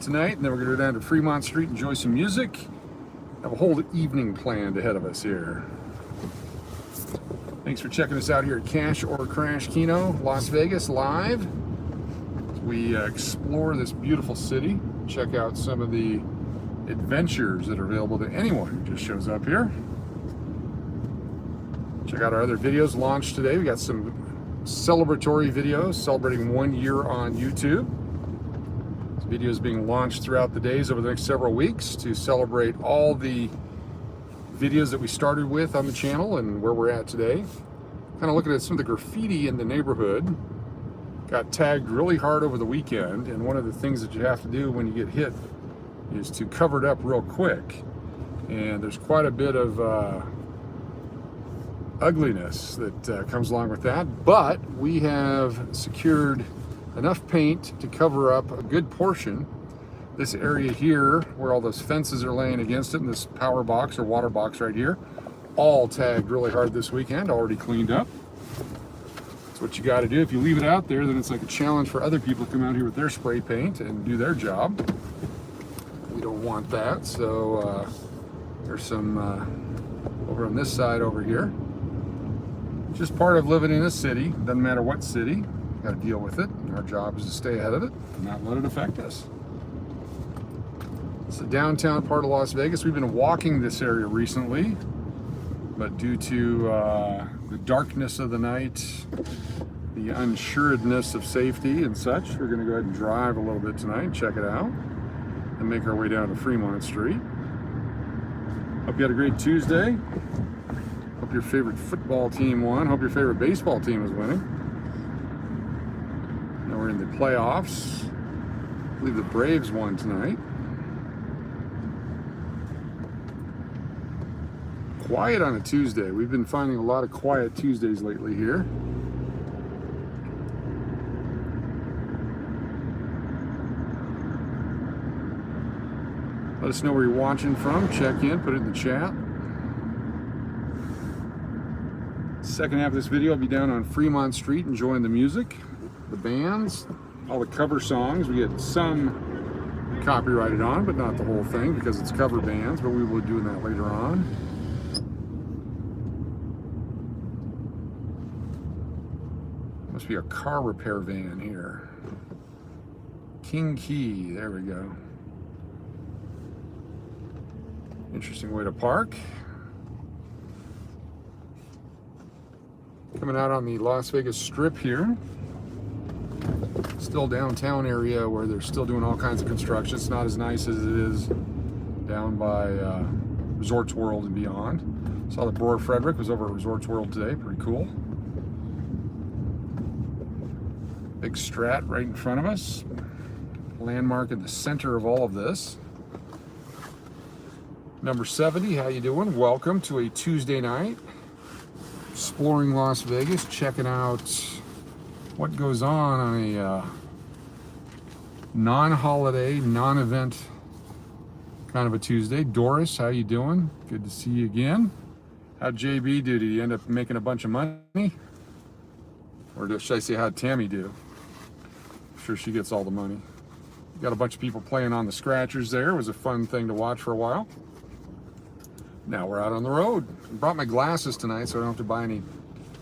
tonight, and then we're going to go down to Fremont Street, enjoy some music. Have a whole evening planned ahead of us here. Thanks for checking us out here at Crash Keno, Las Vegas, live. We explore this beautiful city, check out some of the adventures that are available to anyone who just shows up here. Check out our other videos launched today. We got some celebratory videos celebrating 1 year on YouTube. This video is being launched throughout the days over the next several weeks to celebrate all the videos that we started with on the channel and where we're at today. Kind of looking at some of the graffiti in the neighborhood. Got tagged really hard over the weekend, and one of the things that you have to do when you get hit is to cover it up real quick. And there's quite a bit of ugliness that comes along with that, but we have secured enough paint to cover up a good portion. This area here where all those fences are laying against it, and this power box or water box right here, all tagged really hard this weekend, already cleaned up. That's what you got to do. If you leave it out there, then it's like a challenge for other people to come out here with their spray paint and do their job. We don't want that, so there's some over on this side over here. Just part of living in a city. Doesn't matter what city, got to deal with it. Our job is to stay ahead of it and not let it affect us. It's the downtown part of Las Vegas. We've been walking this area recently, but due to the darkness of the night, the unsuredness of safety and such, we're going to go ahead and drive a little bit tonight, check it out, and make our way down to Fremont Street. Hope you had a great Tuesday. Hope your favorite football team won. Hope your favorite baseball team is winning. Now we're in the playoffs. I believe the Braves won tonight. Quiet on a Tuesday. We've been finding a lot of quiet Tuesdays lately here. Let us know where you're watching from. Check in, put it in the chat. Second half of this video, I'll be down on Fremont Street enjoying the music, the bands, all the cover songs. We get some copyrighted on, but not the whole thing because it's cover bands, but we will be doing that later on. Must be a car repair van here. King Key, there we go. Interesting way to park. Coming out on the Las Vegas Strip here. Still downtown area where they're still doing all kinds of construction. It's not as nice as it is down by Resorts World and beyond. Saw that Brewer Frederick was over at Resorts World today. Pretty cool. Big Strat right in front of us. Landmark in the center of all of this. Number 70, how you doing? Welcome to a Tuesday night. Exploring Las Vegas, checking out what goes on a non-holiday, non-event kind of a Tuesday. Doris, how you doing? Good to see you again. How'd JB do? Did he end up making a bunch of money? Or should I say, how'd Tammy do? I'm sure she gets all the money. Got a bunch of people playing on the scratchers there. It was a fun thing to watch for a while. Now we're out on the road. I brought my glasses tonight so I don't have to buy any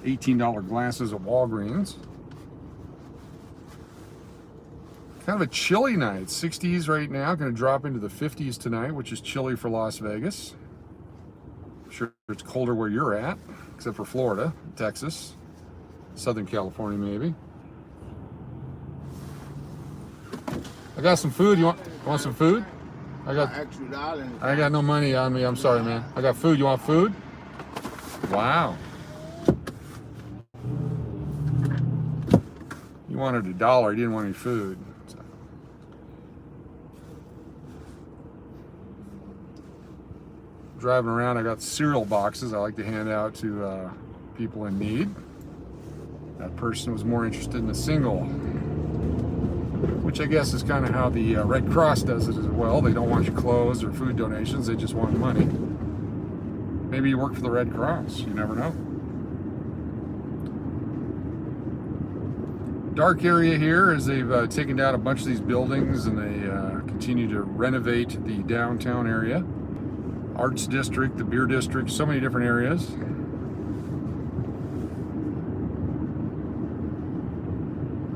$18 glasses at Walgreens. Kind of a chilly night. 60s right now. Going to drop into the 50s tonight, which is chilly for Las Vegas. I'm sure it's colder where you're at, except for Florida, Texas, Southern California maybe. I got some food. You want some food? I got no money on me. I'm sorry, man. I got food. You want food? Wow. You wanted $1. You didn't want any food. So. Driving around, I got cereal boxes I like to hand out to people in need. That person was more interested in a single, which I guess is kind of how the Red Cross does it as well. They don't want your clothes or food donations, they just want money. Maybe you work for the Red Cross, you never know. Dark area here as they've taken down a bunch of these buildings and they continue to renovate the downtown area. Arts District, the Beer District, so many different areas.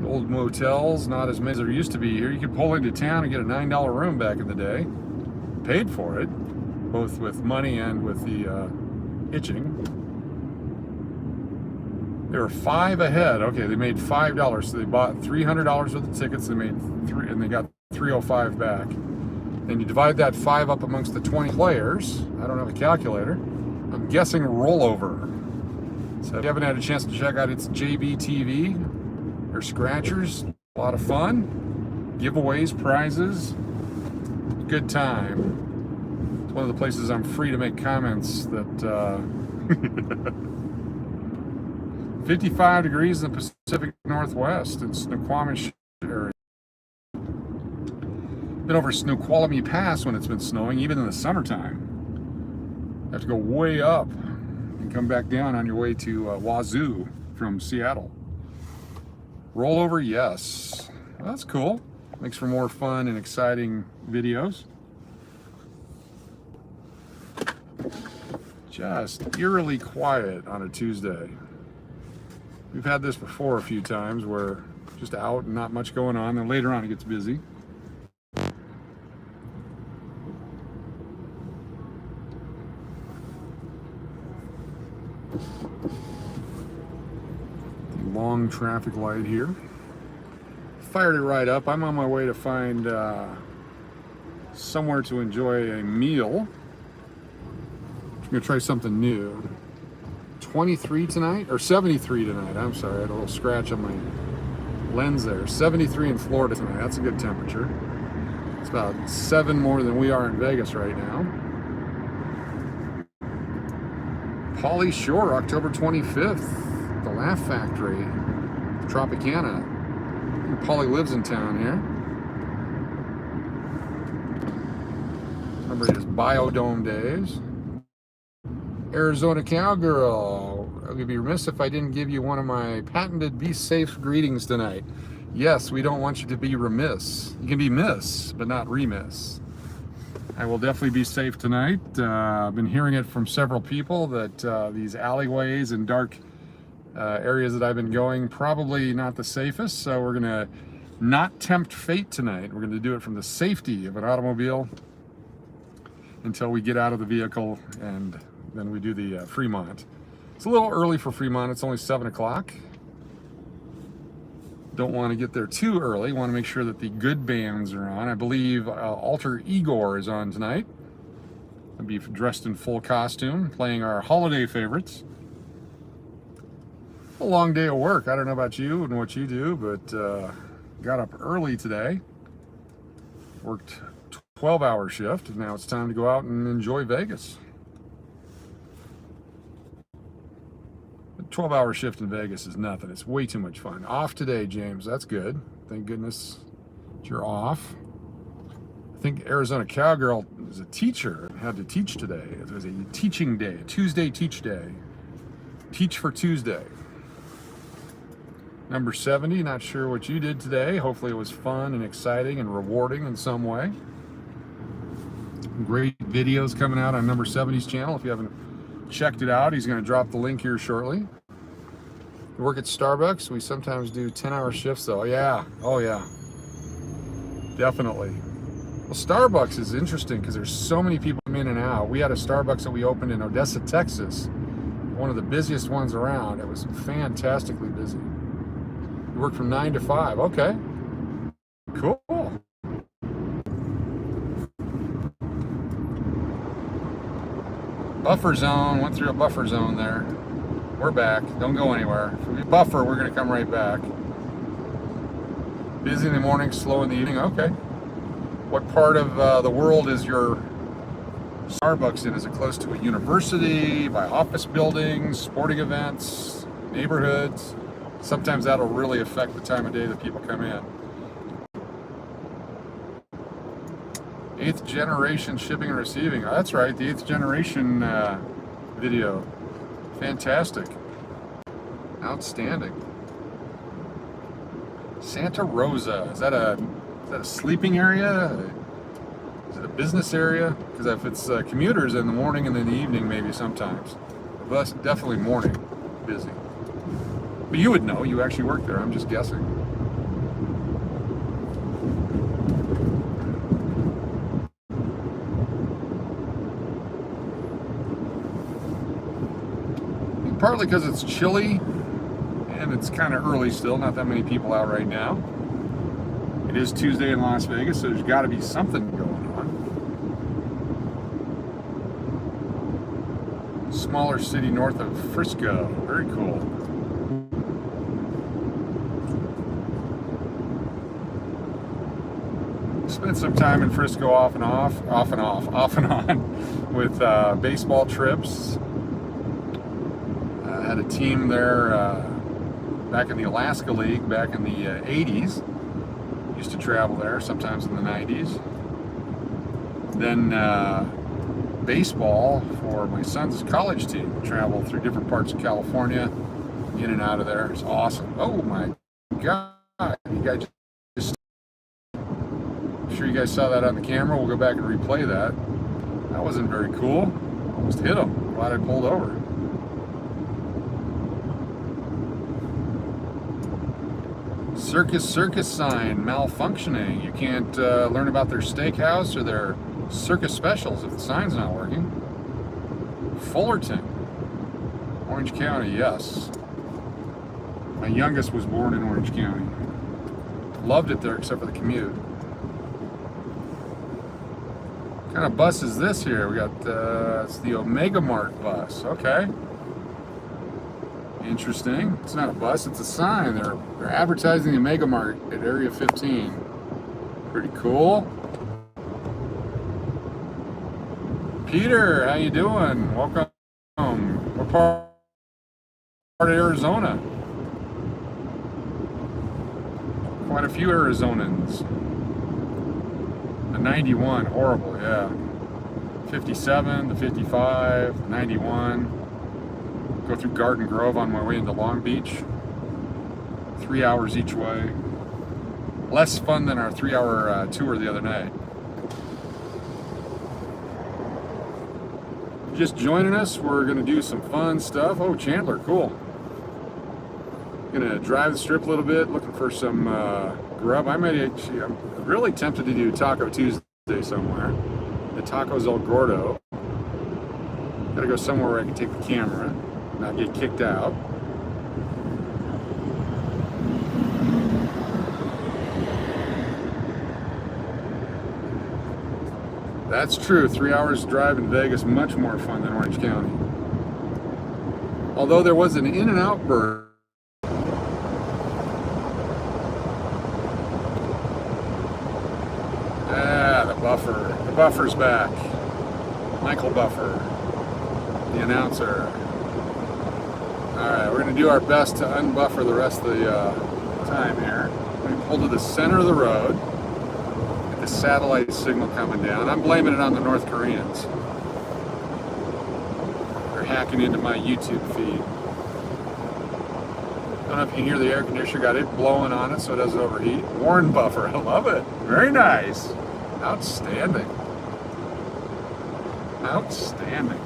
Old motels, not as many as there used to be here. You could pull into town and get a $9 room back in the day. Paid for it, both with money and with the itching. They were 5 ahead. Okay, they made $5, so they bought $300 worth of tickets. They made and they got $305 back. Then you divide that 5 up amongst the 20 players. I don't have a calculator. I'm guessing rollover. So if you haven't had a chance to check out its JBTV, they're scratchers, a lot of fun, giveaways, prizes, good time. It's one of the places I'm free to make comments that 55 degrees in the Pacific Northwest in Snoqualmie area. Been over Snoqualmie Pass when it's been snowing, even in the summertime. You have to go way up and come back down on your way to Wazoo from Seattle. Rollover, yes. Well, that's cool. Makes for more fun and exciting videos. Just eerily quiet on a Tuesday. We've had this before a few times where just out and not much going on, then later on it gets busy. Long traffic light here. Fired it right up. I'm on my way to find somewhere to enjoy a meal. I'm gonna try something new. 23 tonight, or 73 tonight. I'm sorry, I had a little scratch on my lens there. 73 in Florida tonight. That's a good temperature. It's about 7 more than we are in Vegas right now. Pauly Shore, October 25th. The Laugh Factory, Tropicana. I think Pauly lives in town here. Remember his Biodome days. Arizona Cowgirl. I would be remiss if I didn't give you one of my patented be safe greetings tonight. Yes, we don't want you to be remiss. You can be miss, but not remiss. I will definitely be safe tonight. I've been hearing it from several people that these alleyways and dark areas that I've been going, probably not the safest, so we're gonna not tempt fate tonight. We're gonna do it from the safety of an automobile until we get out of the vehicle, and then we do the Fremont. It's a little early for Fremont. It's only 7 o'clock. Don't want to get there too early. Want to make sure that the good bands are on. I believe Alter Igor is on tonight. I'll be dressed in full costume, playing our holiday favorites. A long day of work. I don't know about you and what you do, but got up early today. Worked 12-hour shift, and now it's time to go out and enjoy Vegas. A 12-hour shift in Vegas is nothing. It's way too much fun. Off today, James. That's good. Thank goodness you're off. I think Arizona Cowgirl is a teacher and had to teach today. It was a teaching day, a Tuesday teach day. Teach for Tuesday. Number 70, not sure what you did today. Hopefully it was fun and exciting and rewarding in some way. Great videos coming out on number 70's channel. If you haven't checked it out, he's going to drop the link here shortly. We work at Starbucks. We sometimes do 10-hour shifts though. Yeah, oh yeah, definitely. Well, Starbucks is interesting because there's so many people in and out. We had a Starbucks that we opened in Odessa, Texas. One of the busiest ones around. It was fantastically busy. We work from 9 to 5. Okay, cool. Buffer zone, went through a buffer zone there. We're back, don't go anywhere. If we buffer, we're gonna come right back. Busy in the morning, slow in the evening, okay. What part of the world is your Starbucks in? Is it close to a university, by office buildings, sporting events, neighborhoods? Sometimes that'll really affect the time of day that people come in. 8th generation shipping and receiving. Oh, that's right, the 8th generation video. Fantastic. Outstanding. Santa Rosa. Is that a sleeping area? it a business area? Because if it's commuters in the morning and in the evening, maybe sometimes. But definitely morning, busy. But you would know, you actually work there, I'm just guessing. Partly because it's chilly and it's kind of early still, not that many people out right now. It is Tuesday in Las Vegas, so there's got to be something going on. Smaller city north of Frisco. Very cool. Spent some time in Frisco off and on with baseball trips. Had a team there back in the Alaska League back in the 80s. Used to travel there, sometimes in the 90s. Then baseball for my son's college team. Traveled through different parts of California, in and out of there. It's awesome. Oh my God. You guys just... I'm sure you guys saw that on the camera. We'll go back and replay that. That wasn't very cool. Almost hit him. Glad I pulled over. Circus sign malfunctioning. You can't learn about their steakhouse or their circus specials if the sign's not working. Fullerton, Orange County, yes. My youngest was born in Orange County. Loved it there except for the commute. What kind of bus is this here? We got, it's the Omega Mart bus, okay. Interesting. It's not a bus, it's a sign. They're advertising the Omega Mart at Area 15. Pretty cool. Peter, how you doing? Welcome. What part of Arizona? Quite a few Arizonans. The 91, horrible, yeah. 57, the 55, the 91. Go through Garden Grove on my way into Long Beach. 3 hours each way. Less fun than our 3-hour tour the other night. Just joining us, we're going to do some fun stuff. Oh, Chandler, cool. Going to drive the strip a little bit, looking for some grub. I'm really tempted to do Taco Tuesday somewhere. The Tacos El Gordo. Got to go somewhere where I can take the camera. Not get kicked out. That's true. 3 hours drive in Vegas, much more fun than Orange County. Although there was an In-N-Out burger. The buffer. The buffer's back. Michael Buffer, the announcer. Alright, we're going to do our best to unbuffer the rest of the time here. We're going to pull to the center of the road. Get the satellite signal coming down. I'm blaming it on the North Koreans. They're hacking into my YouTube feed. Don't know if you can hear the air conditioner. Got it blowing on it so it doesn't overheat. Warren Buffer, I love it. Very nice. Outstanding. Outstanding.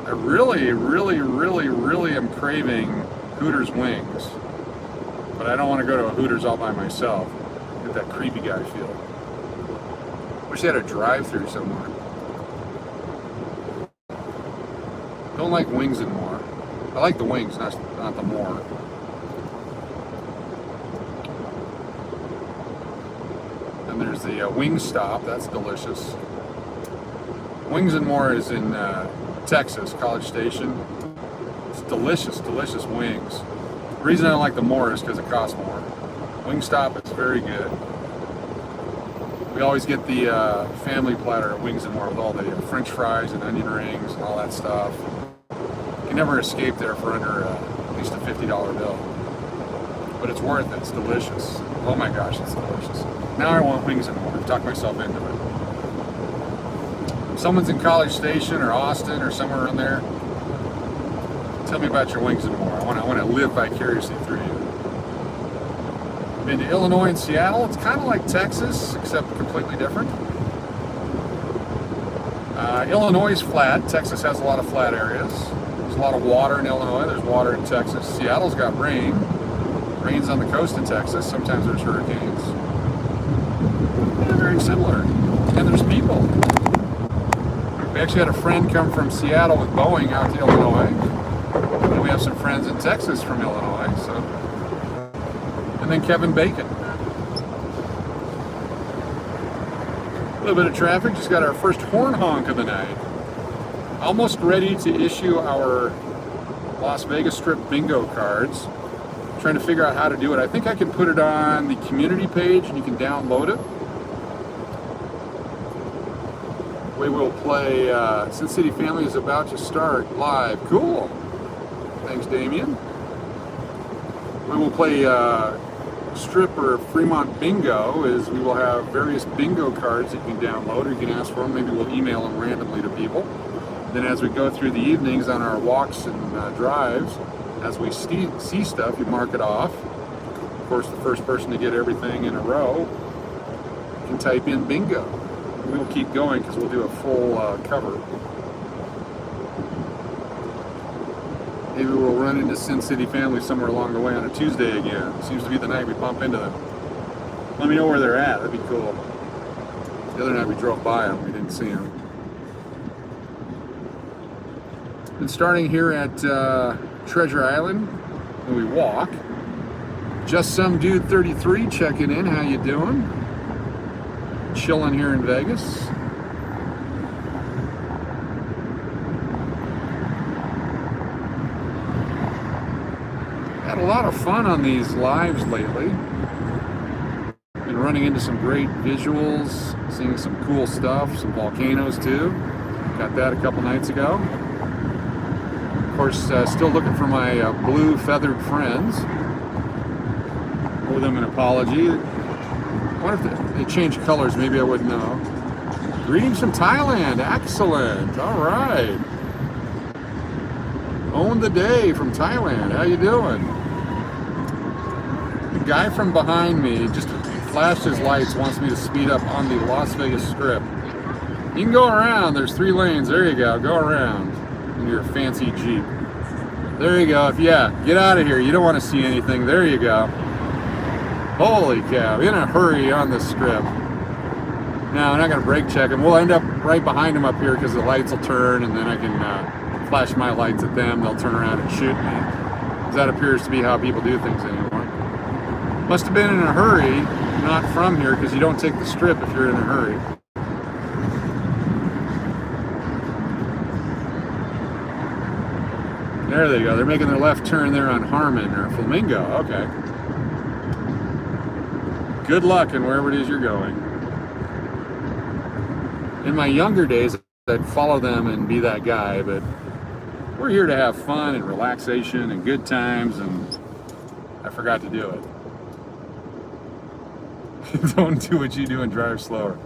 I really am craving Hooters wings. But I don't want to go to a Hooters all by myself. Get that creepy guy feel. Wish they had a drive-through somewhere. Don't like wings and more. I like the wings, not the more. And there's the Wing Stop. That's delicious. Wings and More is in Texas, College Station. It's delicious, delicious wings. The reason I don't like the More is because it costs more. Wingstop is very good. We always get the family platter at Wings and More with all the French fries and onion rings and all that stuff. You can never escape there for under at least a $50 bill. But it's worth it. It's delicious. Oh my gosh, it's delicious. Now I want Wings and More. I've talked myself into it. If someone's in College Station or Austin or somewhere around there, tell me about your Wings and More. I want to live vicariously through you. Been to Illinois and Seattle. It's kind of like Texas, except completely different. Illinois is flat. Texas has a lot of flat areas. There's a lot of water in Illinois. There's water in Texas. Seattle's got rain. Rain's on the coast of Texas. Sometimes there's hurricanes. They're very similar. And there's people. We actually had a friend come from Seattle with Boeing out to Illinois. And we have some friends in Texas from Illinois. So, and then Kevin Bacon. A little bit of traffic. Just got our first horn honk of the night. Almost ready to issue our Las Vegas Strip bingo cards. Trying to figure out how to do it. I think I can put it on the community page and you can download it. We will play Sin City Family is about to start live. Cool. Thanks, Damien. We will play Strip or Fremont Bingo. Is we will have various bingo cards that you can download or you can ask for them. Maybe we'll email them randomly to people. Then as we go through the evenings on our walks and drives, as we see stuff, you mark it off. Of course, the first person to get everything in a row can type in bingo. We will keep going because we'll do a full cover. Maybe we'll run into Sin City Family somewhere along the way on a Tuesday again. Seems to be the night we bump into them. Let me know where they're at. That'd be cool. The other night we drove by them. We didn't see them. And starting here at Treasure Island, when we walk. Just Some Dude 33 checking in. How you doing? Chilling here in Vegas. Had a lot of fun on these lives lately. Been running into some great visuals, seeing some cool stuff, some volcanoes too. Got that a couple nights ago. Of course, still looking for my blue feathered friends. Owe them an apology. I wonder if they changed colors, maybe I wouldn't know. Greetings from Thailand, excellent, all right. Own the day from Thailand, how you doing? The guy from behind me just flashed his lights, wants me to speed up on the Las Vegas Strip. You can go around, there's 3 lanes, there you go around in your fancy Jeep. There you go, get out of here, you don't want to see anything, there you go. Holy cow, in a hurry on the Strip. Now, I'm not going to brake check him. We'll end up right behind him up here because the lights will turn and then I can flash my lights at them. They'll turn around and shoot me. That appears to be how people do things anymore. Must have been in a hurry, not from here, because you don't take the Strip if you're in a hurry. There they go. They're making their left turn there on Harmon or Flamingo. Okay. Good luck in wherever it is you're going. In my younger days, I'd follow them and be that guy, but we're here to have fun and relaxation and good times, and I forgot to do it. Don't do what you do and drive slower.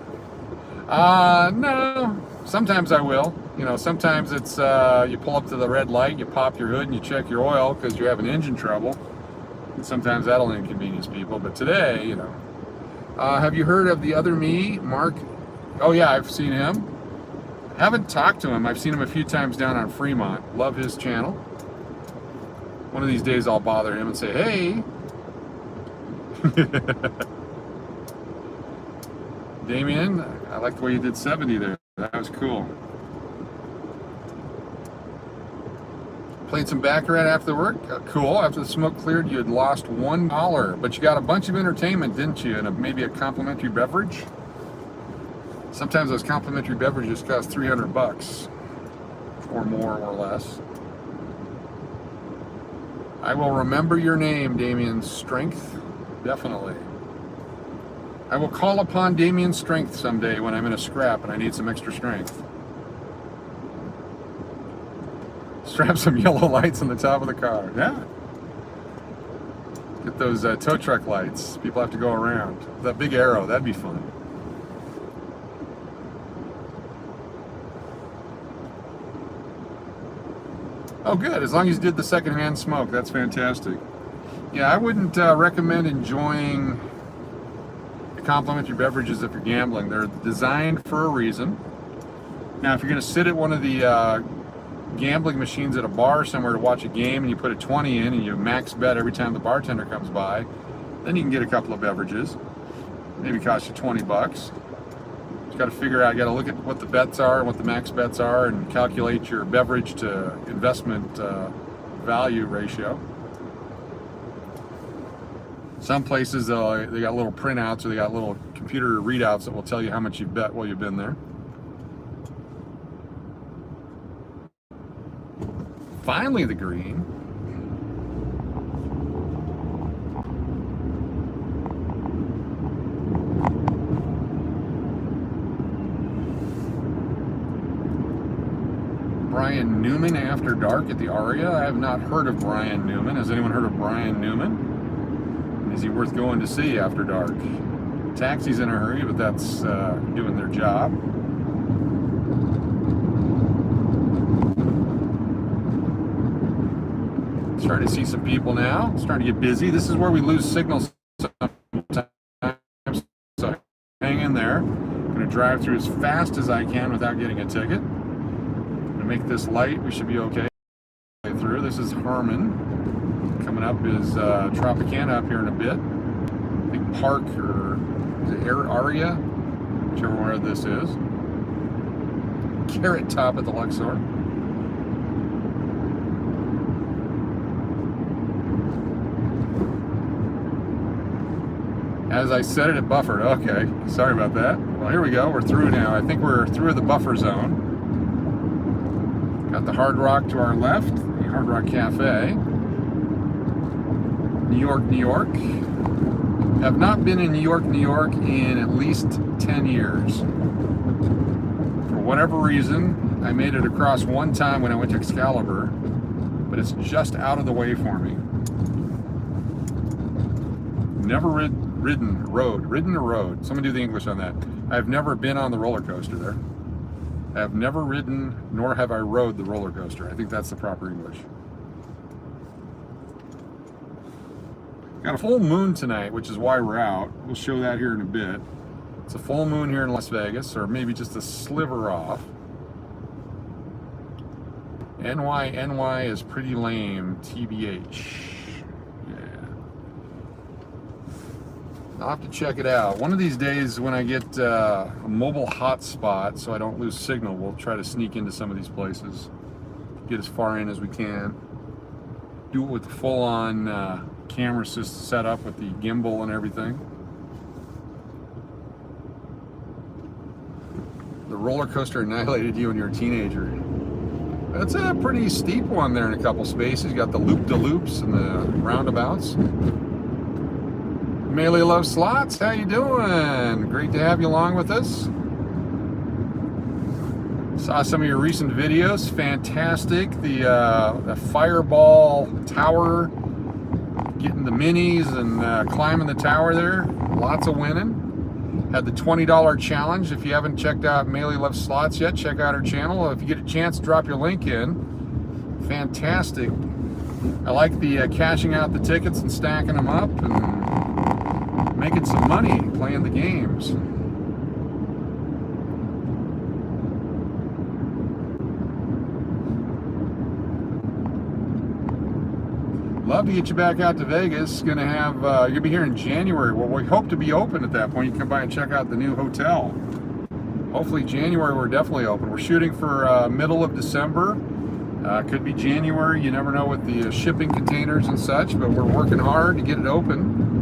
No. Sometimes I will. You know, sometimes it's you pull up to the red light, you pop your hood, and you check your oil because you're having engine trouble. And sometimes that'll inconvenience people. But today, you know. Have you heard of the other me, Mark? Oh yeah, I've seen him. Haven't talked to him. I've seen him a few times down on Fremont. Love his channel. One of these days I'll bother him and say, hey. Damien, I like the way you did 70 there. That was cool. Played some baccarat after work. Cool. After the smoke cleared, you had lost $1, but you got a bunch of entertainment, didn't you? And maybe a complimentary beverage. Sometimes those complimentary beverages cost $300 or more or less. I will remember your name, Damien Strength. Definitely. I will call upon Damien Strength someday when I'm in a scrap and I need some extra strength. Strap some yellow lights on the top of the car. Yeah. Get those tow truck lights. People have to go around. That big arrow, that'd be fun. Oh, good. As long as you did the secondhand smoke, that's fantastic. Yeah, I wouldn't recommend enjoying the complimentary beverages if you're gambling. They're designed for a reason. Now, if you're going to sit at one of the gambling machines at a bar somewhere to watch a game and you put a 20 in and you max bet every time the bartender comes by, then you can get a couple of beverages. Maybe cost you 20 bucks. You got to figure out, you got to look at what the bets are and what the max bets are and calculate your beverage to investment value ratio. Some places they got little printouts or they got little computer readouts that will tell you how much you've bet while you've been there. Finally, the green. Brian Newman after dark at the Aria. I have not heard of Brian Newman. Has anyone heard of Brian Newman? Is he worth going to see after dark? Taxi's in a hurry, but that's doing their job. Starting to see some people now. It's starting to get busy. This is where we lose signals sometimes. So hang in there. I'm going to drive through as fast as I can without getting a ticket. I'm going to make this light. We should be okay. Through. This is Harmon. Coming up is Tropicana up here in a bit. I think Park or is it Aria? Whichever where this is. Carrot Top at the Luxor. As I said it buffered. Okay, sorry about that. Well, here we go. We're through now. I think we're through the buffer zone. Got the Hard Rock to our left, the Hard Rock Cafe. New York, New York. Have not been in New York, New York in at least 10 years. For whatever reason, I made it across one time when I went to Excalibur, but it's just out of the way for me. Never ridden a road. Someone do the English on that. I've never been on the roller coaster there. I have never ridden, nor have I rode the roller coaster. I think that's the proper English. Got a full moon tonight, which is why we're out. We'll show that here in a bit. It's a full moon here in Las Vegas, or maybe just a sliver off. NY is pretty lame, TBH. I'll have to check it out. One of these days when I get a mobile hotspot so I don't lose signal, we'll try to sneak into some of these places. Get as far in as we can. Do it with the full-on camera set up with the gimbal and everything. The roller coaster annihilated you when you were a teenager. That's a pretty steep one there in a couple spaces. You got the loop-de-loops and the roundabouts. Melee Love Slots, how you doing? Great to have you along with us. Saw some of your recent videos, fantastic. The Fireball Tower, getting the minis and climbing the tower there, lots of winning. Had the $20 challenge. If you haven't checked out Melee Love Slots yet, check out her channel. If you get a chance, drop your link in. Fantastic. I like the cashing out the tickets and stacking them up and making some money playing the games. Love to get you back out to Vegas. Gonna have you'll be here in January. Well, we hope to be open at that point. You can come by and check out the new hotel. Hopefully January we're definitely open. We're shooting for middle of December. Could be January. You never know with the shipping containers and such, but we're working hard to get it open.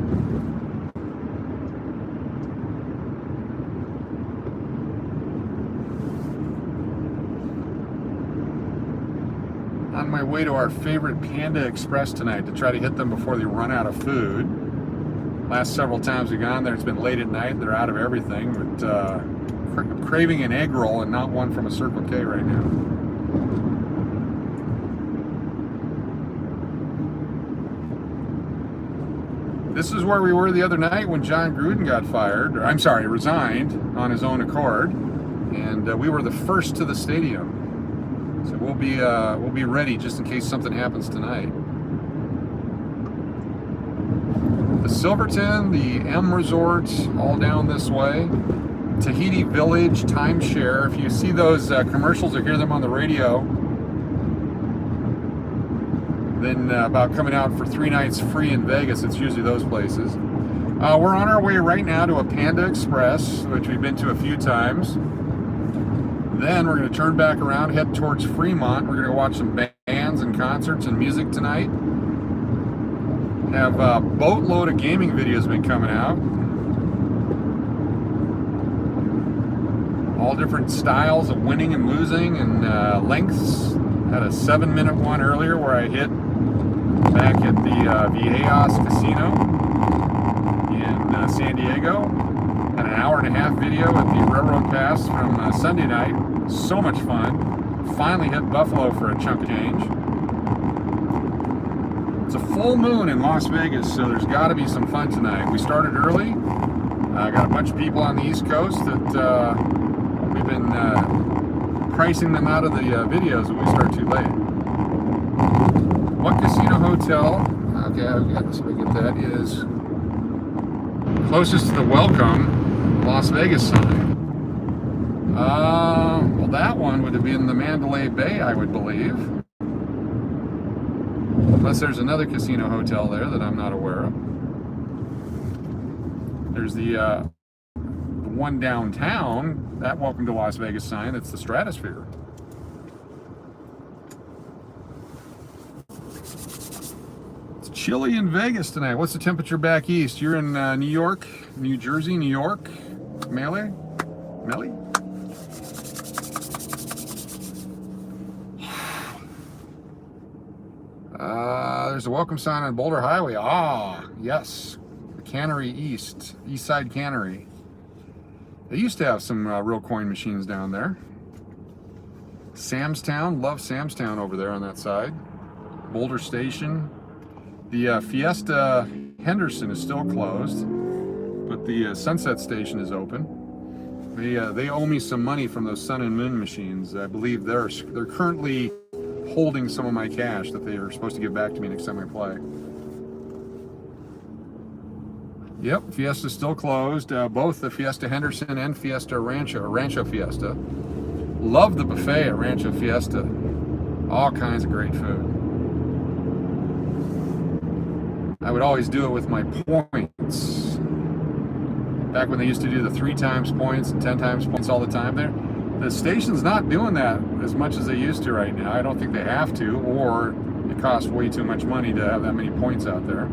On my way to our favorite Panda Express tonight to try to hit them before they run out of food. Last several times we've gone there, it's been late at night. They're out of everything, but I'm craving an egg roll and not one from a Circle K right now. This is where we were the other night when John Gruden got fired, or I'm sorry, resigned on his own accord, and we were the first to the stadium. So we'll be ready just in case something happens tonight. The Silverton, the M Resort, all down this way. Tahiti Village, timeshare. If you see those commercials or hear them on the radio, then about coming out for 3 nights free in Vegas, it's usually those places. We're on our way right now to a Panda Express, which we've been to a few times. Then we're going to turn back around, head towards Fremont. We're going to watch some bands and concerts and music tonight. Have a boatload of gaming videos been coming out. All different styles of winning and losing and lengths. Had a 7-minute one earlier where I hit back at the Viejas Casino in San Diego. Had an hour-and-a-half video at the Railroad Pass from Sunday night. So much fun. Finally hit Buffalo for a chunk of change. It's a full moon in Las Vegas, so there's got to be some fun tonight. We started early. I got a bunch of people on the East Coast that we've been pricing them out of the videos when we start too late. What casino hotel? Okay, I've got this. We get that is closest to the Welcome Las Vegas sign. Well, that one would have been the Mandalay Bay, I would believe. Unless there's another casino hotel there that I'm not aware of. There's the one downtown, that Welcome to Las Vegas sign, it's the Stratosphere. It's chilly in Vegas tonight. What's the temperature back east? You're in New York, New Jersey, New York, Melly? There's a welcome sign on Boulder Highway. Ah, yes. The Cannery East Side Cannery. They used to have some real coin machines down there. Samstown, love Samstown over there on that side. Boulder Station. The Fiesta Henderson is still closed, but the Sunset Station is open. They owe me some money from those Sun and Moon machines. I believe they're currently holding some of my cash that they are supposed to give back to me next time I play. Yep, Fiesta's still closed. Both the Fiesta Henderson and Fiesta Rancho Fiesta. Love the buffet at Rancho Fiesta. All kinds of great food. I would always do it with my points. Back when they used to do the 3 times points and 10 times points all the time there. The station's not doing that as much as they used to right now. I don't think they have to, or it costs way too much money to have that many points out there.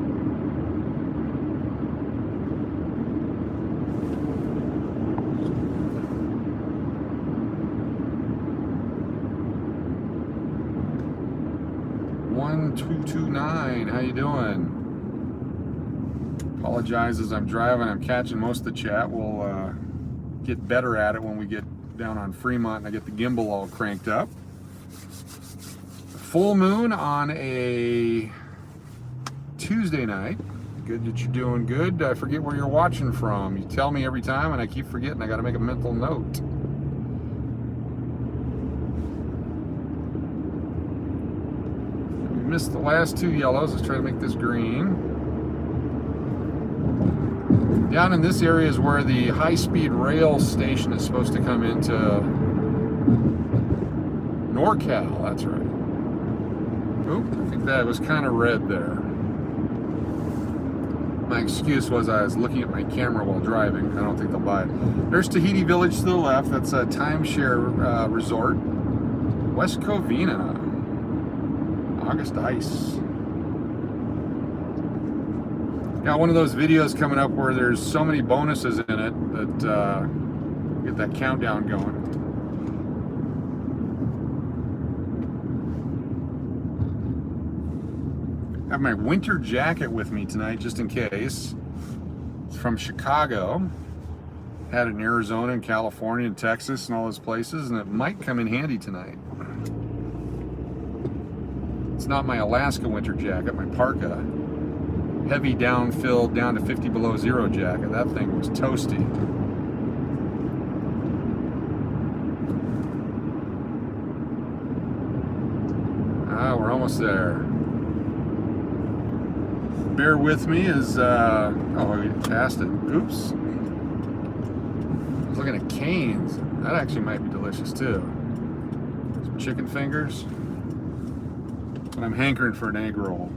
$1,229, how you doing? Apologize as I'm driving. I'm catching most of the chat. We'll get better at it when we get down on Fremont and I get the gimbal all cranked up. Full moon on a Tuesday night. Good that you're doing good. I forget where you're watching from. You tell me every time and I keep forgetting. I got to make a mental note. We missed the last 2 yellows. Let's try to make this green. Down in this area is where the high-speed rail station is supposed to come into NorCal. That's right. Oop, I think that was kind of red there. My excuse was I was looking at my camera while driving. I don't think they'll buy it. There's Tahiti Village to the left. That's a timeshare resort. West Covina. August Ice. Got one of those videos coming up where there's so many bonuses in it that get that countdown going. I have my winter jacket with me tonight just in case. It's from Chicago. Had it in Arizona and California and Texas and all those places, and it might come in handy tonight. It's not my Alaska winter jacket, my parka. Heavy down-filled, down to 50 below zero jacket. That thing was toasty. Ah, we're almost there. bear with me as, oh, we passed it. Oops. I was looking at canes. That actually might be delicious too. Some chicken fingers. But I'm hankering for an egg roll.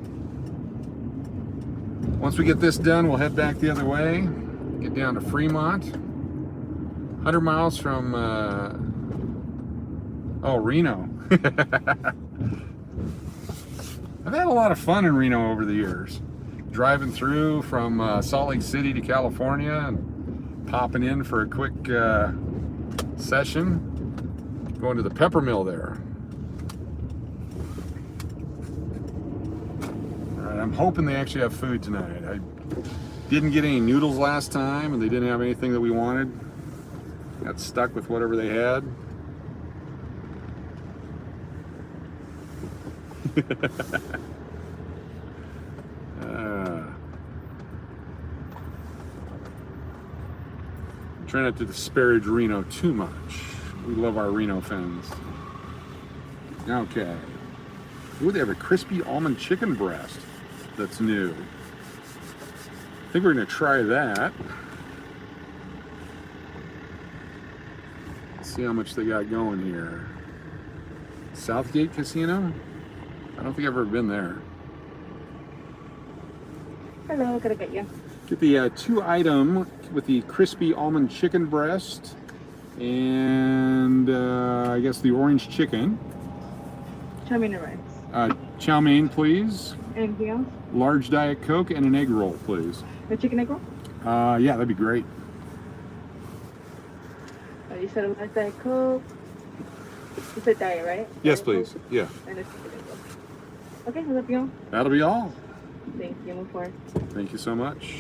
Once we get this done, we'll head back the other way. Get down to Fremont. 100 miles from, oh, Reno. I've had a lot of fun in Reno over the years. Driving through from Salt Lake City to California and popping in for a quick session. Going to the pepper mill there. All right, I'm hoping they actually have food tonight. I didn't get any noodles last time and they didn't have anything that we wanted. Got stuck with whatever they had. Try not to disparage Reno too much. We love our Reno fans. Okay. Ooh, they have a crispy almond chicken breast that's new. I think we're going to try that. Let's see how much they got going here. Southgate Casino? I don't think I've ever been there. Hello, can I get you? Get the 2-item with the crispy almond chicken breast and I guess the orange chicken. Chow mein or rice? Chow mein, please. Anything else? Large Diet Coke and an egg roll, please. A chicken egg roll? Yeah, that'd be great. You said a large Diet Coke. You said diet, right? Yes, Diet please. Coke? Yeah. And a chicken egg roll. Okay, will that be all? That'll be all. Thank you. Move forward. Thank you so much.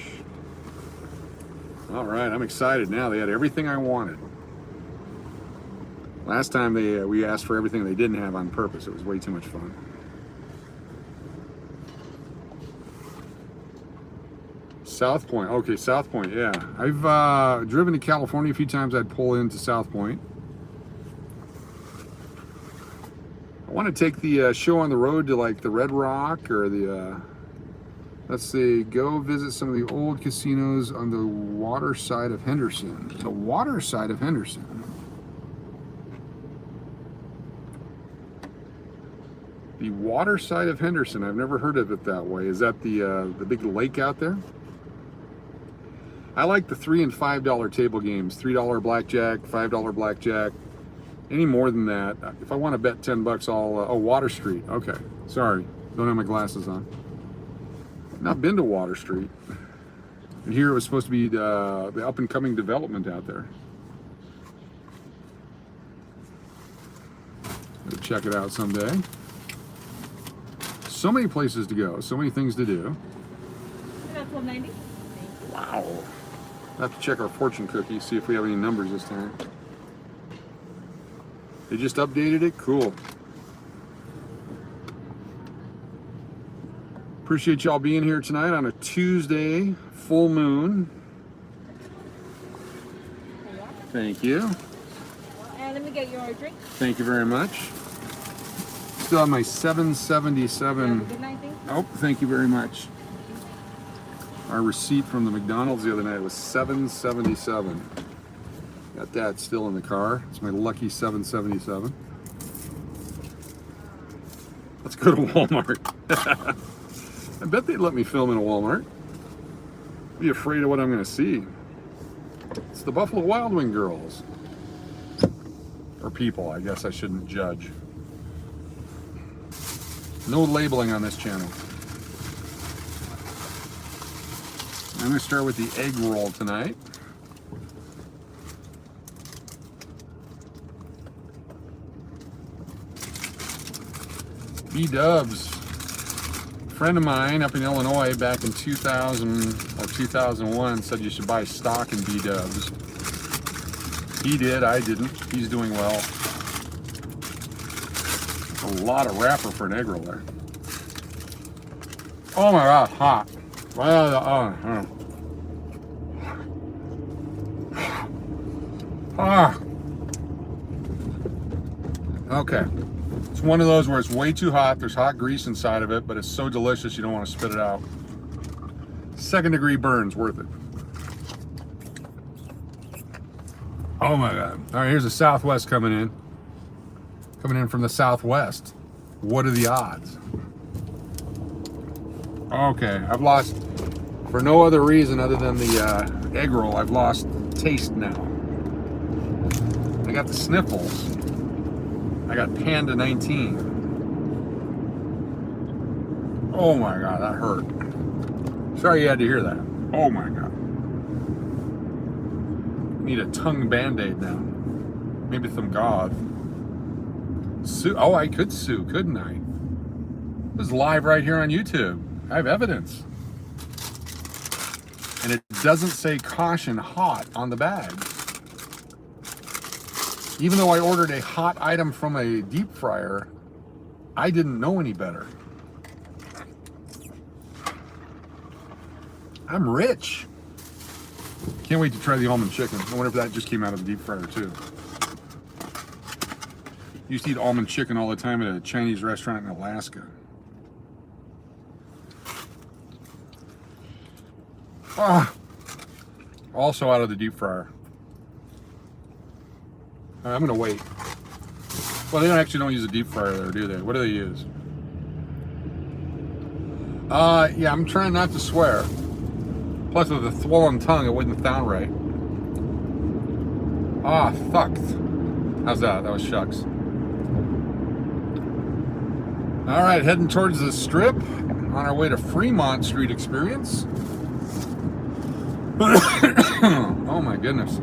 All right, I'm excited now. They had everything I wanted. Last time we asked for everything they didn't have on purpose. It was way too much fun. South Point. Okay, South Point, yeah. I've driven to California a few times. I'd pull into South Point. I want to take the show on the road to like the Red Rock or the, let's see, go visit some of the old casinos on the water side of Henderson. The water side of Henderson. The water side of Henderson. I've never heard of it that way. Is that the big lake out there? I like the $3 and $5 table games. $3 blackjack, $5 blackjack. Any more than that, if I want to bet 10 bucks, I'll, oh, Water Street. Okay, sorry, don't have my glasses on. Not been to Water Street. And here it was supposed to be the up and coming development out there. I'll check it out someday. So many places to go, so many things to do. That's $1.90. Wow. I have to check our fortune cookie, see if we have any numbers this time. They just updated it? Cool. Appreciate y'all being here tonight on a Tuesday, full moon. Thank you. And let me get your drink. Thank you very much. Still have my 777. Good night, thank you. Oh, thank you very much. Our receipt from the McDonald's the other night was $7.77. Got that still in the car. It's my lucky $7.77. Let's go to Walmart. I bet they'd let me film in a Walmart. Be afraid of what I'm going to see. It's the Buffalo Wild Wing girls. Or people, I guess I shouldn't judge. No labeling on this channel. I'm going to start with the egg roll tonight. B-dubs. A friend of mine up in Illinois back in 2000 or 2001 said you should buy stock in B-dubs. He did, I didn't. He's doing well. A lot of wrapper for an egg roll there. Oh my God, hot. Okay. It's one of those where it's way too hot. There's hot grease inside of it, but it's so delicious you don't want to spit it out. Second-degree burns, worth it. Oh my God. All right, here's the Southwest coming in. Coming in from the Southwest. What are the odds? Okay, I've lost, for no other reason other than the egg roll, I've lost taste now. I got the sniffles. I got Panda 19. Oh my God, that hurt. Sorry you had to hear that. Oh my God. Need a tongue band-aid now. Maybe some gauze. Sue. Oh, I could sue, couldn't I? This is live right here on YouTube. I have evidence. And it doesn't say caution hot on the bag. Even though I ordered a hot item from a deep fryer, I didn't know any better. I'm rich. Can't wait to try the almond chicken. I wonder if that just came out of the deep fryer too. Used to eat almond chicken all the time at a Chinese restaurant in Alaska. Ah, also out of the deep fryer. I'm gonna wait. Well, they don't use a deep fryer there, do they? What do they use? Yeah, I'm trying not to swear. Plus, with a swollen tongue, it wouldn't sound right. Ah, fucked. How's that? That was shucks. All right, heading towards the Strip on our way to Fremont Street Experience. Oh my goodness.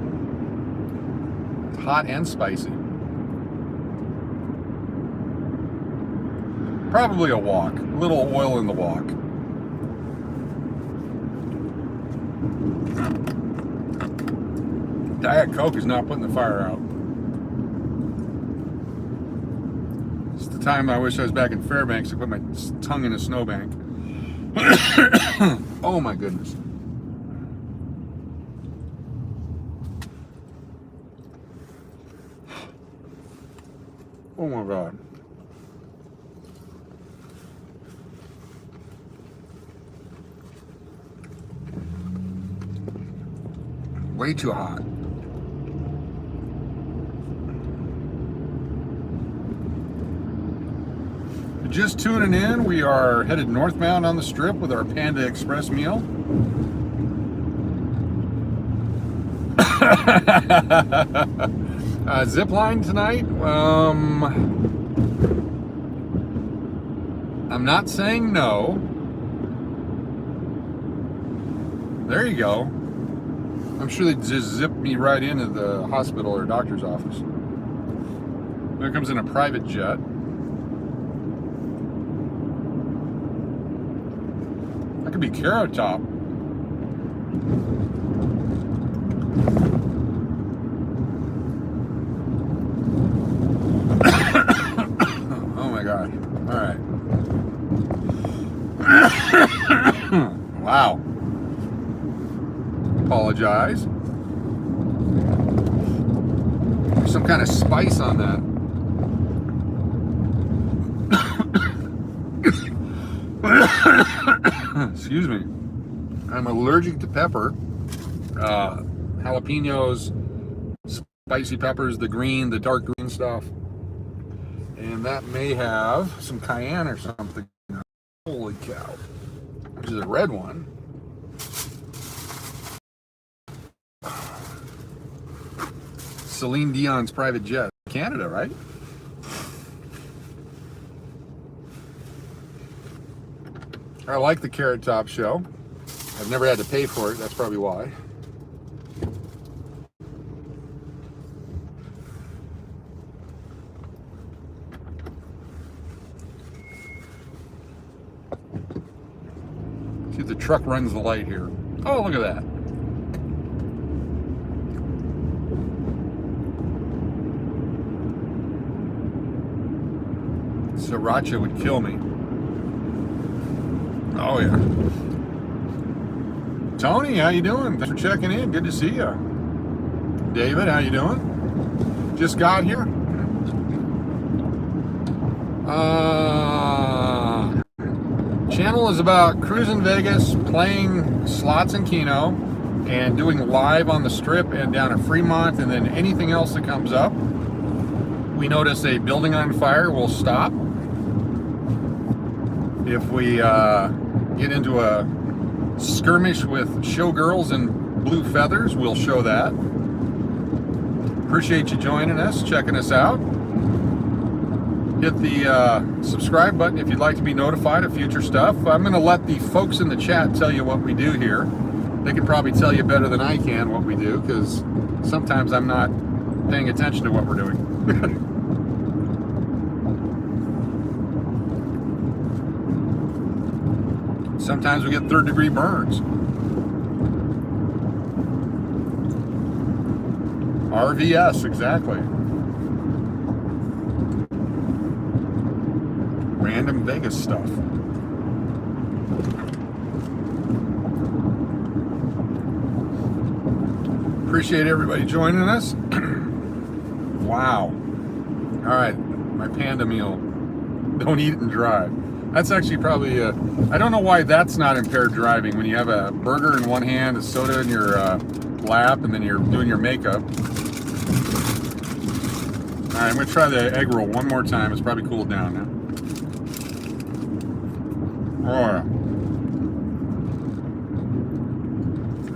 It's hot and spicy. Probably a walk. A little oil in the walk. Diet Coke is not putting the fire out. It's the time I wish I was back in Fairbanks to put my tongue in a snowbank. Oh my goodness. Oh my God. Way too hot. Just tuning in, we are headed northbound on the Strip with our Panda Express meal. Zip line tonight. I'm not saying no. There you go. I'm sure they just zip me right into the hospital or doctor's office. There comes in a private jet. That could be Carrot Top. Oh my God. All right. Wow. Apologize. There's some kind of spice on that. Excuse me. I'm allergic to pepper. Jalapenos, spicy peppers, the green, the dark green stuff. And that may have some cayenne or something. Holy cow. Which is a red one. Celine Dion's private jet. Canada, right? I like the Carrot Top show. I've never had to pay for it. That's probably why. See if the truck runs the light here. Oh, look at that. Sriracha would kill me. Oh yeah. Tony, how you doing? Thanks for checking in. Good to see you. David, how you doing? Just got here. Channel is about cruising Vegas, playing slots and Keno, and doing live on the Strip and down at Fremont, and then anything else that comes up. We notice a building on fire, we'll stop. If we get into a skirmish with showgirls and blue feathers, we'll show that. Appreciate you joining us, checking us out. Hit the subscribe button if you'd like to be notified of future stuff. I'm going to let the folks in the chat tell you what we do here. They can probably tell you better than I can what we do, because sometimes I'm not paying attention to what we're doing. Sometimes we get third-degree burns. RVS, exactly. Random Vegas stuff. Appreciate everybody joining us. Wow. All right, my Panda meal. Don't eat and drive. That's actually probably, I don't know why that's not impaired driving when you have a burger in one hand, a soda in your lap, and then you're doing your makeup. All right, I'm gonna try the egg roll one more time. It's probably cooled down now.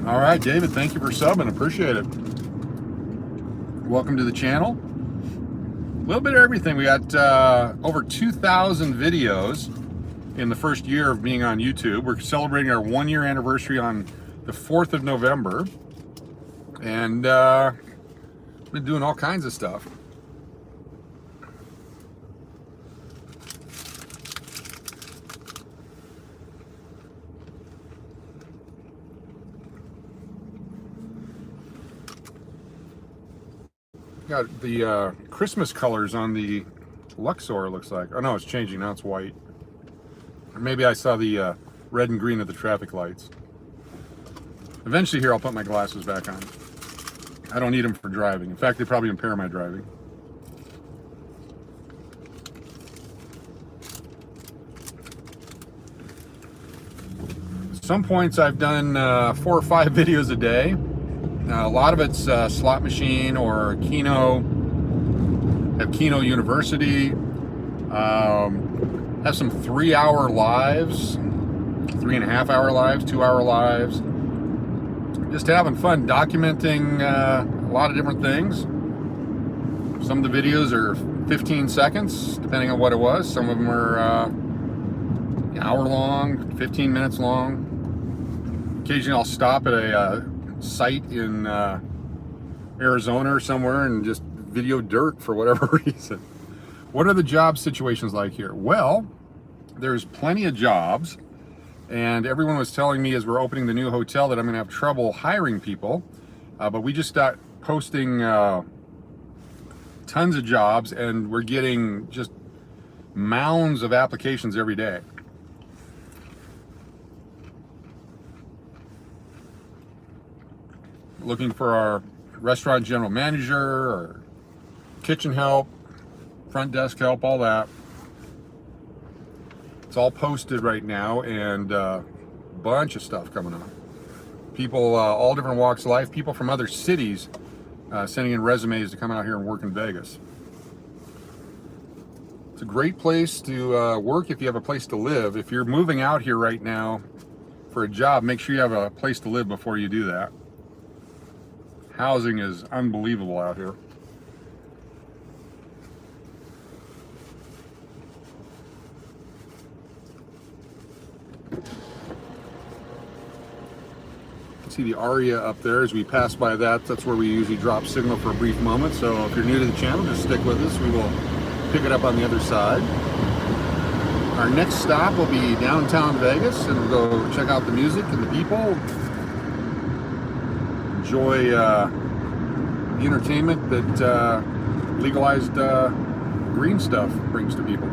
All right, David, thank you for subbing. Appreciate it. Welcome to the channel. A little bit of everything. We got over 2,000 videos in the first year of being on YouTube. We're celebrating our 1-year anniversary on the 4th of November. And been doing all kinds of stuff. Got the Christmas colors on the Luxor, looks like. Oh no, it's changing now, it's white. Or maybe I saw the red and green of the traffic lights. Eventually here I'll put my glasses back on. I don't need them for driving. In fact, they probably impair my driving. At some points I've done 4 or 5 videos a day. A lot of it's slot machine or Keno. Have Keno University. Have some 3-hour lives, 3.5-hour lives, 2-hour lives. Just having fun documenting a lot of different things. Some of the videos are 15 seconds, depending on what it was. Some of them are an hour long, 15 minutes long. Occasionally I'll stop at a site in Arizona or somewhere and just video dirt for whatever reason. What are the job situations like here? Well, there's plenty of jobs, and everyone was telling me as we're opening the new hotel that I'm gonna have trouble hiring people, but we just got posting tons of jobs, and we're getting just mounds of applications every day. Looking for our restaurant general manager or kitchen help, front desk help, all that. It's all posted right now, and a bunch of stuff coming on. People, all different walks of life, people from other cities sending in resumes to come out here and work in Vegas. It's a great place to work if you have a place to live. If you're moving out here right now for a job, make sure you have a place to live before you do that. Housing is unbelievable out here. See the Aria up there as we pass by that. That's where we usually drop signal for a brief moment. So if you're new to the channel, just stick with us. We will pick it up on the other side. Our next stop will be downtown Vegas, and we'll go check out the music and the people. Enjoy the entertainment that legalized green stuff brings to people.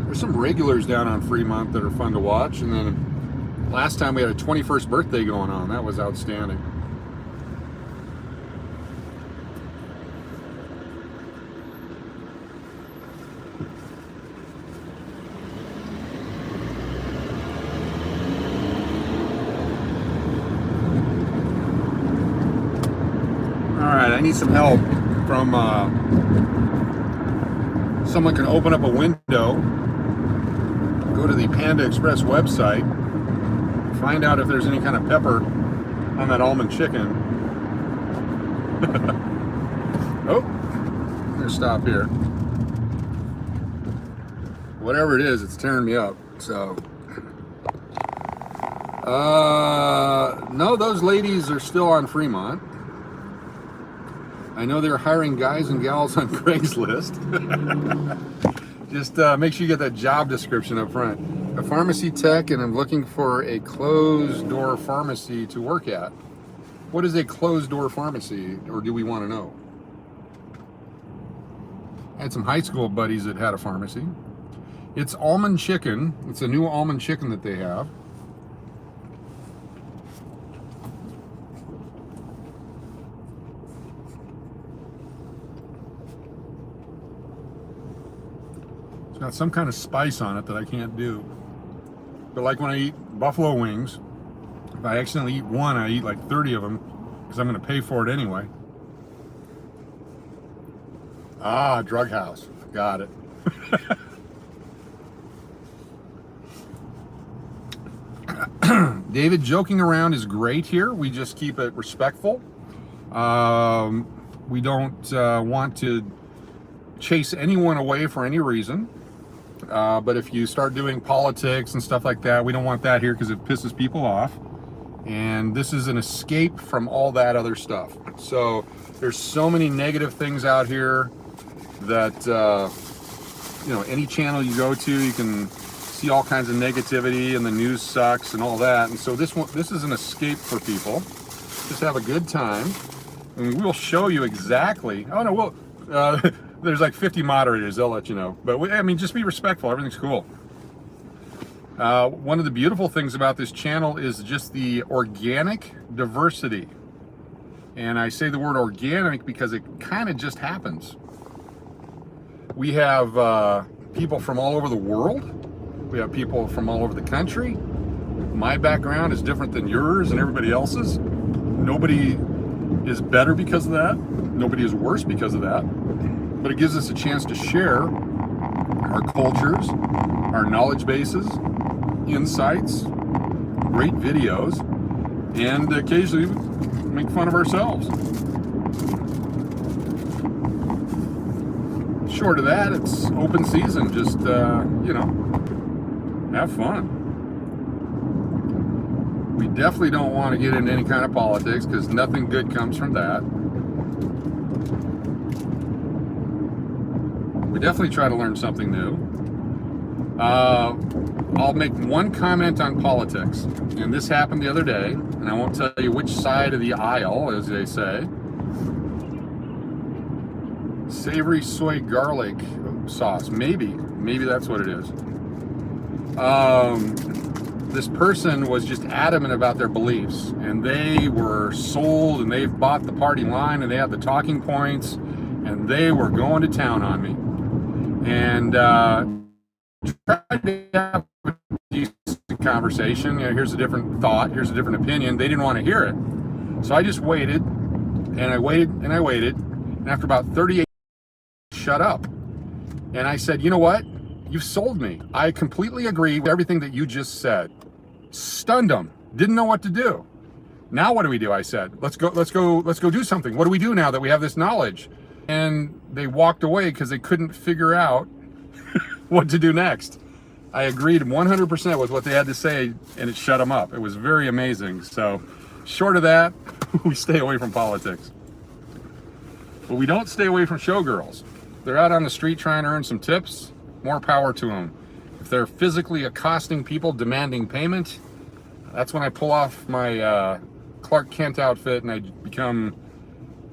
There's some regulars down on Fremont that are fun to watch, and then last time we had a 21st birthday going on. That was outstanding. I need some help from someone can open up a window, go to the Panda Express website, find out if there's any kind of pepper on that almond chicken. Oh, I'm gonna stop here. Whatever it is, it's tearing me up. So, no, those ladies are still on Fremont. I know they're hiring guys and gals on Craigslist. Just make sure you get that job description up front. A pharmacy tech, and I'm looking for a closed door pharmacy to work at. What is a closed door pharmacy, or do we want to know? I had some high school buddies that had a pharmacy. It's almond chicken. It's a new almond chicken that they have. It's got some kind of spice on it that I can't do. But like when I eat buffalo wings, if I accidentally eat one, I eat like 30 of them because I'm going to pay for it anyway. Ah, drug house. Got it. David, joking around is great here. We just keep it respectful. We don't want to chase anyone away for any reason. But if you start doing politics and stuff like that, we don't want that here because it pisses people off. And this is an escape from all that other stuff. So there's so many negative things out here that, you know, any channel you go to, you can see all kinds of negativity and the news sucks and all that. And so this is an escape for people. Just have a good time. And we'll show you exactly. Oh no, we'll, there's like 50 moderators, they'll let you know. But I mean, just be respectful, everything's cool. One of the beautiful things about this channel is just the organic diversity. And I say the word organic because it kind of just happens. We have people from all over the world. We have people from all over the country. My background is different than yours and everybody else's. Nobody is better because of that. Nobody is worse because of that. But it gives us a chance to share our cultures, our knowledge bases, insights, great videos, and occasionally make fun of ourselves. Short of that, it's open season. Just, you know, have fun. We definitely don't want to get into any kind of politics because nothing good comes from that. We definitely try to learn something new. I'll make one comment on politics, and this happened the other day, and I won't tell you which side of the aisle, as they say. Savory soy garlic sauce, maybe that's what it is. This person was just adamant about their beliefs, and they were sold, and they've bought the party line, and they had the talking points, and they were going to town on me. And tried to have a decent conversation. You know, here's a different thought, here's a different opinion. They didn't want to hear it. So I just waited, and I waited, and I waited, and after about 38, shut up. And I said, you know what? You've sold me. I completely agree with everything that you just said. Stunned them. Didn't know what to do. Now what do we do? I said, let's go do something. What do we do now that we have this knowledge? And they walked away because they couldn't figure out what to do next. I agreed 100% with what they had to say, and it shut them up. It was very amazing. So short of that, we stay away from politics. But we don't stay away from showgirls. They're out on the street trying to earn some tips. More power to them. If they're physically accosting people, demanding payment, that's when I pull off my Clark Kent outfit and I become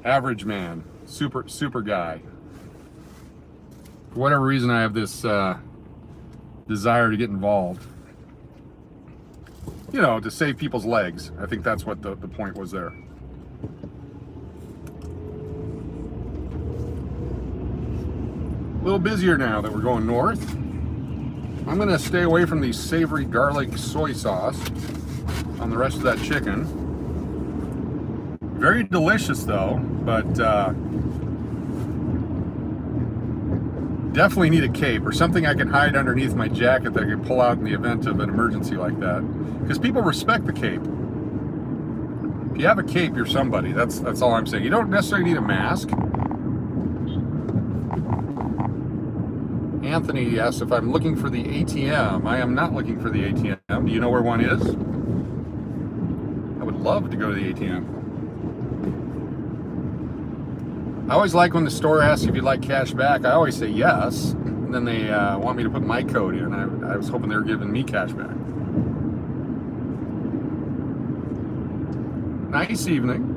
average man, super guy. For whatever reason, I have this desire to get involved. You know, to save people's legs. I think that's what the point was there. A little busier now that we're going north. I'm going to stay away from the savory garlic soy sauce on the rest of that chicken. Very delicious though, but definitely need a cape or something I can hide underneath my jacket that I can pull out in the event of an emergency like that. Because people respect the cape. If you have a cape, you're somebody. That's all I'm saying. You don't necessarily need a mask. Anthony asked if I'm looking for the ATM. I am not looking for the ATM. Do you know where one is? I would love to go to the ATM. I always like when the store asks if you'd like cash back. I always say yes, and then they want me to put my code in. I was hoping they were giving me cash back. Nice evening.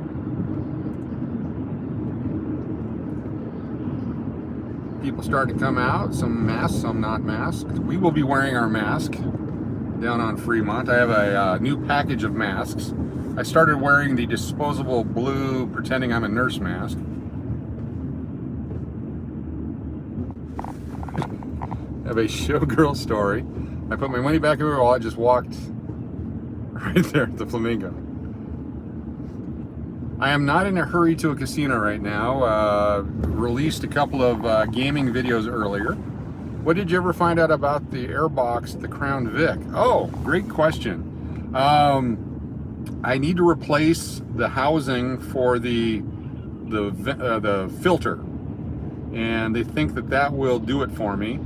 People starting to come out. Some masked, some not masked. We will be wearing our mask down on Fremont. I have a new package of masks. I started wearing the disposable blue, pretending I'm a nurse mask. I have a showgirl story. I put my money back in my wallet, just walked right there at the Flamingo. I am not in a hurry to a casino right now. Released a couple of gaming videos earlier. What did you ever find out about the airbox at the Crown Vic? Oh, great question. I need to replace the housing for the filter, and they think that will do it for me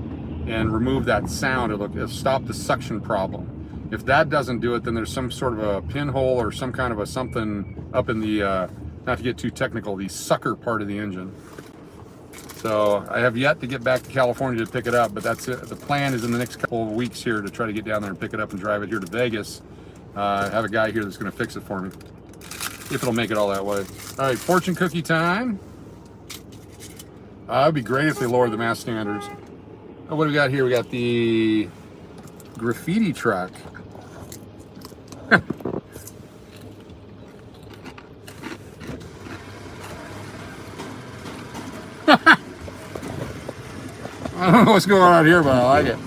and remove that sound. It'll stop the suction problem. If that doesn't do it, then there's some sort of a pinhole or some kind of a something up in the, not to get too technical, the sucker part of the engine. So I have yet to get back to California to pick it up, but that's it. The plan is in the next couple of weeks here to try to get down there and pick it up and drive it here to Vegas. Have a guy here that's going to fix it for me, if it'll make it all that way. All right, fortune cookie time. It'd be great if they lowered the mass standards. Oh, what do we got here? We got the graffiti truck. I don't know what's going on here, but I like it.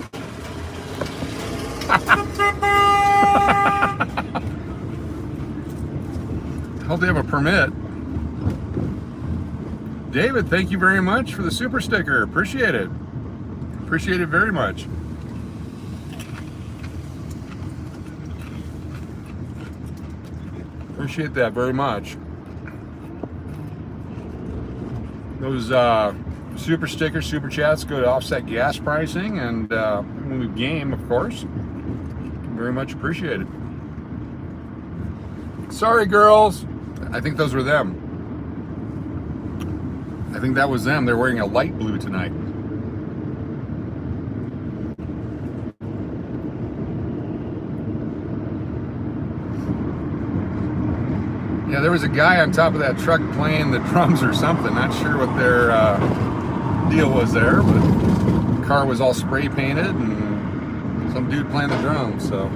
Hope they have a permit. David, thank you very much for the super sticker. Appreciate it. Appreciate it very much. Appreciate that very much. Those super stickers, super chats go to offset gas pricing and when we game, of course. Very much appreciated. Sorry, girls. I think those were them. I think that was them. They're wearing a light blue tonight. Yeah, there was a guy on top of that truck playing the drums or something. Not sure what their deal was there, but the car was all spray painted and some dude playing the drums. So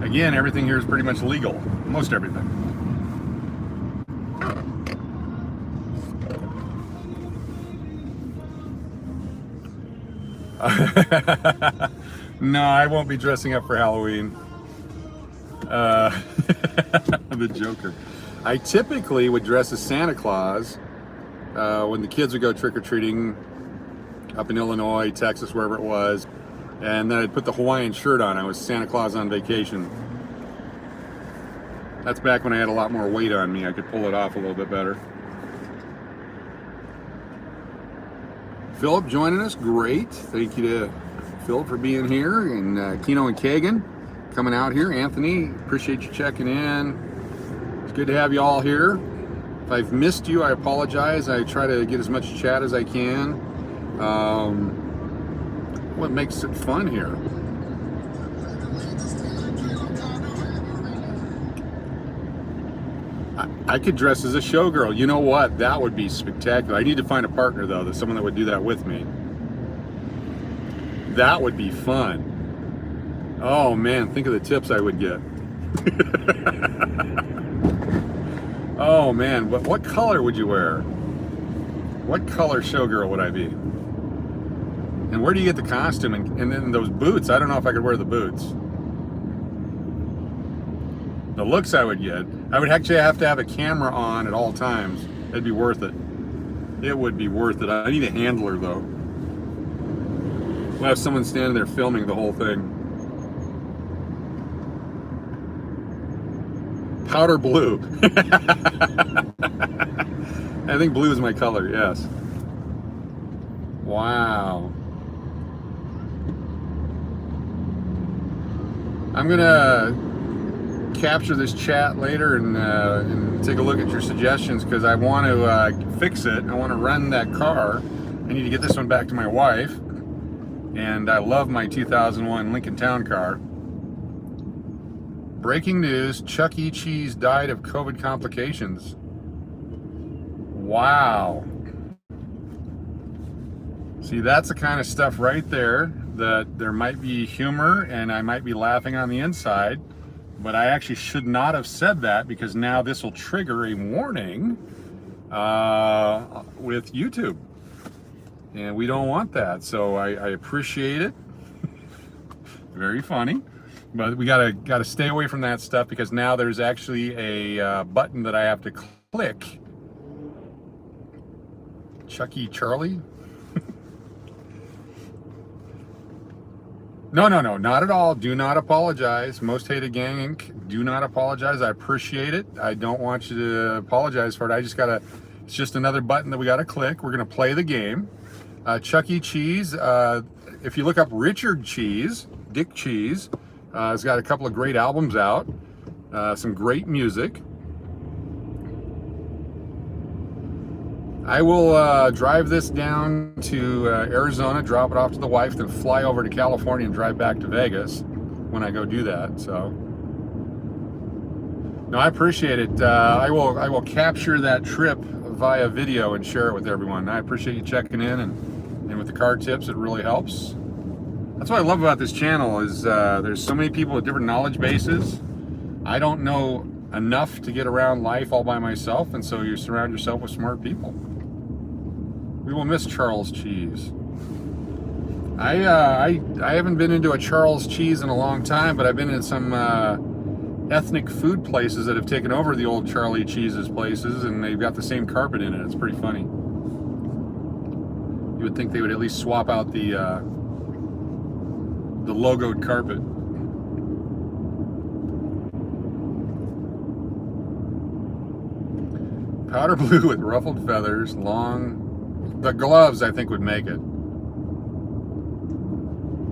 again, everything here is pretty much legal. Most everything. No, I won't be dressing up for Halloween. The Joker. I typically would dress as Santa Claus when the kids would go trick-or-treating up in Illinois, Texas, wherever it was, and then I'd put the Hawaiian shirt on. I was Santa Claus on vacation. That's back when I had a lot more weight on me. I could pull it off a little bit better. Philip joining us, great. Thank you to Philip for being here, and Keno and Kagan coming out here. Anthony, appreciate you checking in. It's good to have you all here. If I've missed you, I apologize. I try to get as much chat as I can. What makes it fun here? I could dress as a showgirl. You know what? That would be spectacular. I need to find a partner, though, that's someone that would do that with me. That would be fun. Oh, man, think of the tips I would get. Oh, man, what color would you wear? What color showgirl would I be? And where do you get the costume? And then those boots, I don't know if I could wear the boots. the looks I would get. I would actually have to have a camera on at all times. It'd be worth it. It would be worth it. I need a handler though. We'll have someone standing there filming the whole thing. Powder blue. I think blue is my color, yes. Wow. I'm gonna capture this chat later and take a look at your suggestions, because I want to fix it. I want to run that car. I need to get this one back to my wife, and I love my 2001 Lincoln Town Car. Breaking news, Chuck E. Cheese died of COVID complications. Wow. See, that's the kind of stuff right there that there might be humor and I might be laughing on the inside, but I actually should not have said that, because now this will trigger a warning with YouTube. And we don't want that. So I appreciate it. Very funny. But we gotta stay away from that stuff, because now there's actually a button that I have to click. Chucky Charlie? No, not at all. Do not apologize. Most Hated Gang Inc. Do not apologize. I appreciate it. I don't want you to apologize for it. It's just another button that we gotta click. We're gonna play the game. Chuck E. Cheese, if you look up Richard Cheese, Dick Cheese, has got a couple of great albums out, some great music. I will drive this down to Arizona, drop it off to the wife, then fly over to California and drive back to Vegas when I go do that. So, no, I appreciate it. I will capture that trip via video and share it with everyone. I appreciate you checking in, and with the car tips, it really helps. That's what I love about this channel is there's so many people with different knowledge bases. I don't know enough to get around life all by myself, and so you surround yourself with smart people. We will miss Charles Cheese. I haven't been into a Charles Cheese in a long time, but I've been in some ethnic food places that have taken over the old Charlie Cheese's places, and they've got the same carpet in it. It's pretty funny. You would think they would at least swap out the logoed carpet. Powder blue with ruffled feathers, long. The gloves, I think, would make it.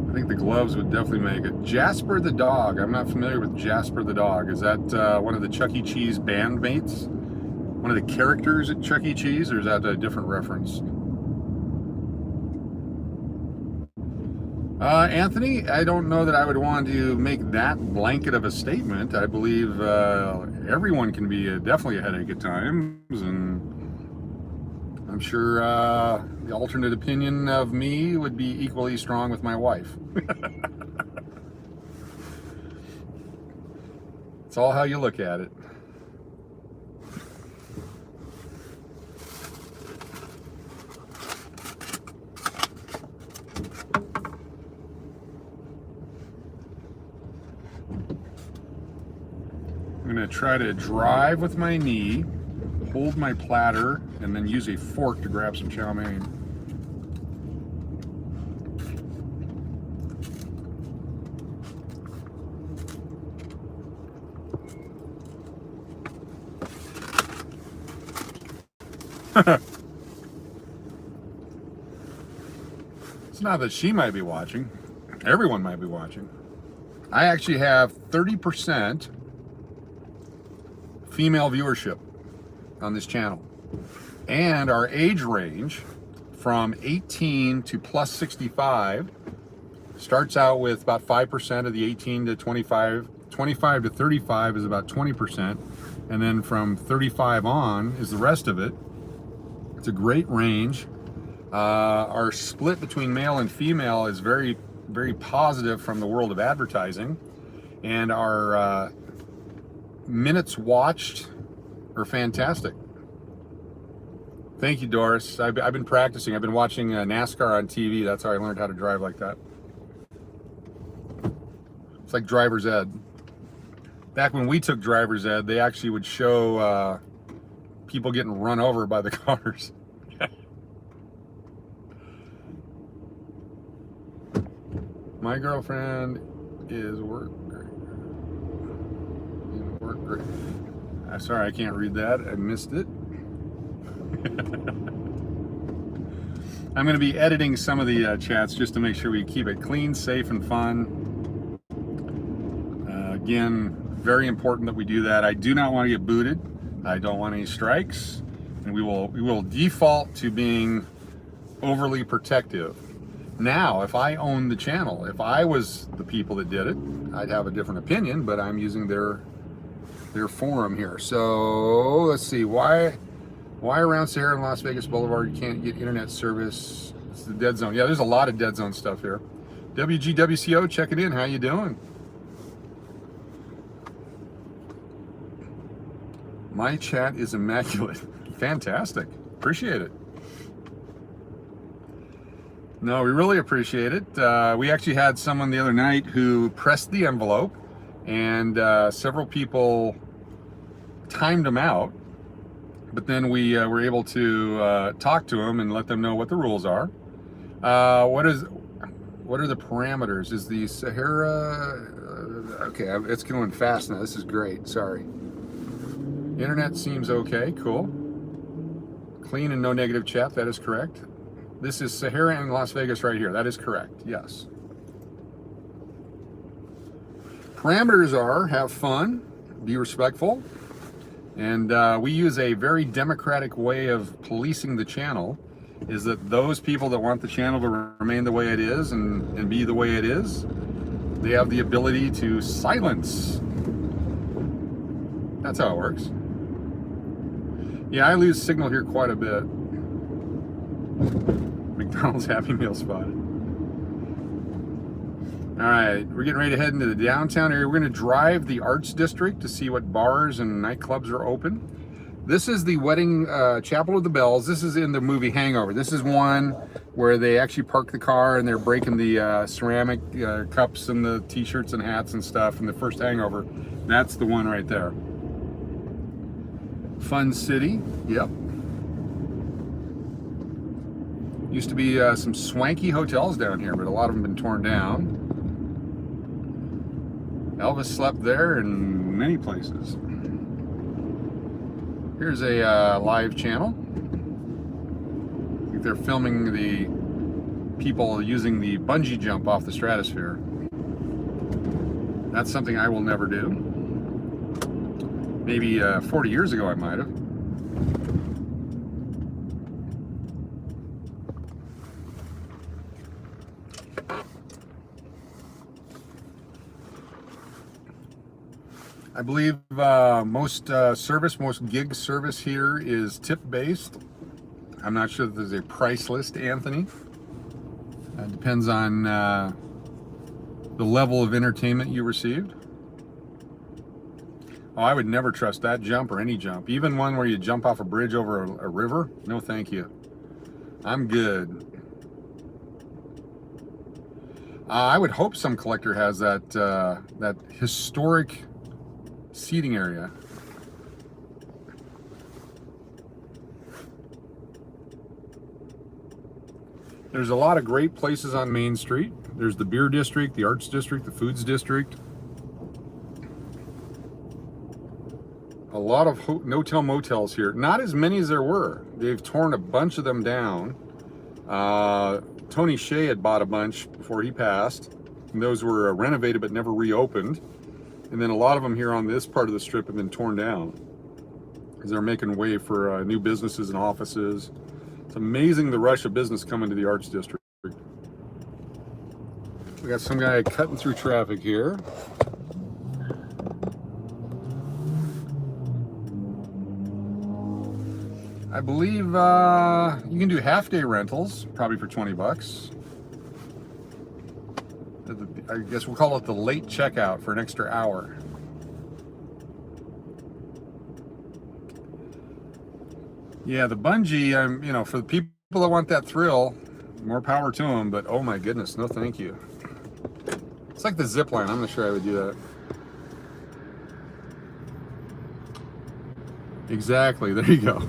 I think the gloves would definitely make it. Jasper the dog. I'm not familiar with Jasper the dog. Is that one of the Chuck E. Cheese bandmates? One of the characters at Chuck E. Cheese, or is that a different reference? Anthony, I don't know that I would want to make that blanket of a statement. I believe everyone can be definitely a headache at times, and I'm sure the alternate opinion of me would be equally strong with my wife. It's all how you look at it. I'm going to try to drive with my knee, hold my platter, and then use a fork to grab some chow mein. It's not that she might be watching. Everyone might be watching. I actually have 30% female viewership on this channel, and our age range from 18 to plus 65 starts out with about 5% of the 18 to 25. 25 to 35 is about 20%, and then from 35 on is the rest of it. It's a great range. Our split between male and female is very, very positive from the world of advertising, and our minutes watched are fantastic. Thank you, Doris. I've been practicing. I've been watching NASCAR on TV. That's how I learned how to drive like that. It's like driver's ed. Back when we took driver's ed, they actually would show people getting run over by the cars. My girlfriend is work great. Sorry, I can't read that. I missed it. I'm going to be editing some of the chats just to make sure we keep it clean, safe, and fun. Again, very important that we do that. I do not want to get booted. I don't want any strikes, and we will default to being overly protective. Now, if I owned the channel, if I was the people that did it, I'd have a different opinion, but I'm using their forum here. So let's see, why around Sahara and Las Vegas Boulevard you can't get internet service? It's the dead zone. Yeah, there's a lot of dead zone stuff here. WGWCO, check it in. How you doing? My chat is immaculate. Fantastic. Appreciate it. No, we really appreciate it. We actually had someone the other night who pressed the envelope, and several people timed him out, but then we were able to talk to them and let them know what the rules are. What are the parameters? Is the Sahara okay? It's going fast now. This is great. Sorry. Internet seems okay. Cool. Clean and no negative chat. That is correct. This is Sahara and Las Vegas right here. That is correct. Yes. Parameters are have fun, be respectful, and we use a very democratic way of policing the channel. Is that those people that want the channel to remain the way it is and be the way it is, they have the ability to silence. That's how it works. Yeah, I lose signal here quite a bit. McDonald's Happy Meal spotted. All right, we're getting ready to head into the downtown area. We're going to drive the Arts District to see what bars and nightclubs are open. This is the wedding Chapel of the Bells. This is in the movie Hangover. This is one where they actually park the car and they're breaking the ceramic cups and the t-shirts and hats and stuff in the first Hangover. That's the one right there. Fun City, yep. Used to be some swanky hotels down here, but a lot of them have been torn down. Elvis slept there and many places. Here's a live channel. I think they're filming the people using the bungee jump off the stratosphere. That's something I will never do. Maybe 40 years ago I might have. I believe most gig service here is tip-based. I'm not sure that there's a price list, Anthony. It depends on the level of entertainment you received. Oh, I would never trust that jump or any jump. Even one where you jump off a bridge over a river. No, thank you. I'm good. I would hope some collector has that historic seating area. There's a lot of great places on Main Street. There's the Beer District, the Arts District, the Foods District. A lot of no-tell motels here. Not as many as there were. They've torn a bunch of them down. Tony Shea had bought a bunch before he passed. And those were renovated but never reopened. And then a lot of them here on this part of the strip have been torn down because they're making way for new businesses and offices. It's amazing the rush of business coming to the Arts District. We got some guy cutting through traffic here. I believe you can do half-day rentals, probably for 20 bucks. I guess we'll call it the late checkout for an extra hour. Yeah, the bungee, you know, for the people that want that thrill, more power to them, but oh my goodness, no thank you. It's like the zip line. I'm not sure I would do that. Exactly. There you go.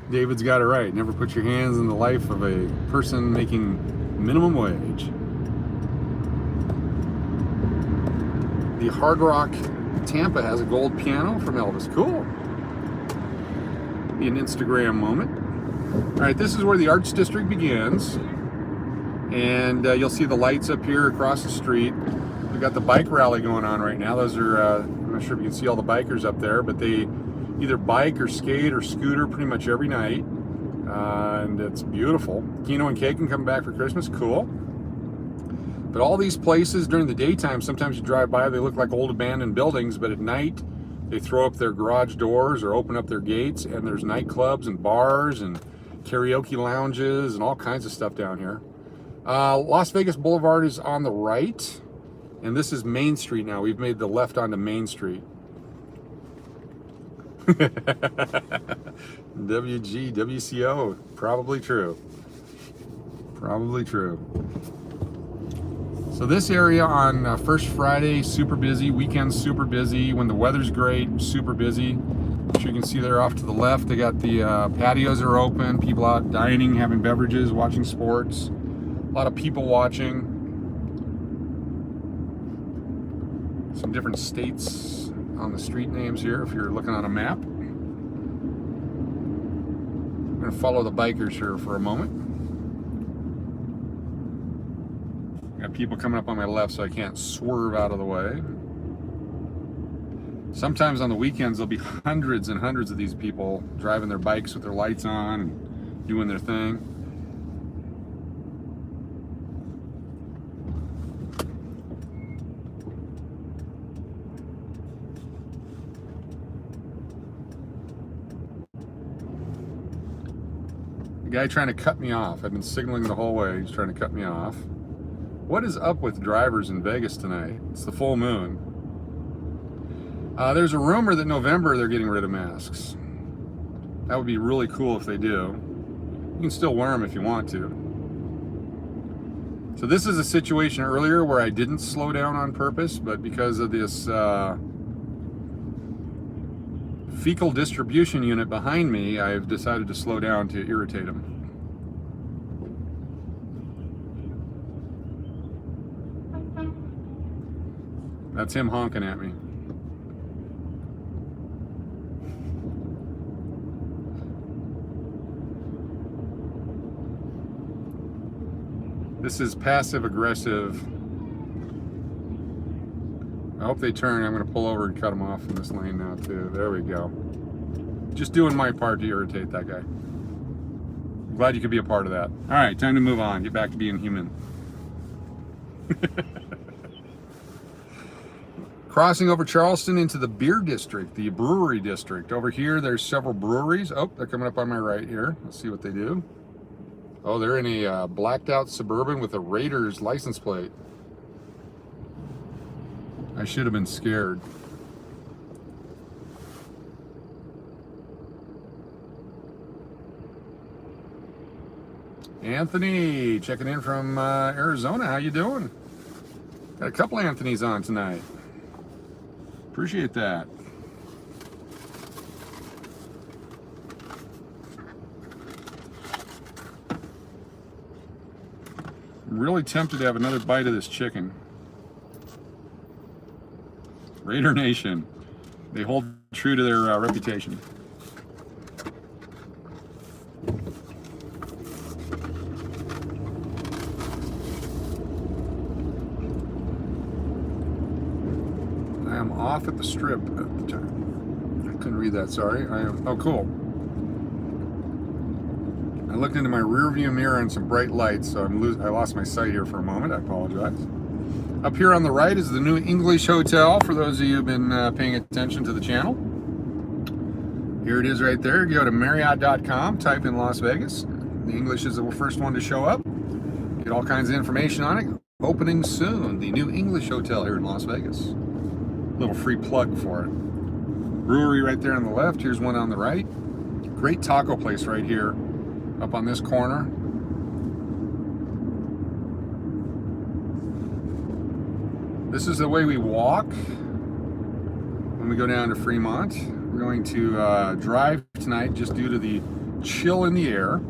David's got it right. Never put your hands in the life of a person making minimum wage. The Hard Rock Tampa has a gold piano from Elvis. Cool. Be an Instagram moment. All right, this is where the Arts District begins. And you'll see the lights up here across the street. We've got the bike rally going on right now. Those are, I'm not sure if you can see all the bikers up there, but they either bike or skate or scooter pretty much every night. And it's beautiful. Keno and Kay can come back for Christmas. Cool. But all these places during the daytime, sometimes you drive by, they look like old abandoned buildings, but at night, they throw up their garage doors or open up their gates, and there's nightclubs and bars and karaoke lounges and all kinds of stuff down here. Las Vegas Boulevard is on the right, and this is Main Street now. We've made the left onto Main Street. WG, WCO, probably true. Probably true. So this area on First Friday, super busy. Weekends, super busy. When the weather's great, super busy. As you can see there off to the left, they got the patios are open. People out dining, having beverages, watching sports. A lot of people watching. Some different states on the street names here if you're looking on a map. I'm going to follow the bikers here for a moment. Got people coming up on my left, so I can't swerve out of the way. Sometimes on the weekends, there'll be hundreds and hundreds of these people driving their bikes with their lights on and doing their thing. The guy trying to cut me off. I've been signaling the whole way. He's trying to cut me off. What is up with drivers in Vegas tonight? It's the full moon. There's a rumor that November they're getting rid of masks. That would be really cool if they do. You can still wear them if you want to. So this is a situation earlier where I didn't slow down on purpose, but because of this fecal distribution unit behind me, I've decided to slow down to irritate them. That's him honking at me. This is passive aggressive. I hope they turn. I'm going to pull over and cut them off in this lane now too. There we go. Just doing my part to irritate that guy. I'm glad you could be a part of that. All right, time to move on. Get back to being human. Crossing over Charleston into the beer district, the brewery district. Over here, there's several breweries. Oh, they're coming up on my right here. Let's see what they do. Oh, they're in a blacked out Suburban with a Raiders license plate. I should have been scared. Anthony, checking in from Arizona. How you doing? Got a couple Anthonys on tonight. Appreciate that. I'm really tempted to have another bite of this chicken. Raider Nation. They hold true to their reputation. I am off at the strip at the time. I couldn't read that, sorry. I am, oh cool. I looked into my rear view mirror and some bright lights, so I lost my sight here for a moment. I apologize. Up here on the right is the New English Hotel, for those of you who've been paying attention to the channel. Here it is right there. Go to Marriott.com, type in Las Vegas. The English is the first one to show up. Get all kinds of information on it. Opening soon, the New English Hotel here in Las Vegas. Little free plug for it. Brewery right there on the left. Here's one on the right. Great taco place right here, up on this corner. This is the way we walk when we go down to Fremont. We're going to drive tonight just due to the chill in the air.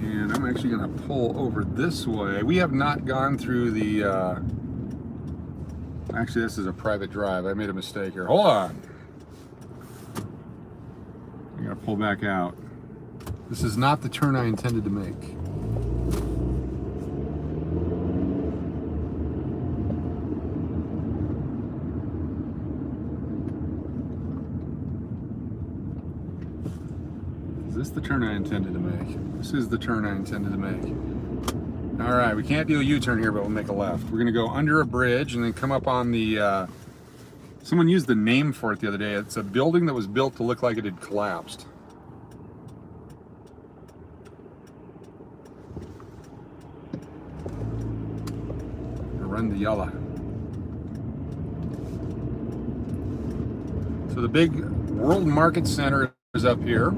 And I'm actually going to pull over this way. We have not gone through the... Actually, this is a private drive. I made a mistake here. Hold on. I got to pull back out. This is not the turn I intended to make. Is this the turn I intended to make? This is the turn I intended to make. All right, we can't do a U-turn here, but we'll make a left. We're gonna go under a bridge and then come up on the, someone used the name for it the other day. It's a building that was built to look like it had collapsed. Run the yalla. So the big World Market Center is up here.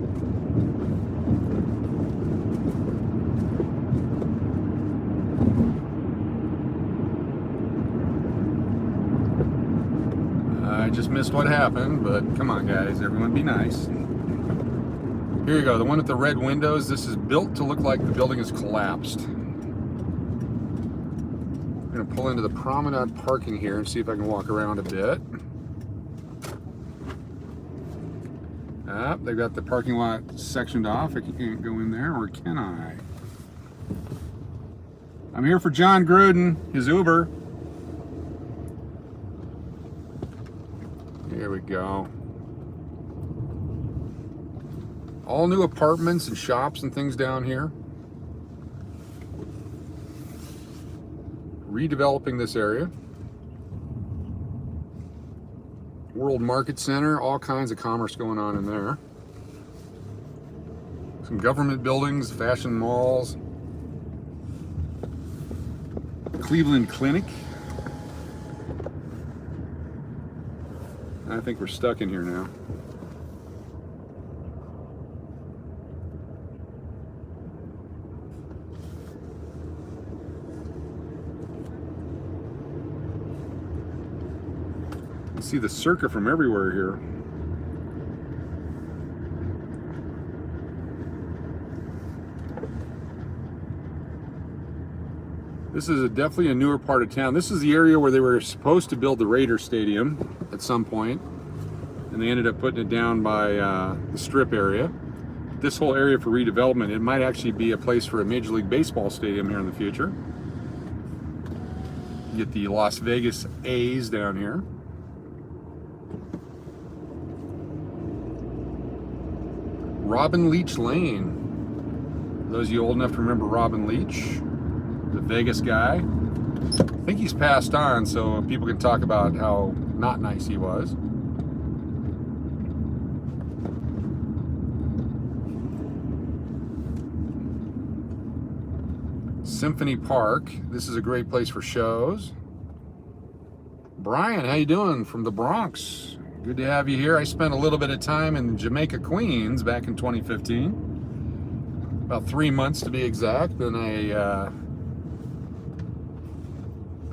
I just missed what happened, but come on guys, everyone be nice. Here you go, the one with the red windows. This is built to look like the building is collapsed. I'm going to pull into the promenade parking here and see if I can walk around a bit. They've got the parking lot sectioned off. I can't go in there, or can I? I'm here for John Gruden, his Uber. Here we go. All new apartments and shops and things down here. Redeveloping this area. World Market Center, all kinds of commerce going on in there. Some government buildings, fashion malls. Cleveland Clinic. I think we're stuck in here now. You see the circa from everywhere here. This is definitely a newer part of town. This is the area where they were supposed to build the Raider Stadium at some point, and they ended up putting it down by the strip area. This whole area for redevelopment, it might actually be a place for a Major League Baseball stadium here in the future. You get the Las Vegas A's down here. Robin Leach Lane. Those of you old enough to remember Robin Leach, the Vegas guy. I think he's passed on, so people can talk about how not nice he was. Symphony Park. This is a great place for shows. Brian, how you doing from the Bronx? Good to have you here. I spent a little bit of time in Jamaica, Queens back in 2015. About 3 months to be exact. Then I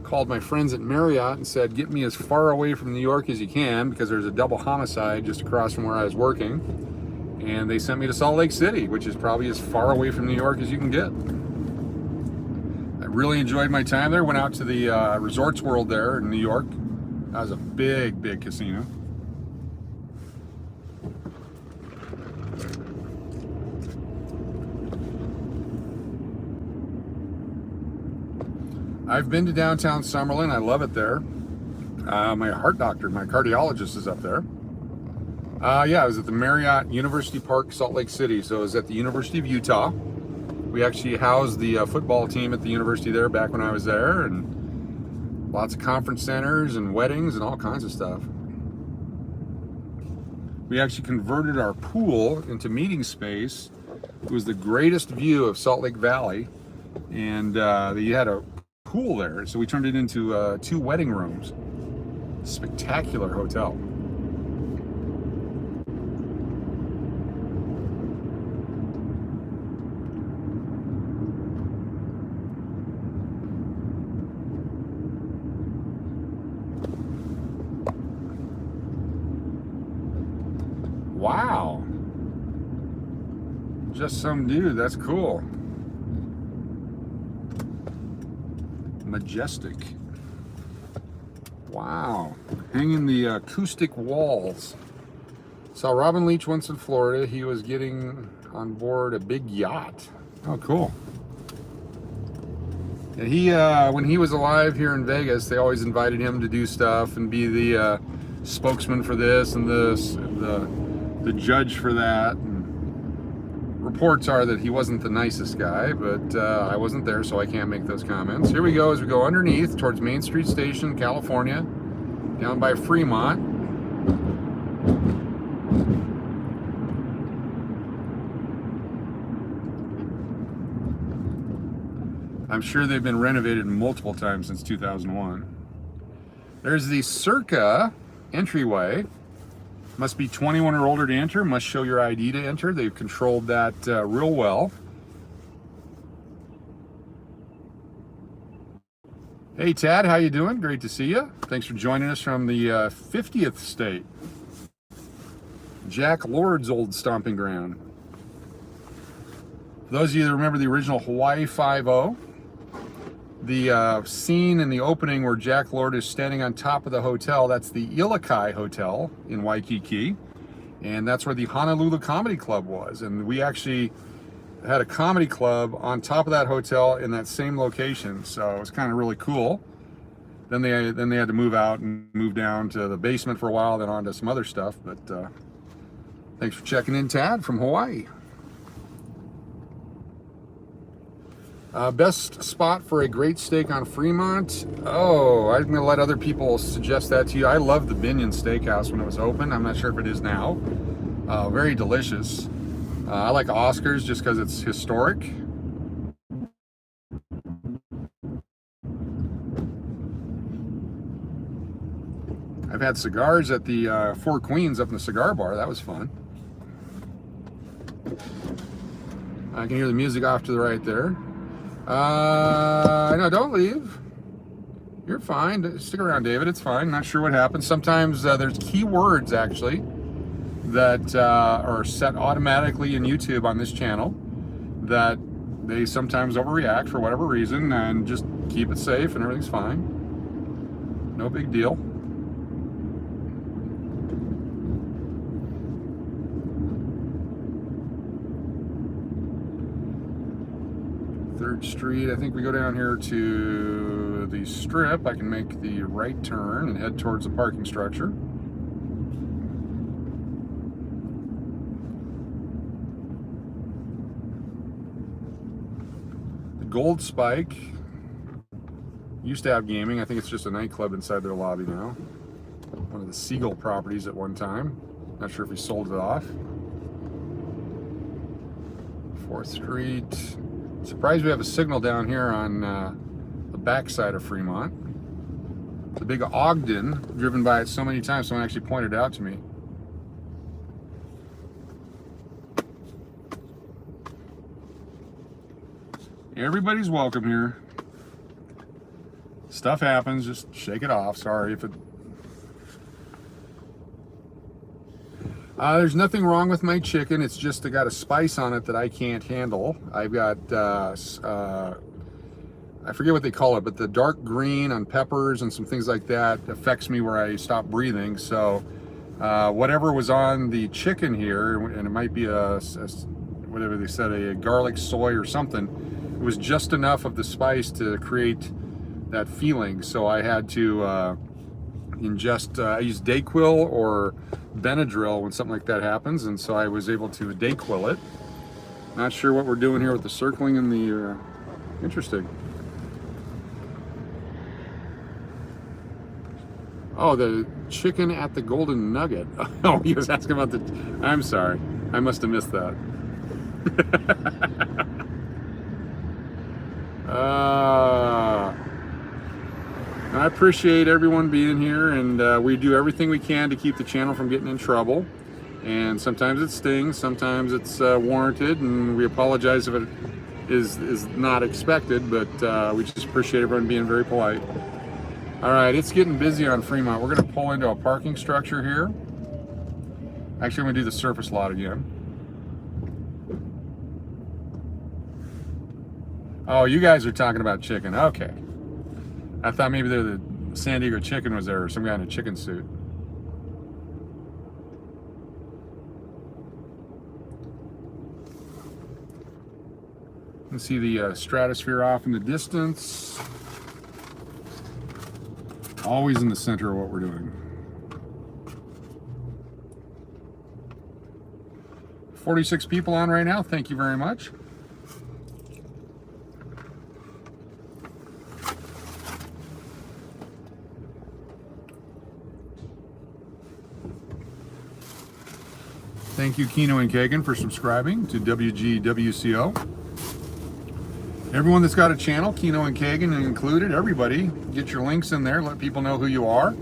called my friends at Marriott and said, get me as far away from New York as you can, because there's a double homicide just across from where I was working. And they sent me to Salt Lake City, which is probably as far away from New York as you can get. I really enjoyed my time there. Went out to the Resorts World there in New York. That was a big, big casino. I've been to downtown Summerlin. I love it there. My heart doctor, my cardiologist is up there. Yeah, I was at the Marriott University Park, Salt Lake City. So I was at the University of Utah. We actually housed the football team at the university there back when I was there, and lots of conference centers and weddings and all kinds of stuff. We actually converted our pool into meeting space. It was the greatest view of Salt Lake Valley, and they had a pool there, so we turned it into 2 wedding rooms. Spectacular hotel. Wow. Just some dude. That's cool. Majestic. Wow. Hanging the acoustic walls. Saw Robin Leach once in Florida. He was getting on board a big yacht. Oh, cool. And he, when he was alive here in Vegas, they always invited him to do stuff and be the spokesman for this and this, and the judge for that. And reports are that he wasn't the nicest guy, but I wasn't there, so I can't make those comments. Here we go as we go underneath towards Main Street Station, California, down by Fremont. I'm sure they've been renovated multiple times since 2001. There's the Circa entryway. Must be 21 or older to enter, must show your ID to enter. They've controlled that real well. Hey Tad, how you doing? Great to see you. Thanks for joining us from the 50th state. Jack Lord's old stomping ground. For those of you that remember the original Hawaii 5-0, the scene in the opening where Jack Lord is standing on top of the hotel, that's the Ilokai Hotel in Waikiki, and that's where the Honolulu Comedy Club was. And we actually had a comedy club on top of that hotel in that same location, so it was kind of really cool. Then they had to move out and move down to the basement for a while, then on to some other stuff. But thanks for checking in, Tad, from Hawaii. Best spot for a great steak on Fremont? Oh, I'm gonna let other people suggest that to you. I love the Binion Steakhouse when it was open. I'm not sure if it is now. Very delicious. I like Oscar's just because it's historic. I've had cigars at the Four Queens up in the cigar bar. That was fun. I can hear the music off to the right there. No, don't leave. You're fine. Stick around, David. It's fine. Not sure what happened. Sometimes there's keywords actually that are set automatically in YouTube on this channel that they sometimes overreact for whatever reason, and just keep it safe and everything's fine. No big deal. Street. I think we go down here to the Strip. I can make the right turn and head towards the parking structure. The Gold Spike used to have gaming. I think it's just a nightclub inside their lobby now. One of the Siegel properties at one time. Not sure if he sold it off. 4th Street. Surprised we have a signal down here on the backside of Fremont. The big Ogden, driven by it so many times, someone actually pointed it out to me. Everybody's welcome here. Stuff happens, just shake it off. Sorry if it... There's nothing wrong with my chicken. It's just I got a spice on it that I can't handle. I've got, I forget what they call it, but the dark green on peppers and some things like that affects me where I stop breathing. So whatever was on the chicken here, and it might be whatever they said, a garlic soy or something, it was just enough of the spice to create that feeling. So I had to ingest, I use Dayquil or Benadryl when something like that happens, and so I was able to Dayquil it. Not sure what we're doing here with the circling and the interesting. Oh, the chicken at the Golden Nugget. Oh, he was asking about the... I'm sorry, I must have missed that. I appreciate everyone being here, and we do everything we can to keep the channel from getting in trouble. And sometimes it stings, sometimes it's warranted, and we apologize if it is not expected, but we just appreciate everyone being very polite. All right, it's getting busy on Fremont. We're going to pull into a parking structure here. Actually, I'm gonna do the surface lot again. Oh, you guys are talking about chicken. Okay. I thought maybe the San Diego chicken was there, or some guy in a chicken suit. You can see the stratosphere off in the distance. Always in the center of what we're doing. 46 people on right now. Thank you very much. Thank you, Keno and Kagan, for subscribing to WGWCO. Everyone that's got a channel, Keno and Kagan included, everybody, get your links in there. Let people know who you are.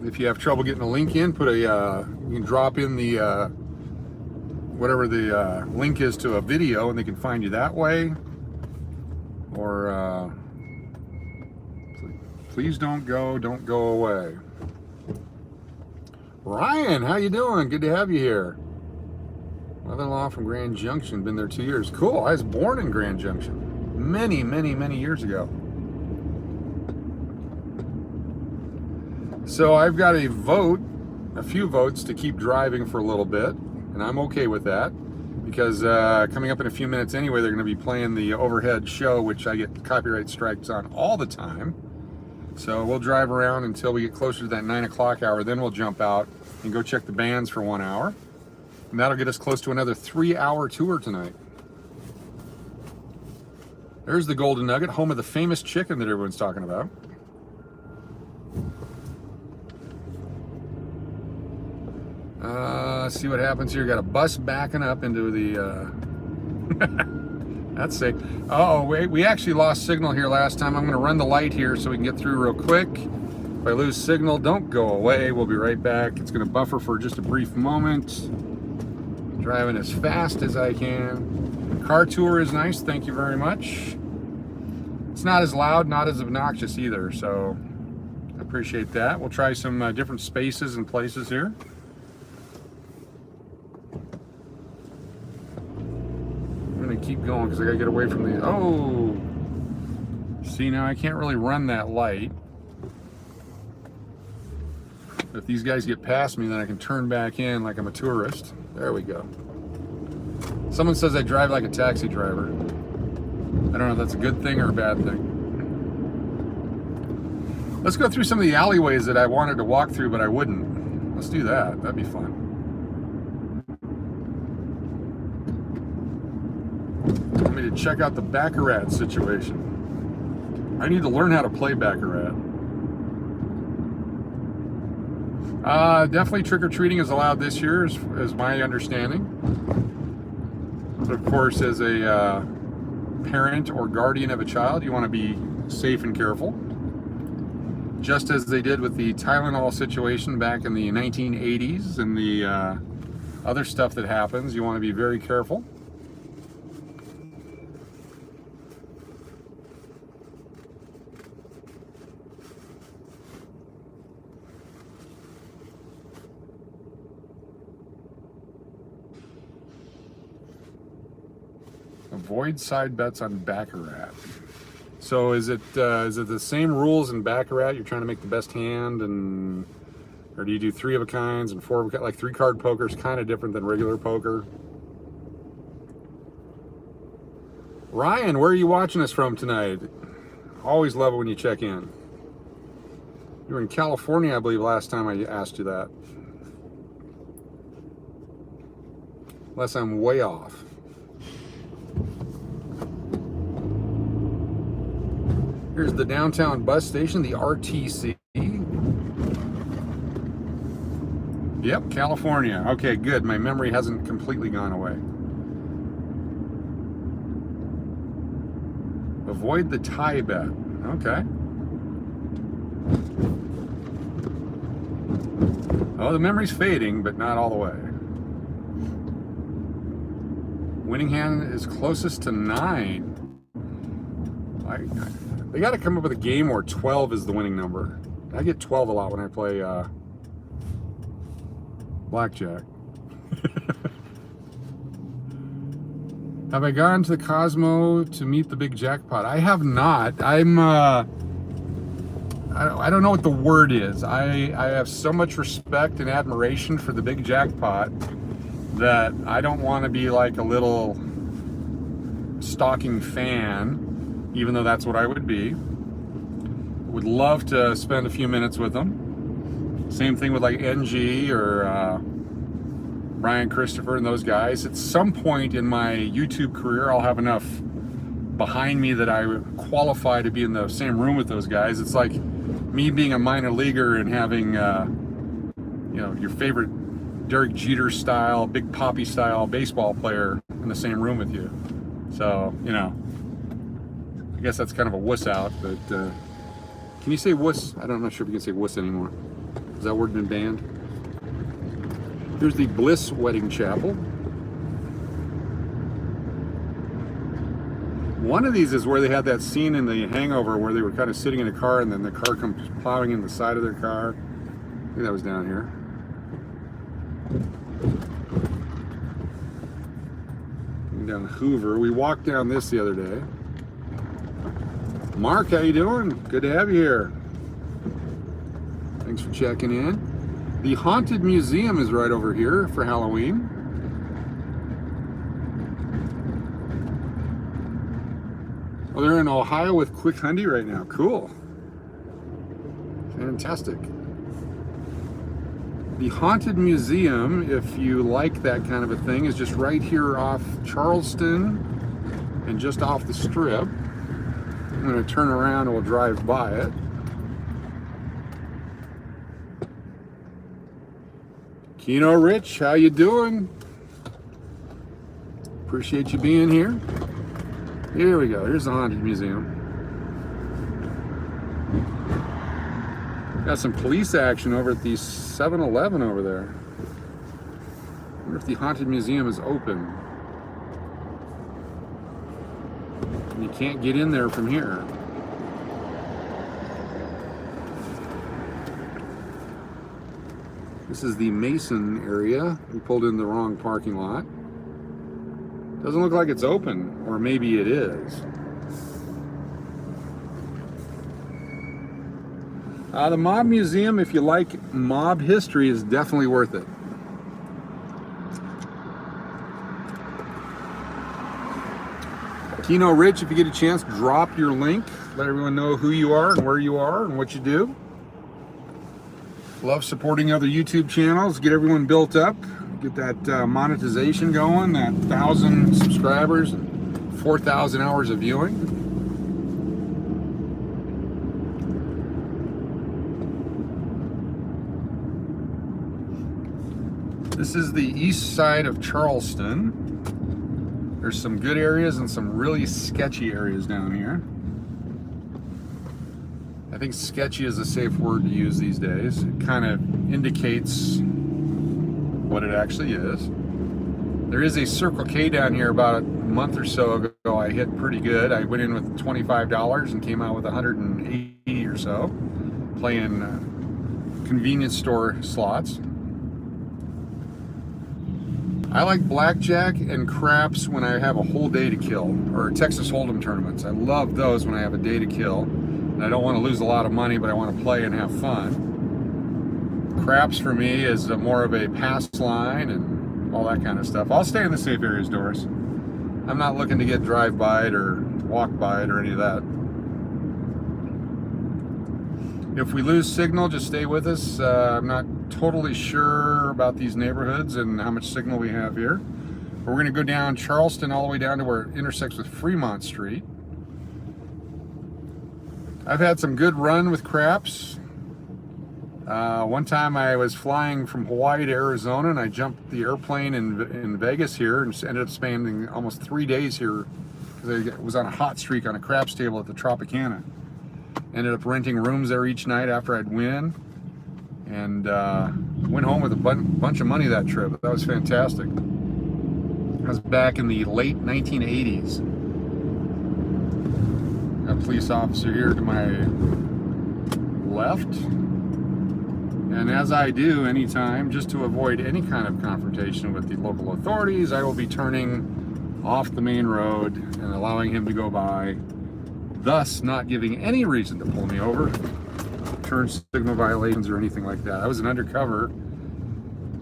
If you have trouble getting a link in, you can drop in the whatever the link is to a video, and they can find you that way. Or please don't go away. Ryan, how you doing? Good to have you here. Mother-in-law from Grand Junction, been there 2 years. Cool, I was born in Grand Junction many years ago. So I've got a few votes to keep driving for a little bit, and I'm okay with that, because coming up in a few minutes anyway, they're gonna be playing the overhead show, which I get copyright strikes on all the time. So we'll drive around until we get closer to that 9 o'clock hour, then we'll jump out and go check the bands for 1 hour. And that'll get us close to another 3-hour tour tonight. There's the Golden Nugget, home of the famous chicken that everyone's talking about. Let's see what happens here. Got a bus backing up into the... That's safe. Oh, wait, we actually lost signal here last time. I'm going to run the light here so we can get through real quick. If I lose signal, don't go away. We'll be right back. It's going to buffer for just a brief moment. Driving as fast as I can. Car tour is nice. Thank you very much. It's not as loud, not as obnoxious either, so I appreciate that. We'll try some different spaces and places here. I'm going to keep going because I got to get away from the... Oh! See, now I can't really run that light. If these guys get past me, then I can turn back in like I'm a tourist. There we go. Someone says I drive like a taxi driver. I don't know if that's a good thing or a bad thing. Let's go through some of the alleyways that I wanted to walk through, but I wouldn't. Let's do that. That'd be fun. Want me to check out the Baccarat situation. I need to learn how to play Baccarat. Definitely trick-or-treating is allowed this year, is my understanding. But of course, as a parent or guardian of a child, you want to be safe and careful. Just as they did with the Tylenol situation back in the 1980s and the other stuff that happens, you want to be very careful. Avoid side bets on Baccarat. So is it the same rules in Baccarat? You're trying to make the best hand, and or do you do 3 of a kinds and 4 of a, like 3-card poker is kind of different than regular poker? Ryan, where are you watching us from tonight? Always love it when you check in. You were in California, I believe, last time I asked you that. Unless I'm way off. Here's the downtown bus station, the RTC. Yep, California. Okay, good. My memory hasn't completely gone away. Avoid the tie bet. Okay. Oh, the memory's fading, but not all the way. Winning hand is closest to 9. They got to come up with a game where 12 is the winning number. I get 12 a lot when I play blackjack. Have I gone to the Cosmo to meet the big jackpot? I have not. I don't know what the word is. I have so much respect and admiration for the big jackpot that I don't want to be like a little stalking fan, even though that's what I would be. Would love to spend a few minutes with them. Same thing with like NG or Brian Christopher and those guys. At some point in my YouTube career, I'll have enough behind me that I would qualify to be in the same room with those guys. It's like me being a minor leaguer and having, you know, your favorite Derek Jeter style, Big Papi style baseball player in the same room with you. So, you know, I guess that's kind of a wuss out, but can you say wuss? I'm not sure if you can say wuss anymore. Has that word been banned? Here's the Bliss Wedding Chapel. One of these is where they had that scene in The Hangover where they were kind of sitting in a car and then the car comes plowing in the side of their car. I think that was down here. Down Hoover. We walked down this the other day. Mark, how you doing? Good to have you here. Thanks for checking in. The Haunted Museum is right over here for Halloween. Oh, they're in Ohio with Quick Hundy right now. Cool. Fantastic. The Haunted Museum, if you like that kind of a thing, is just right here off Charleston and just off the strip. I'm going to turn around and we'll drive by it. Keno Rich, how you doing? Appreciate you being here. Here we go. Here's the Haunted Museum. Got some police action over at the 7-Eleven over there. I wonder if the Haunted Museum is open. And you can't get in there from here. This is the Mason area. We pulled in the wrong parking lot. Doesn't look like it's open, or maybe it is. The Mob Museum, if you like mob history, is definitely worth it. Keno Rich, if you get a chance, drop your link. Let everyone know who you are and where you are and what you do. Love supporting other YouTube channels. Get everyone built up. Get that monetization going, that 1,000 subscribers and 4,000 hours of viewing. This is the east side of Charleston. There's some good areas and some really sketchy areas down here. I think sketchy is a safe word to use these days. It kind of indicates what it actually is. There is a Circle K down here about a month or so ago. I hit pretty good. I went in with $25 and came out with 180 or so, playing convenience store slots. I like blackjack and craps when I have a whole day to kill, or Texas Hold'em tournaments. I love those when I have a day to kill. And I don't want to lose a lot of money, but I want to play and have fun. Craps for me is more of a pass line and all that kind of stuff. I'll stay in the safe areas, Doris. I'm not looking to get drive-by it or walk-by it or any of that. If we lose signal, just stay with us. I'm not totally sure about these neighborhoods and how much signal we have here. But we're going to go down Charleston all the way down to where it intersects with Fremont Street. I've had some good run with craps. One time I was flying from Hawaii to Arizona and I jumped the airplane in Vegas here and ended up spending almost 3 days here because I was on a hot streak on a craps table at the Tropicana. Ended up renting rooms there each night after I'd win, and went home with a bunch of money that trip. That was fantastic. I was back in the late 1980s. Got a police officer here to my left. And And as I do anytime, just to avoid any kind of confrontation with the local authorities, I will be turning off the main road and allowing him to go by, thus not giving any reason to pull me over, turn signal violations or anything like that. I was an undercover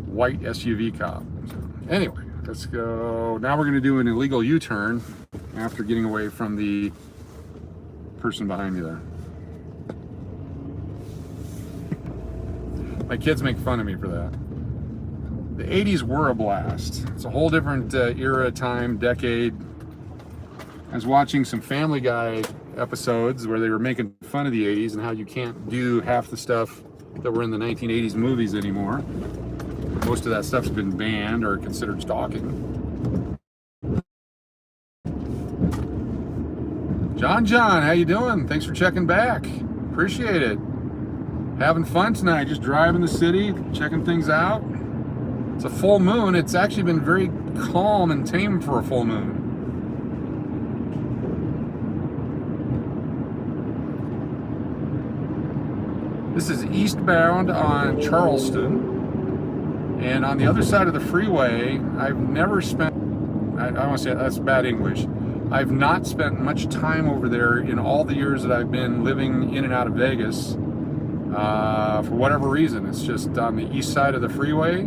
white SUV cop. Anyway, let's go. Now we're going to do an illegal U-turn after getting away from the person behind me there. My kids make fun of me for that. The 80s were a blast. It's a whole different era, time, decade. I was watching some Family Guy episodes where they were making fun of the 80s and how you can't do half the stuff that were in the 1980s movies anymore. Most of that stuff's been banned or considered stalking. John, how you doing? Thanks for checking back. Appreciate it. Having fun tonight, just driving the city, checking things out. It's a full moon. It's actually been very calm and tame for a full moon. This is eastbound on Charleston. And on the other side of the freeway, I've never spent, I want to say that's bad English. I've not spent much time over there in all the years that I've been living in and out of Vegas. For whatever reason, it's just on the east side of the freeway.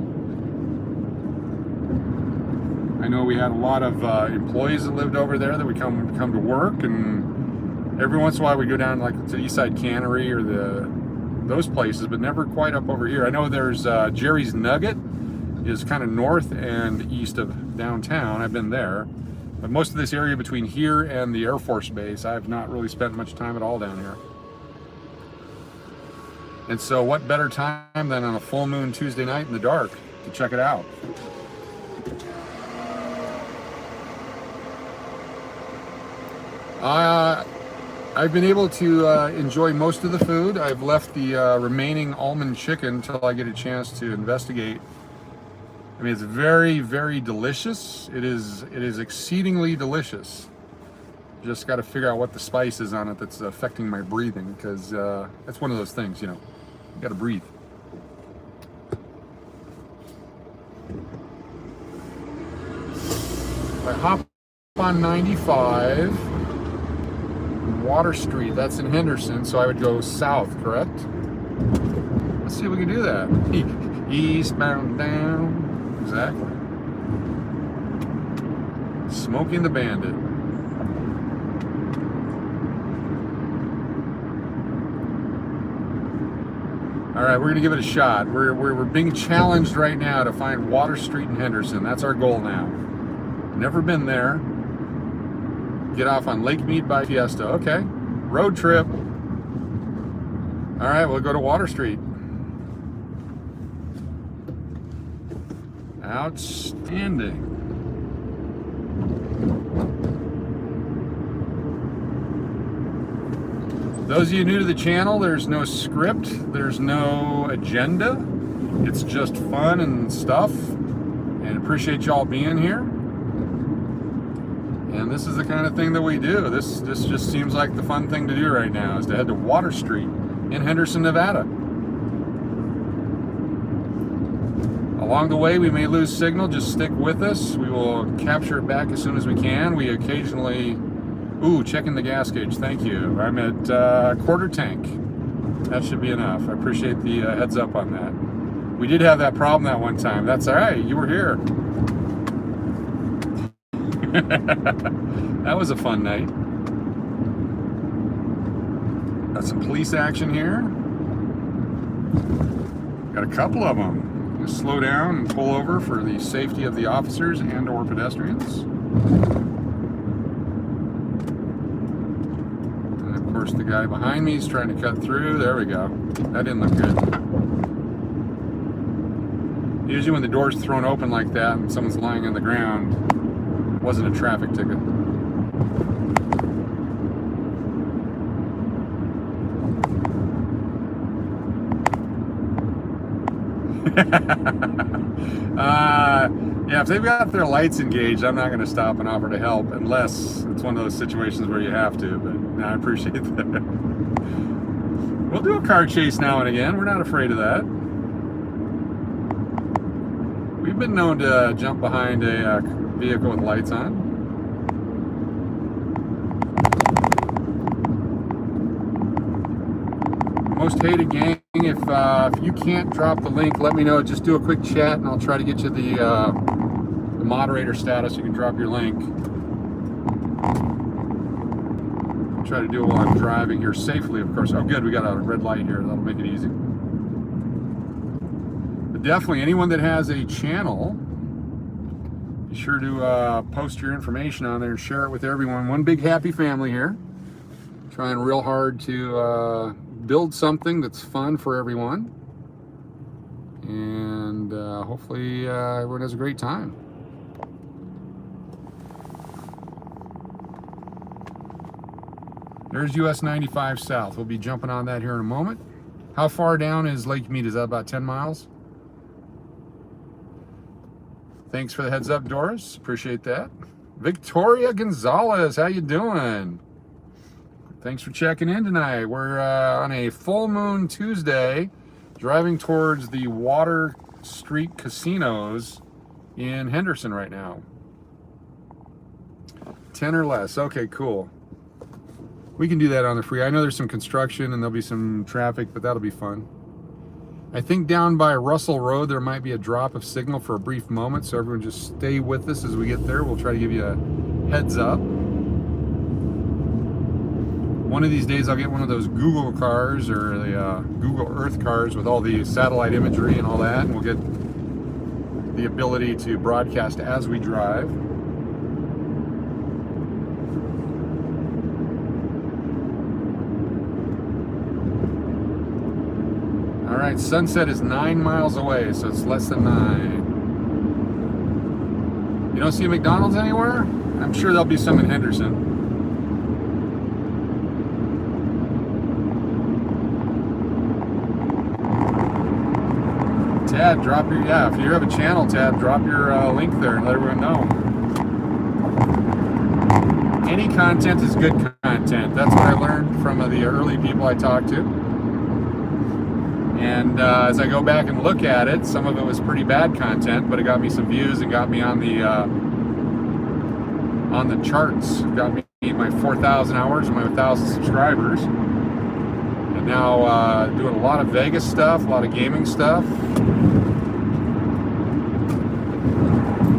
I know we had a lot of employees that lived over there that would come to work, and every once in a while we go down like to the East Side Cannery or those places, but never quite up over here. I know there's Jerry's Nugget is kind of north and east of downtown. I've been there, but most of this area between here and the Air Force Base, I've not really spent much time at all down here. And so what better time than on a full moon Tuesday night in the dark to check it out. I've been able to enjoy most of the food. I've left the remaining almond chicken until I get a chance to investigate. I mean, it's very, very delicious. It is exceedingly delicious. Just got to figure out what the spice is on it that's affecting my breathing, because that's one of those things, you know, you got to breathe. I hop on 95, Water Street, that's in Henderson, so I would go south, correct? Let's see if we can do that. Eastbound down, exactly. Smoking the Bandit. All right, we're gonna give it a shot. We're being challenged right now to find Water Street in Henderson. That's our goal now. Never been there. Get off on Lake Mead by Fiesta. Okay, road trip. All right, we'll go to Water Street. Outstanding. Those of you new to the channel, there's no script, there's no agenda. It's just fun and stuff, and appreciate y'all being here. And this is the kind of thing that we do. This just seems like the fun thing to do right now, is to head to Water Street in Henderson, Nevada. Along the way, we may lose signal. Just stick with us. We will capture it back as soon as we can. We occasionally... Ooh, checking the gas gauge. Thank you. I'm at quarter tank. That should be enough. I appreciate the heads up on that. We did have that problem that one time. That's all right. You were here. That was a fun night. Got some police action here. Got a couple of them. Just slow down and pull over for the safety of the officers and or pedestrians. And of course the guy behind me is trying to cut through. There we go. That didn't look good. Usually when the door's thrown open like that and someone's lying on the ground, it wasn't a traffic ticket. Yeah, if they've got their lights engaged, I'm not going to stop and offer to help unless it's one of those situations where you have to, but no, I appreciate that. We'll do a car chase now and again. We're not afraid of that. We've been known to jump behind a vehicle with lights on. Most hated gang, if you can't drop the link, let me know. Just do a quick chat and I'll try to get you the moderator status. You can drop your link. I'll try to do it while I'm driving here safely, of course. Oh good, we got a red light here. That'll make it easy. But definitely anyone that has a channel, be sure to post your information on there and share it with everyone. One big happy family here. Trying real hard to build something that's fun for everyone, and hopefully everyone has a great time. There's US 95 South. We'll be jumping on that here in a moment. How far down is Lake Mead? Is that about 10 miles? Thanks for the heads up, Doris. Appreciate that. Victoria Gonzalez, how you doing? Thanks for checking in tonight. We're on a full moon Tuesday, driving towards the Water Street Casinos in Henderson right now. 10 or less. Okay, cool. We can do that on the free. I know there's some construction and there'll be some traffic, but that'll be fun. I think down by Russell Road there might be a drop of signal for a brief moment, so everyone just stay with us as we get there. We'll try to give you a heads up. One of these days I'll get one of those Google cars or the Google Earth cars with all the satellite imagery and all that, and we'll get the ability to broadcast as we drive. All right, sunset is 9 miles away, so it's less than 9. You don't see a McDonald's anywhere? I'm sure there'll be some in Henderson. Tad, drop your, if you have a channel, Tad, drop your link there and let everyone know. Any content is good content. That's what I learned from the early people I talked to. And as I go back and look at it, some of it was pretty bad content, but it got me some views and got me on the charts. It got me my 4,000 hours and my 1,000 subscribers. And now doing a lot of Vegas stuff, a lot of gaming stuff.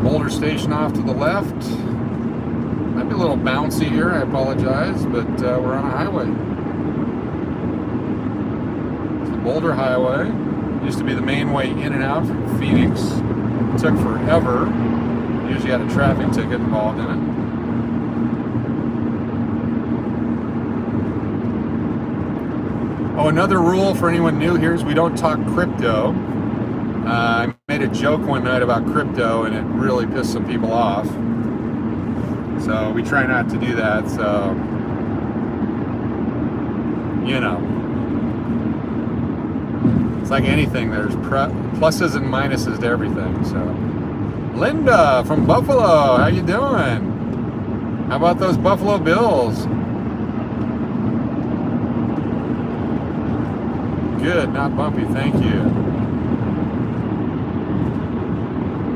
Boulder Station off to the left. Might be a little bouncy here, I apologize, but we're on a highway. It's the Boulder Highway. Used to be the main way in and out from Phoenix. It took forever. Usually had a traffic ticket involved in it. Oh, another rule for anyone new here is we don't talk crypto. I made a joke one night about crypto and it really pissed some people off. So we try not to do that, so, you know. It's like anything, there's pluses and minuses to everything, so. Linda from Buffalo, how you doing? How about those Buffalo Bills? Good, not bumpy, thank you.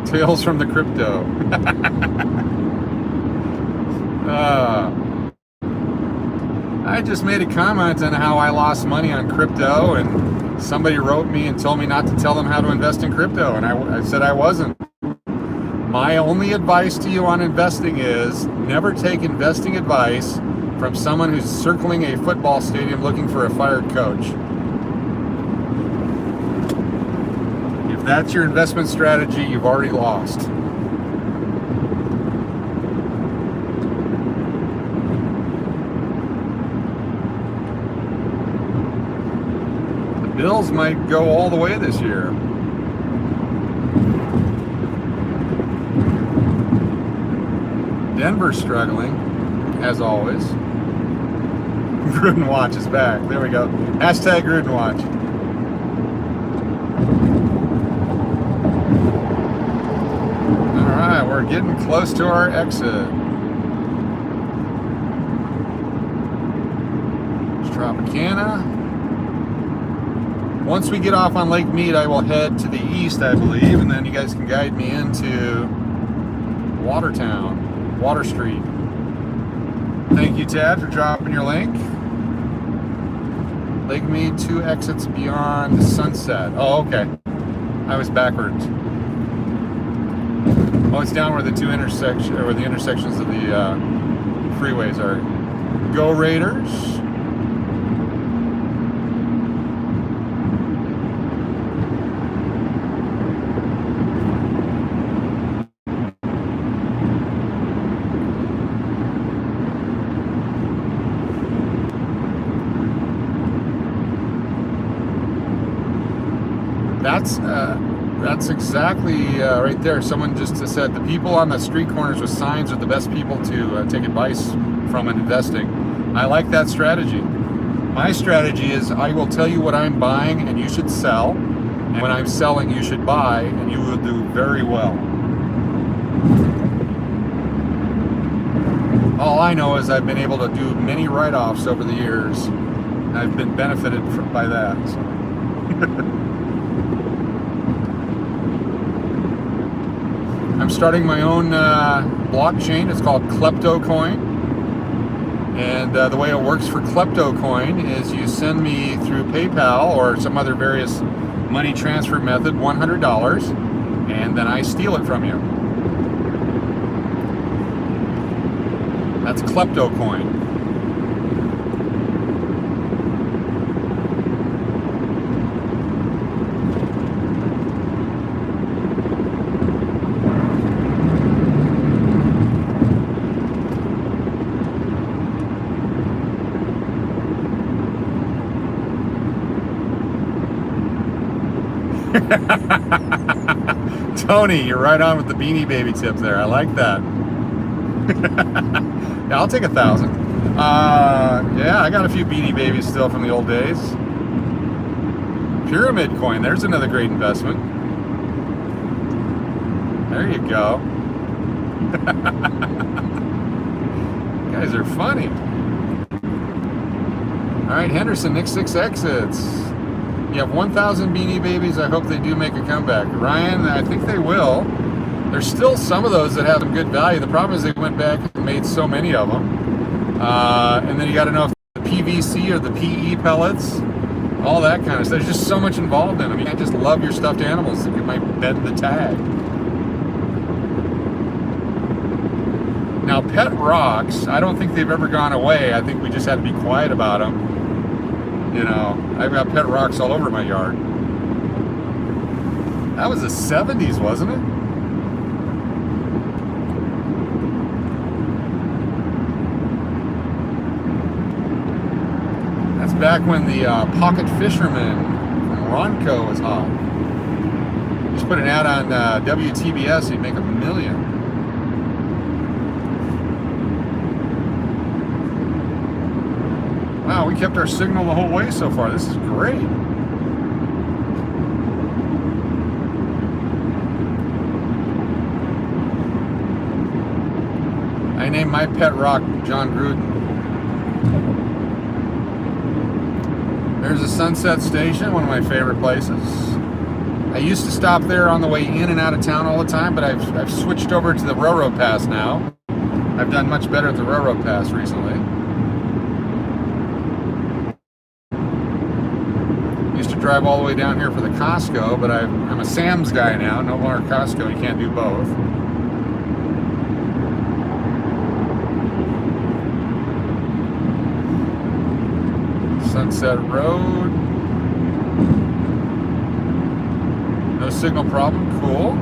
Tales from the crypto. I just made a comment on how I lost money on crypto, and somebody wrote me and told me not to tell them how to invest in crypto, and I said I wasn't. My only advice to you on investing is never take investing advice from someone who's circling a football stadium looking for a fired coach. If that's your investment strategy, you've already lost. The Bills might go all the way this year. Denver's struggling, as always. Gruden Watch is back. There we go. Hashtag Gruden Watch. Alright, we're getting close to our exit. There's Tropicana. Once we get off on Lake Mead, I will head to the east, I believe, and then you guys can guide me into Watertown, Water Street. Thank you, Tad, for dropping your link. Lake Mead, 2 exits beyond Sunset. Oh, okay. I was backwards. Oh, it's down where the two intersections, or the intersections of the freeways are. Go Raiders! That's exactly right there. Someone just said the people on the street corners with signs are the best people to take advice from in investing. I like that strategy. My strategy is I will tell you what I'm buying and you should sell, and when I'm selling you should buy, and you will do very well. All I know is I've been able to do many write-offs over the years. I've been benefited by that. So. I'm starting my own blockchain. It's called KleptoCoin. And the way it works for KleptoCoin is you send me through PayPal or some other various money transfer method $100, and then I steal it from you. That's KleptoCoin. Tony, you're right on with the Beanie Baby tip there. I like that. Yeah, I'll take 1,000. Yeah, I got a few Beanie Babies still from the old days. Pyramid coin, there's another great investment. There you go. You guys are funny. All right, Henderson, next 6 exits. You have 1,000 Beanie Babies. I hope they do make a comeback. Ryan, I think they will. There's still some of those that have some good value. The problem is they went back and made so many of them. And then you got to know if the PVC or the PE pellets, all that kind of stuff. There's just so much involved in them. You can't just love your stuffed animals. You might bend the tag. Now, pet rocks, I don't think they've ever gone away. I think we just had to be quiet about them. You know, I've got pet rocks all over my yard. That was the 70s, wasn't it? That's back when the Pocket Fisherman from Ronco was hot. Just put an ad on WTBS, you'd make $1 million. Wow, we kept our signal the whole way so far. This is great. I named my pet rock John Gruden. There's a Sunset Station, one of my favorite places. I used to stop there on the way in and out of town all the time, but I've switched over to the Railroad Pass now. I've done much better at the Railroad Pass recently. Drive all the way down here for the Costco, but I'm a Sam's guy now, no longer Costco. You can't do both. Sunset Road. No signal problem. Cool.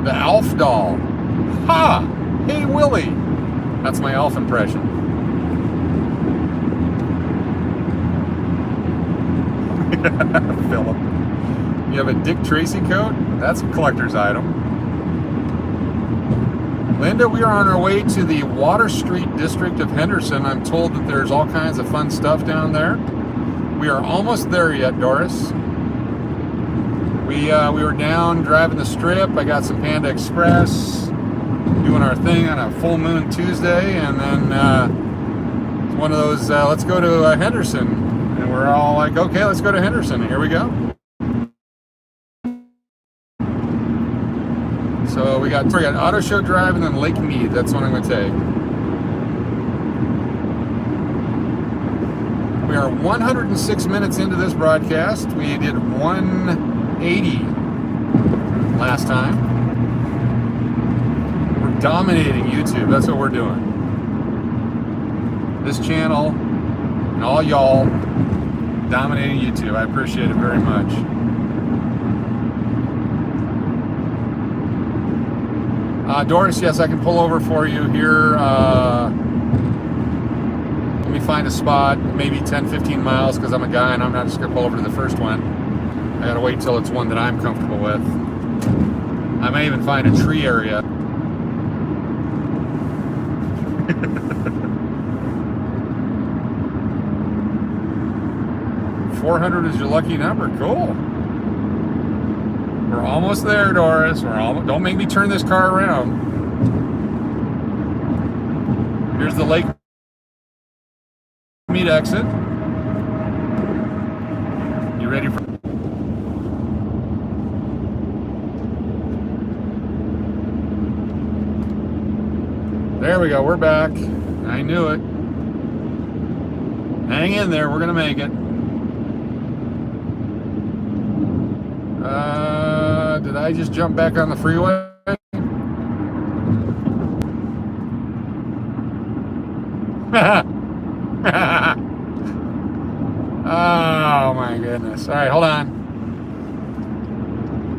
The Alf doll. Ha! Hey, Willie. That's my Alf impression. Philip. You have a Dick Tracy coat? That's a collector's item. Linda, we are on our way to the Water Street district of Henderson. I'm told that there's all kinds of fun stuff down there. We are almost there yet, Doris. We were down driving the strip. I got some Panda Express, doing our thing on a full moon Tuesday, and then it's one of those, let's go to Henderson. And we're all like, okay, let's go to Henderson. And here we go. So we got Auto Show Drive and then Lake Mead. That's what I'm going to take. We are 106 minutes into this broadcast. We did 180 last time. We're dominating YouTube. That's what we're doing. This channel and all y'all dominating YouTube. I appreciate it very much. Doris, yes, I can pull over for you here. Let me find a spot, maybe 10, 15 miles, because I'm a guy and I'm not just going to pull over to the first one. I got to wait till it's one that I'm comfortable with. I may even find a tree area. $400 is your lucky number. Cool. We're almost there, Doris. Don't make me turn this car around. Here's the Lake Mead exit. You ready for? There we go. We're back. I knew it. Hang in there. We're gonna make it. Did I just jump back on the freeway? Oh my goodness. All right, hold on.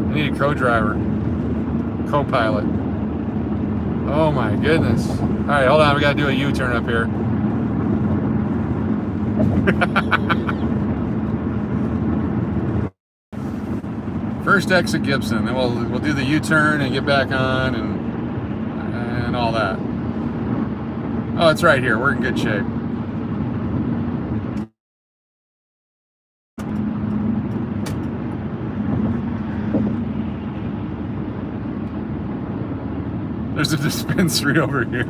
I need a co-driver, co-pilot. Oh my goodness. All right, hold on. We got to do a U-turn up here. First exit Gibson, then we'll do the U-turn and get back on and all that. Oh, it's right here. We're in good shape. There's a dispensary over here.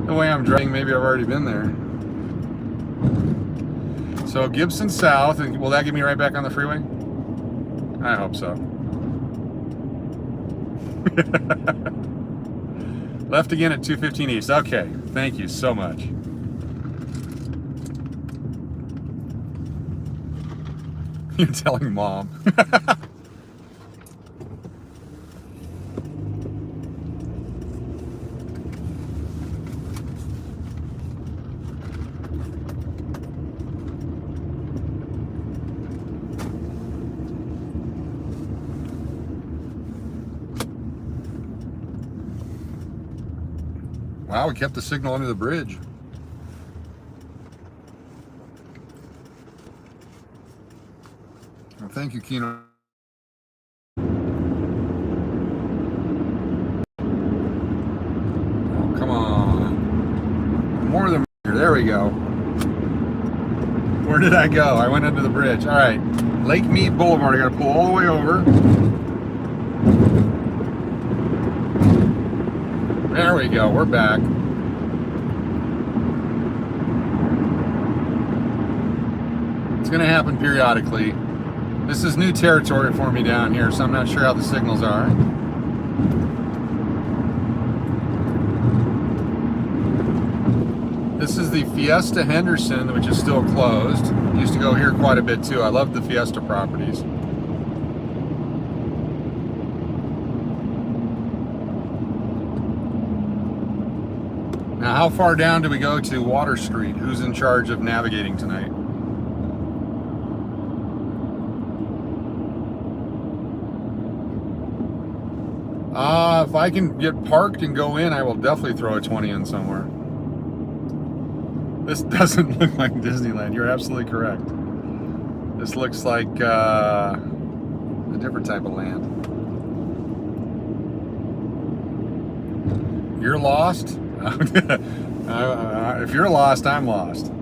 The way I'm driving, maybe I've already been there. So Gibson South, and will that get me right back on the freeway? I hope so. Left again at 215 East. Okay, thank you so much. You're telling Mom. Wow, we kept the signal under the bridge. Well, thank you, Keno. Oh, come on. More than there we go. Where did I go? I went under the bridge. All right, Lake Mead Boulevard. I got to pull all the way over. There we go, we're back. It's gonna happen periodically. This is new territory for me down here, so I'm not sure how the signals are. This is the Fiesta Henderson, which is still closed. Used to go here quite a bit too. I love the Fiesta properties. Now, how far down do we go to Water Street? Who's in charge of navigating tonight? If I can get parked and go in, I will definitely throw a 20 in somewhere. This doesn't look like Disneyland. You're absolutely correct. This looks like a different type of land. You're lost? If you're lost, I'm lost.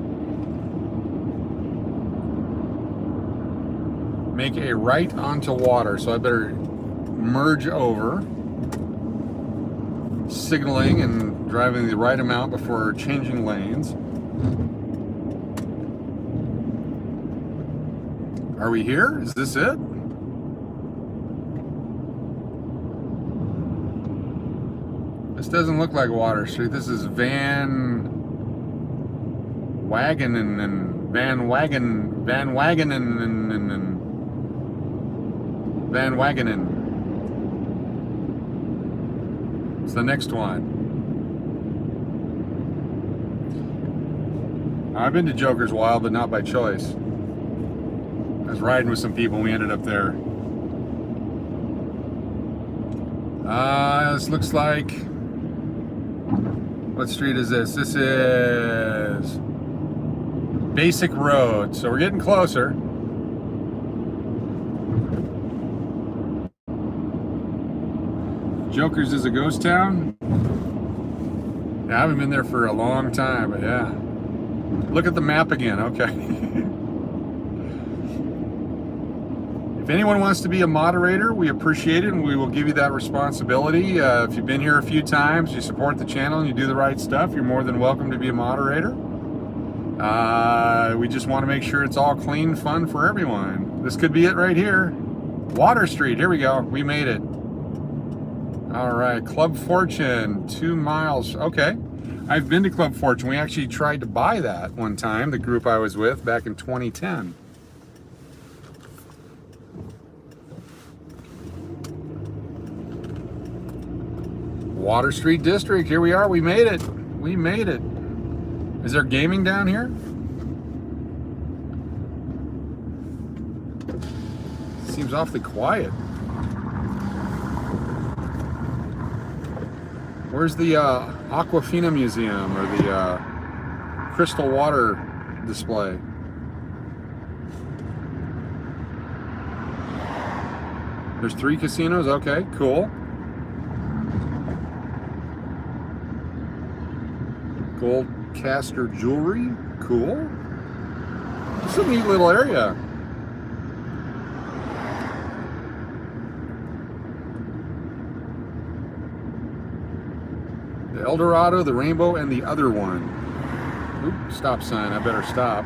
Make a right onto water, so I better merge over, signaling and driving the right amount before changing lanes. Are we here? Is this it? This doesn't look like Water Street. This is Van Wagenen and Van Wagenen. It's the next one. I've been to Joker's Wild, but not by choice. I was riding with some people and we ended up there. This looks like... What street is this? This is Basic Road. So we're getting closer. Joker's is a ghost town? Yeah, I haven't been there for a long time, but yeah. Look at the map again, okay. If anyone wants to be a moderator, we appreciate it and we will give you that responsibility. If you've been here a few times, you support the channel and you do the right stuff, you're more than welcome to be a moderator. We just want to make sure it's all clean fun for everyone. This could be it right here. Water Street, here we go, we made it. All right, Club Fortune, 2 miles, okay. I've been to Club Fortune. We actually tried to buy that one time, the group I was with back in 2010. Water Street District, here we are, we made it. We made it. Is there gaming down here? Seems awfully quiet. Where's the Aquafina Museum or the Crystal Water display? There's 3 casinos, okay, cool. Gold Caster Jewelry, cool. It's a neat little area. The El Dorado, the Rainbow, and the other one. Oop, stop sign, I better stop.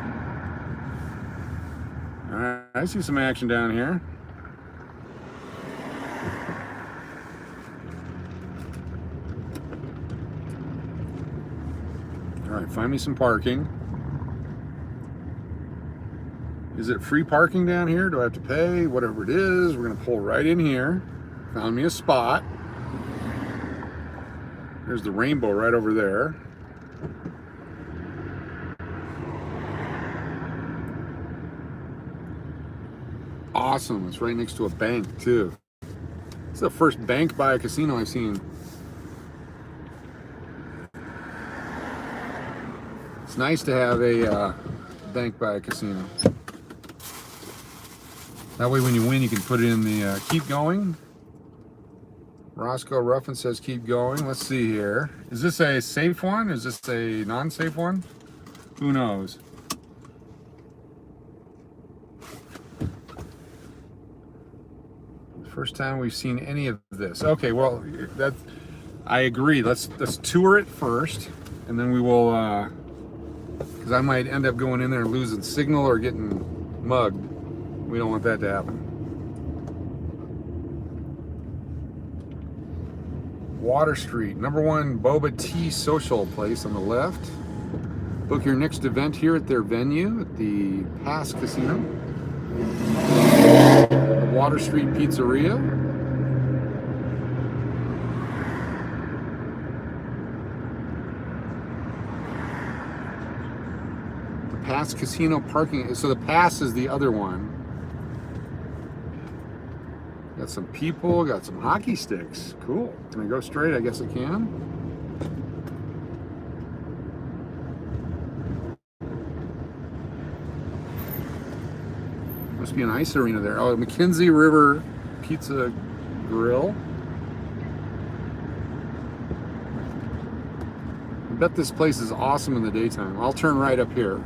All right, I see some action down here. All right, find me some parking. Is it free parking down here? Do I have to pay? Whatever it is, we're gonna pull right in here. Found me a spot. There's the Rainbow right over there. Awesome, it's right next to a bank too. It's the first bank by a casino I've seen. It's nice to have a bank by a casino. That way when you win, you can put it in the keep going. Roscoe Ruffin says keep going. Let's see here. Is this a safe one? Is this a non-safe one? Who knows? First time we've seen any of this. Okay, well, I agree. Let's tour it first, and then we will, because I might end up going in there and losing signal or getting mugged. We don't want that to happen. Water Street, #1 boba tea social place on the left. Book your next event here at their venue at the Pass Casino. The Water Street Pizzeria. The Pass Casino parking, so the Pass is the other one. Got some people, got some hockey sticks. Cool. Can I go straight? I guess I can. Must be an ice arena there. Oh, McKenzie River Pizza Grill. I bet this place is awesome in the daytime. I'll turn right up here.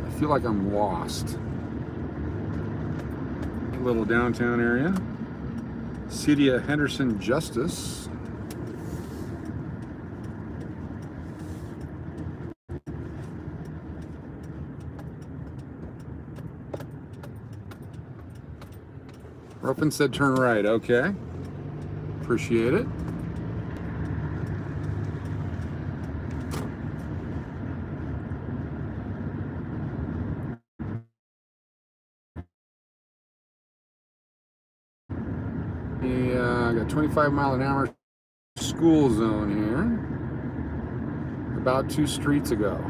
I feel like I'm lost. A little downtown area. City of Henderson Justice. Ruffin said turn right. Okay. Appreciate it. Yeah, I got 25-mile-an-hour school zone here. About 2 streets ago.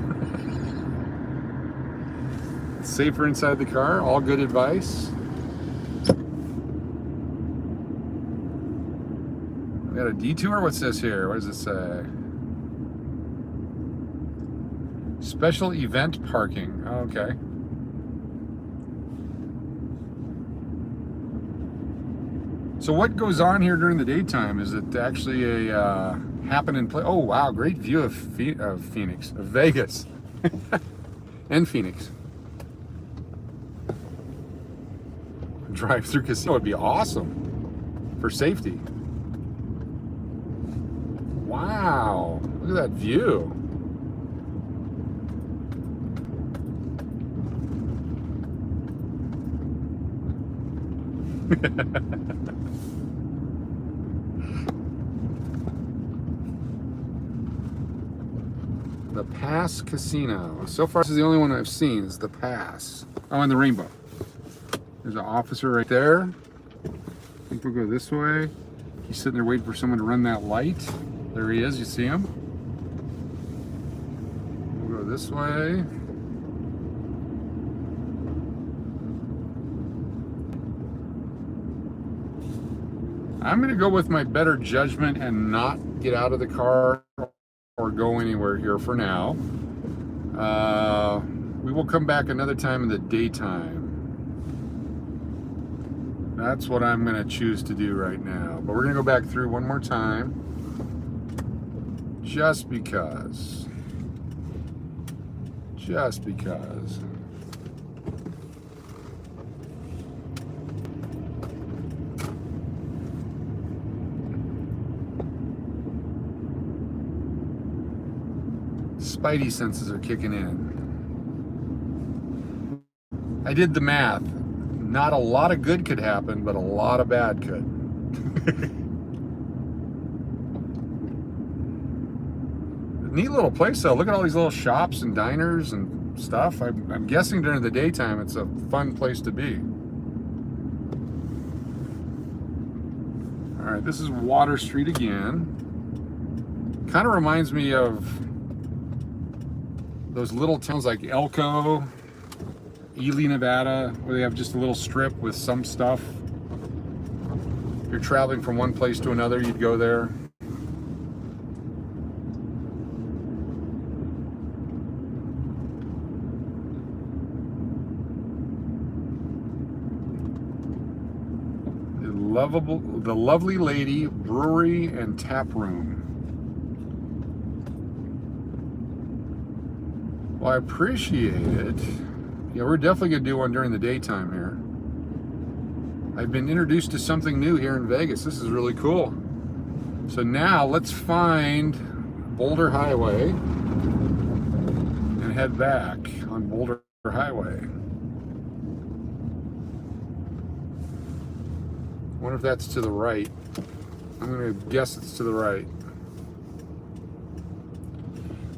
Safer inside the car. All good advice. We got a detour. What's this here? What does it say? Special event parking. Oh, okay. So what goes on here during the daytime? Is it actually a happening place? Oh wow, great view of Phoenix, of Vegas, and Phoenix. Drive-through casino would be awesome for safety. Wow, look at that view. The Pass Casino. So far, this is the only one I've seen, is the Pass. Oh, and the Rainbow. There's an officer right there. I think we'll go this way. He's sitting there waiting for someone to run that light. There he is, you see him? We'll go this way. I'm gonna go with my better judgment and not get out of the car or go anywhere here for now. We will come back another time in the daytime. That's what I'm gonna choose to do right now. But we're gonna go back through one more time. Just because. Just because. Spidey senses are kicking in. I did the math. Not a lot of good could happen, but a lot of bad could. Neat little place though. Look at all these little shops and diners and stuff. I'm guessing during the daytime it's a fun place to be. All right, this is Water Street again. Kind of reminds me of those little towns like Elko, Ely, Nevada, where they have just a little strip with some stuff. If you're traveling from one place to another, you'd go there. The Lovely Lady Brewery and Tap Room. Well, I appreciate it. Yeah, we're definitely gonna do one during the daytime here. I've been introduced to something new here in Vegas. This is really cool. So now let's find Boulder Highway and head back on Boulder Highway. I wonder if that's to the right. I'm gonna guess it's to the right.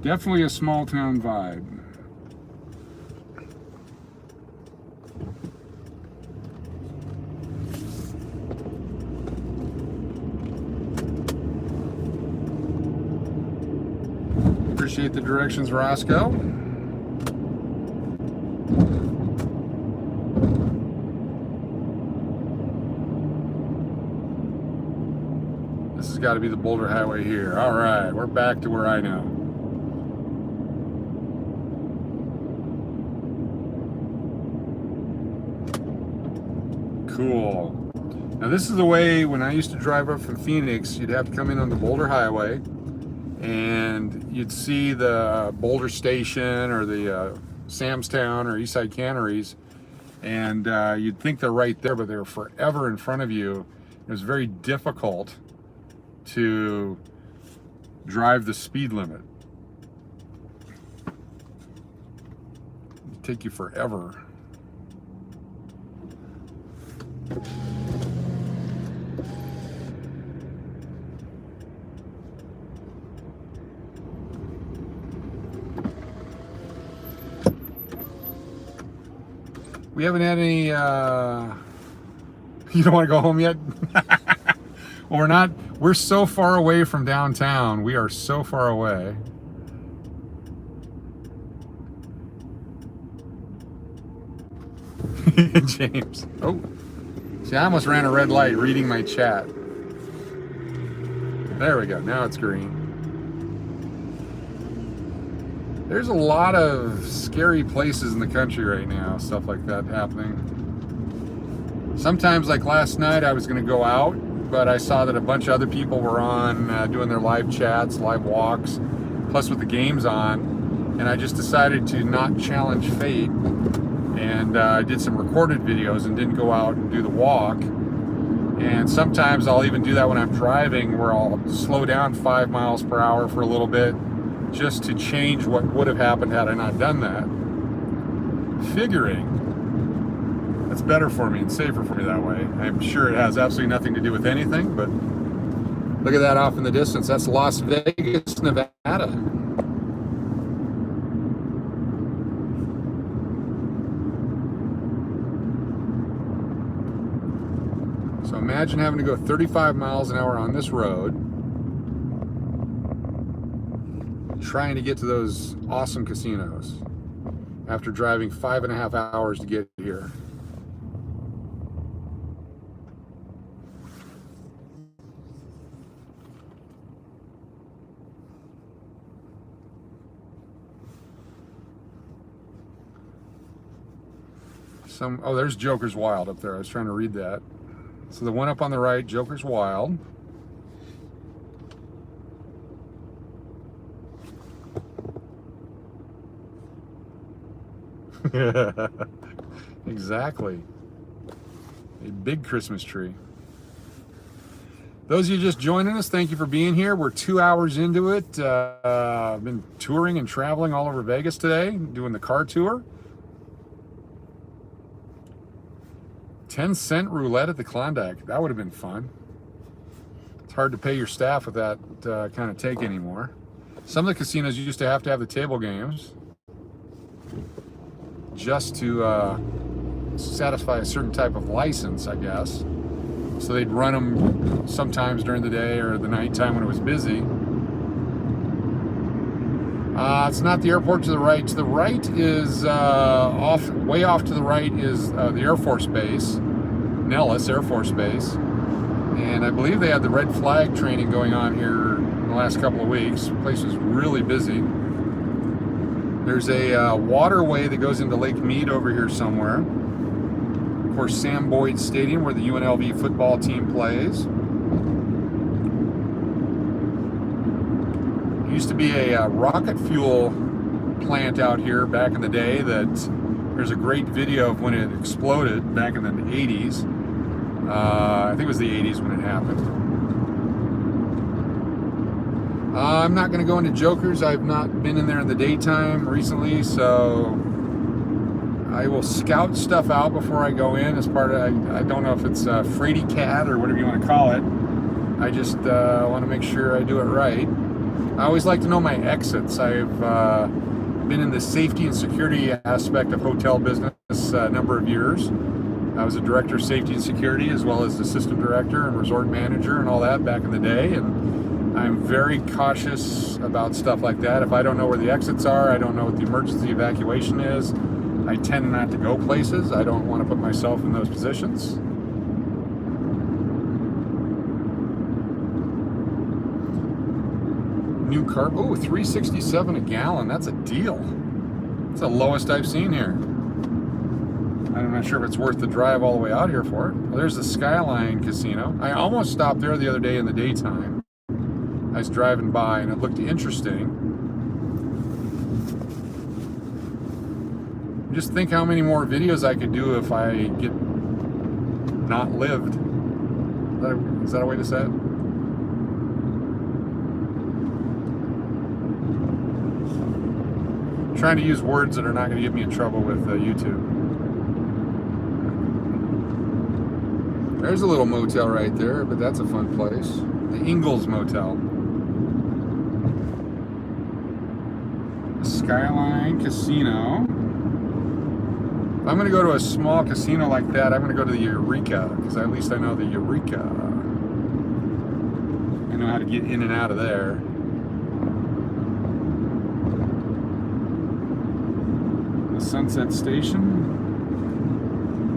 Definitely a small town vibe. Appreciate the directions, Roscoe. This has got to be the Boulder Highway here. All right, we're back to where I know. Cool. Now this is the way when I used to drive up from Phoenix, you'd have to come in on the Boulder Highway and you'd see the Boulder Station or the Samstown or Eastside Canneries, and you'd think they're right there, but they're forever in front of you. It was very difficult to drive the speed limit. It'd take you forever. We haven't had any, you don't want to go home yet? Well, we're so far away from downtown. We are so far away. James. Oh, see, I almost ran a red light reading my chat. There we go, now it's green. There's a lot of scary places in the country right now, stuff like that happening. Sometimes, like last night, I was going to go out, but I saw that a bunch of other people were on doing their live chats, live walks, plus with the games on, and I just decided to not challenge fate, and I did some recorded videos and didn't go out and do the walk. And sometimes I'll even do that when I'm driving, where I'll slow down 5 miles per hour for a little bit, just to change what would have happened had I not done that. Figuring that's better for me and safer for me that way. I'm sure it has absolutely nothing to do with anything, but look at that off in the distance. That's Las Vegas, Nevada. So imagine having to go 35 miles an hour on this road, trying to get to those awesome casinos after driving 5.5 hours to get here. Oh, there's Joker's Wild up there. I was trying to read that. So the one up on the right, Joker's Wild. Exactly. A big Christmas tree. Those of you just joining us, thank you for being here. We're 2 hours into it. I've been touring and traveling all over Vegas today, doing the car tour. 10-cent roulette at the Klondike. That would have been fun. It's hard to pay your staff with that kind of take anymore. Some of the casinos used to have the table games just to satisfy a certain type of license, I guess. So they'd run them sometimes during the day or the nighttime when it was busy. It's not the airport to the right. To the right is way off to the right is the Air Force Base, Nellis Air Force Base. And I believe they had the red flag training going on here in the last couple of weeks. The place was really busy. There's a waterway that goes into Lake Mead over here somewhere. Of course, Sam Boyd Stadium, where the UNLV football team plays. There used to be a rocket fuel plant out here back in the day that there's a great video of when it exploded back in the 80s. I think it was the 80s when it happened. I'm not going to go into Joker's. I've not been in there in the daytime recently, so I will scout stuff out before I go in as part of, I don't know if it's a Frady Cat or whatever you want to call it. I just want to make sure I do it right. I always like to know my exits. I've been in the safety and security aspect of hotel business a number of years. I was a director of safety and security as well as assistant director and resort manager and all that back in the day. And I'm very cautious about stuff like that. If I don't know where the exits are, I don't know what the emergency evacuation is, I tend not to go places. I don't want to put myself in those positions. New car, oh, $3.67 a gallon. That's a deal. That's the lowest I've seen here. I'm not sure if it's worth the drive all the way out here for it. Well, there's the Skyline Casino. I almost stopped there the other day in the daytime. I was driving by and it looked interesting. Just think how many more videos I could do if I get not lived. Is that a way to say it? Trying to use words that are not going to get me in trouble with YouTube. There's a little motel right there, but that's a fun place. The Ingalls Motel. The Skyline Casino. If I'm going to go to a small casino like that, I'm going to go to the Eureka, because at least I know the Eureka. I know how to get in and out of there. The Sunset Station.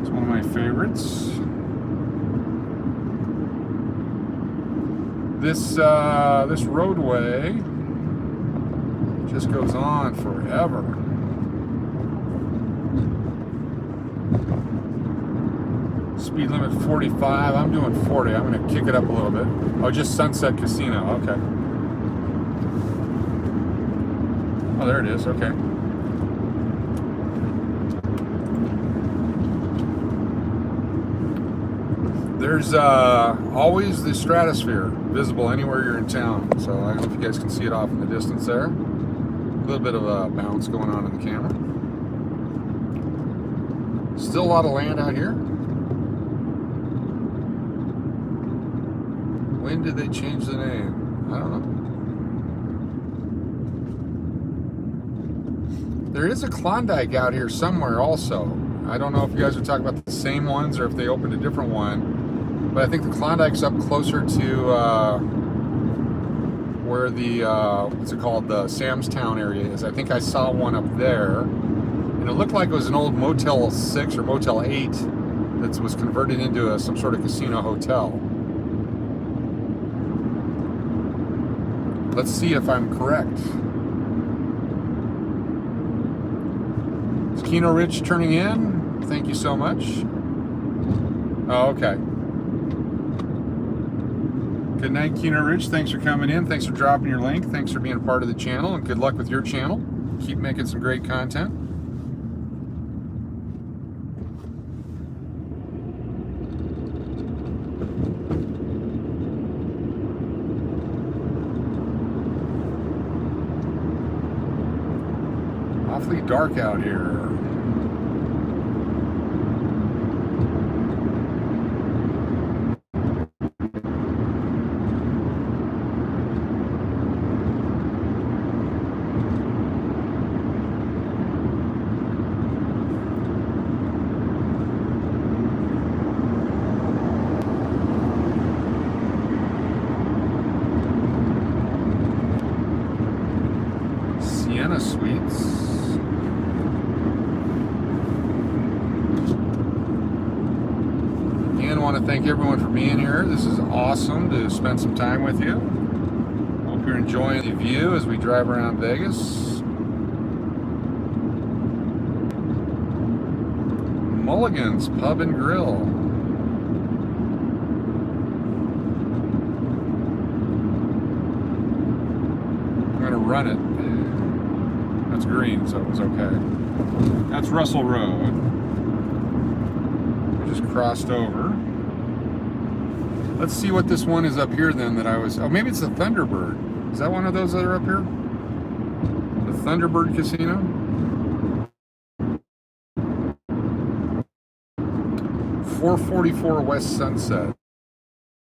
It's one of my favorites. This roadway just goes on forever. Speed limit 45. I'm doing 40. I'm going to kick it up a little bit. Oh, just Sunset Casino. Okay. Oh, there it is. Okay. There's always the stratosphere visible anywhere you're in town. So I don't know if you guys can see it off in the distance there. A little bit of a bounce going on in the camera. Still a lot of land out here. When did they change the name? I don't know. There is a Klondike out here somewhere also. I don't know if you guys are talking about the same ones or if they opened a different one. But I think the Klondike's up closer to where the, what's it called, the Sam's Town area is. I think I saw one up there. And it looked like it was an old Motel 6 or Motel 8 that was converted into some sort of casino hotel. Let's see if I'm correct. Is Keno Rich turning in? Thank you so much. Oh, okay. Good night, Keno Rich. Thanks for coming in. Thanks for dropping your link. Thanks for being a part of the channel, and good luck with your channel. Keep making some great content. Awfully dark out here. Thank everyone for being here. This is awesome to spend some time with you. Hope you're enjoying the view as we drive around Vegas. Mulligan's Pub and Grill. I'm going to run it. That's green, so it was okay. That's Russell Road. We just crossed over. Let's see what this one is up here then that I was... Oh, maybe it's the Thunderbird. Is that one of those that are up here? The Thunderbird Casino? .444 West Sunset.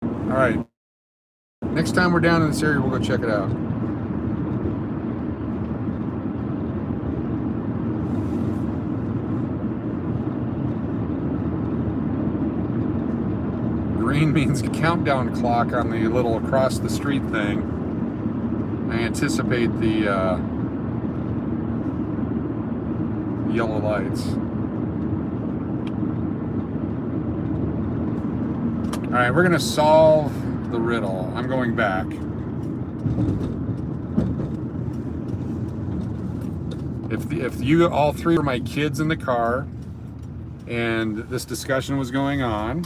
Alright. Next time we're down in this area, we'll go check it out. Green means countdown clock on the little across the street thing. I anticipate the yellow lights. All right, we're gonna solve the riddle. I'm going back. If you all three were my kids in the car and this discussion was going on,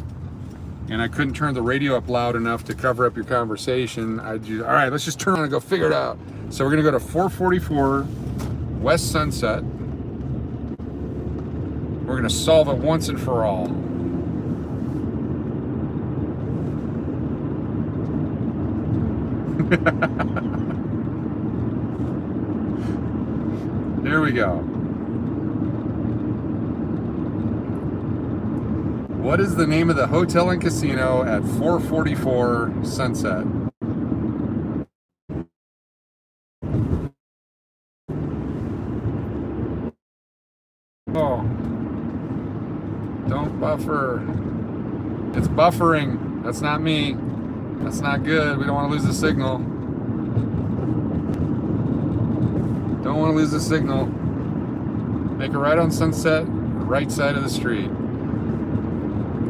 and I couldn't turn the radio up loud enough to cover up your conversation, I'd do, all right, let's just turn on and go figure it out. So we're gonna go to 444 West Sunset. We're gonna solve it once and for all. Here we go. What is the name of the hotel and casino at 444 Sunset? Oh, don't buffer. It's buffering. That's not me. That's not good. We don't want to lose the signal. Don't want to lose the signal. Make a right on Sunset, right side of the street.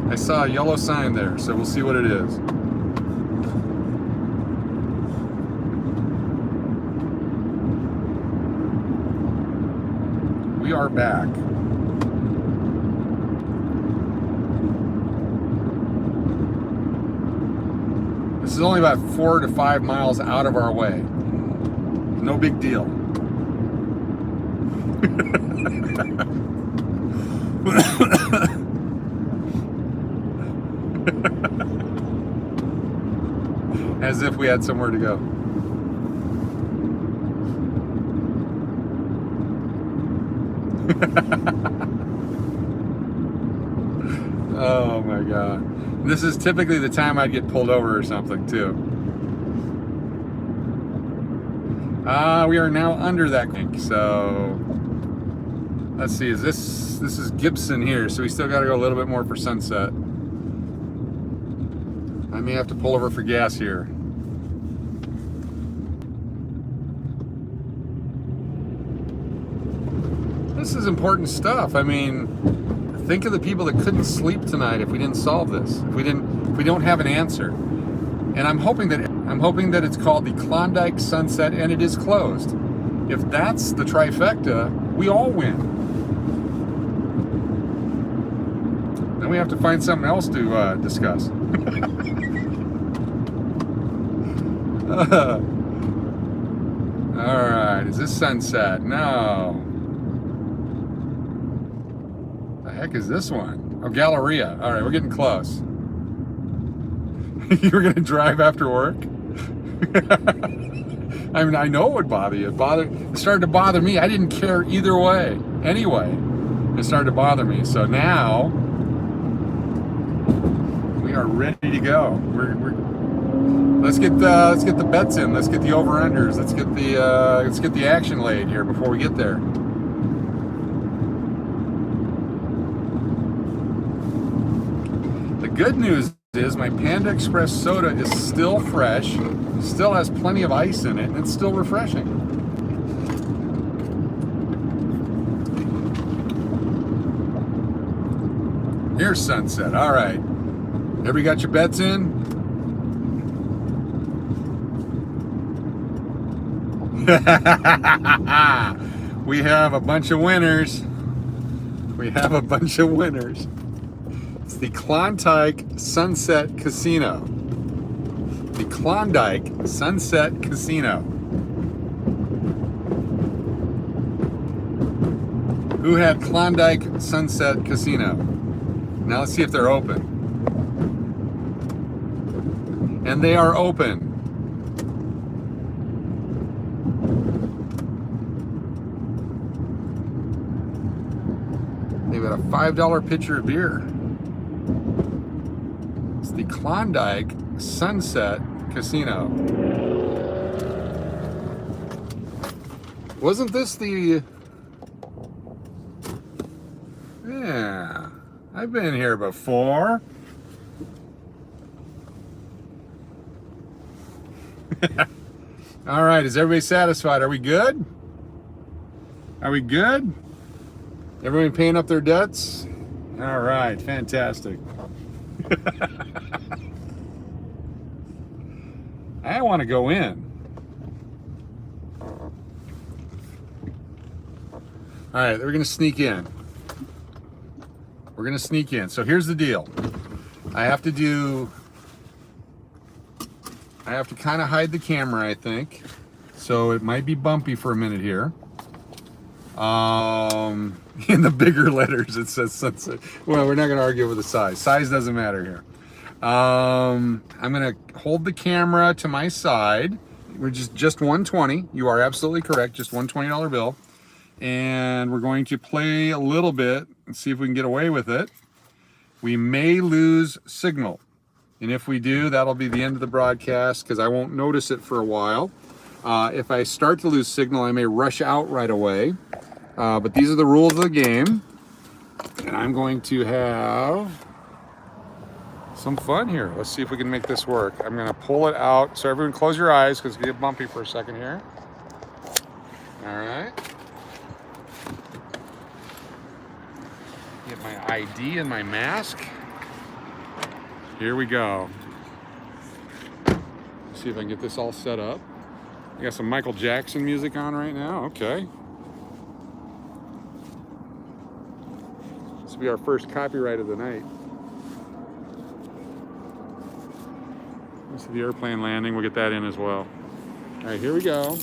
I saw a yellow sign there, so we'll see what it is. We are back. This is only about 4 to 5 miles out of our way. No big deal. As if we had somewhere to go. Oh my God. This is typically the time I'd get pulled over or something too. We are now under that link, so let's see, is this is Gibson here, so we still got to go a little bit more for Sunset. I may have to pull over for gas here. This is important stuff. I mean, think of the people that couldn't sleep tonight if we didn't solve this. If we don't have an answer. And I'm hoping that it's called the Klondike Sunset and it is closed. If that's the trifecta, we all win. Then we have to find something else to discuss. All right, is this Sunset? No. The heck is this one? Oh, Galleria. All right, we're getting close. You were gonna drive after work? I mean, I know it would bother you. It started to bother me. I didn't care either way. Anyway, it started to bother me. So now we are ready to go. Let's get the bets in. Let's get the over-unders. Let's get the action laid here before we get there. The good news is my Panda Express soda is still fresh, still has plenty of ice in it, and it's still refreshing. Here's Sunset. All right. Everybody got your bets in? We have a bunch of winners. We have a bunch of winners. It's the Klondike Sunset Casino. The Klondike Sunset Casino. Who had Klondike Sunset Casino? Now let's see if they're open. And they are open. They've got a $5 pitcher of beer. It's the Klondike Sunset Casino. Wasn't this the... Yeah, I've been here before. All right, is everybody satisfied? Are we good? Are we good? Everyone paying up their debts? All right, fantastic. I want to go in. All right, we're going to sneak in. We're going to sneak in. So here's the deal. I have to kind of hide the camera, I think. So it might be bumpy for a minute here. In the bigger letters, it says Sunset. Well, we're not going to argue over the size. Size doesn't matter here. I'm going to hold the camera to my side We're just 120. You are absolutely correct. Just one $20 bill. And we're going to play a little bit and see if we can get away with it. We may lose signal. And if we do, that'll be the end of the broadcast because I won't notice it for a while. If I start to lose signal, I may rush out right away. But these are the rules of the game. And I'm going to have some fun here. Let's see if we can make this work. I'm going to pull it out. So everyone close your eyes because it's going to get bumpy for a second here. All right. Get my ID and my mask. Here we go. Let's see if I can get this all set up. I got some Michael Jackson music on right now. Okay. This will be our first copyright of the night. This is the airplane landing. We'll get that in as well. All right, here we go.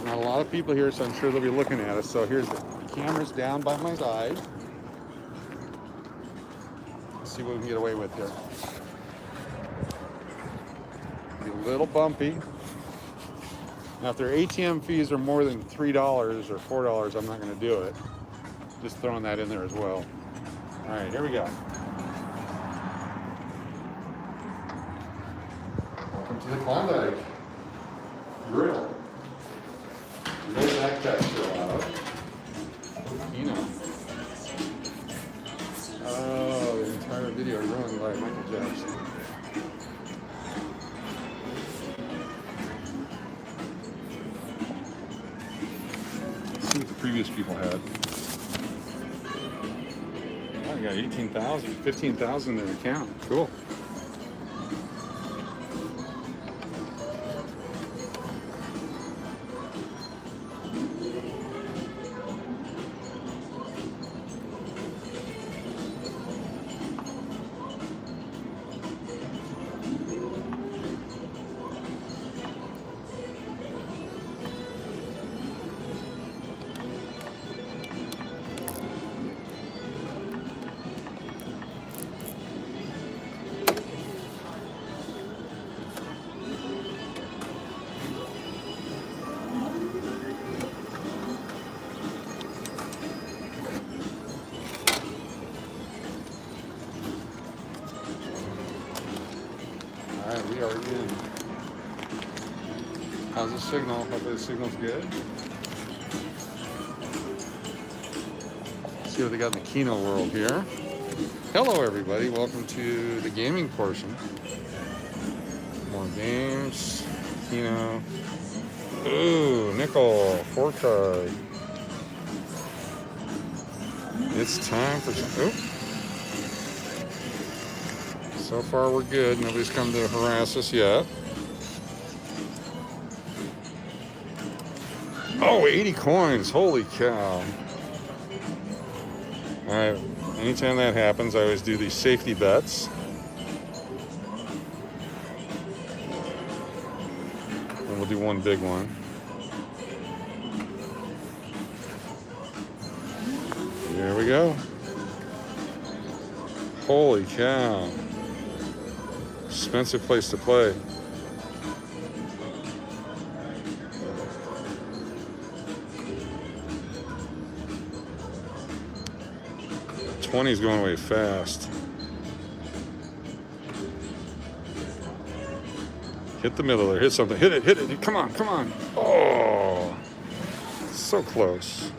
Not a lot of people here, so I'm sure they'll be looking at us. So here's the camera's down by my side. Let's see what we can get away with here. Be a little bumpy. Now, if their ATM fees are more than $3 or $4, I'm not going to do it. Just throwing that in there as well. All right, here we go. Welcome to the Klondike Grill. No back texture allowed. Keno. Oh, the entire video ruined by Michael Jackson. Let's see what the previous people had. Oh, I got 18,000, 15,000 in their account. Cool. We are in. How's the signal? Hopefully the signal's good. Let's see what they got in the Keno world here. Hello everybody, welcome to the gaming portion. More games. Keno. Ooh, nickel, 4 card. It's time for some. Oop. So far we're good. Nobody's come to harass us yet. Oh, 80 coins. Holy cow. All right. Anytime that happens, I always do these safety bets. And we'll do one big one. There we go. Holy cow. Expensive place to play. $20's going away fast. Hit the middle there. Hit something. Hit it. Hit it. Come on. Come on. Oh, so close.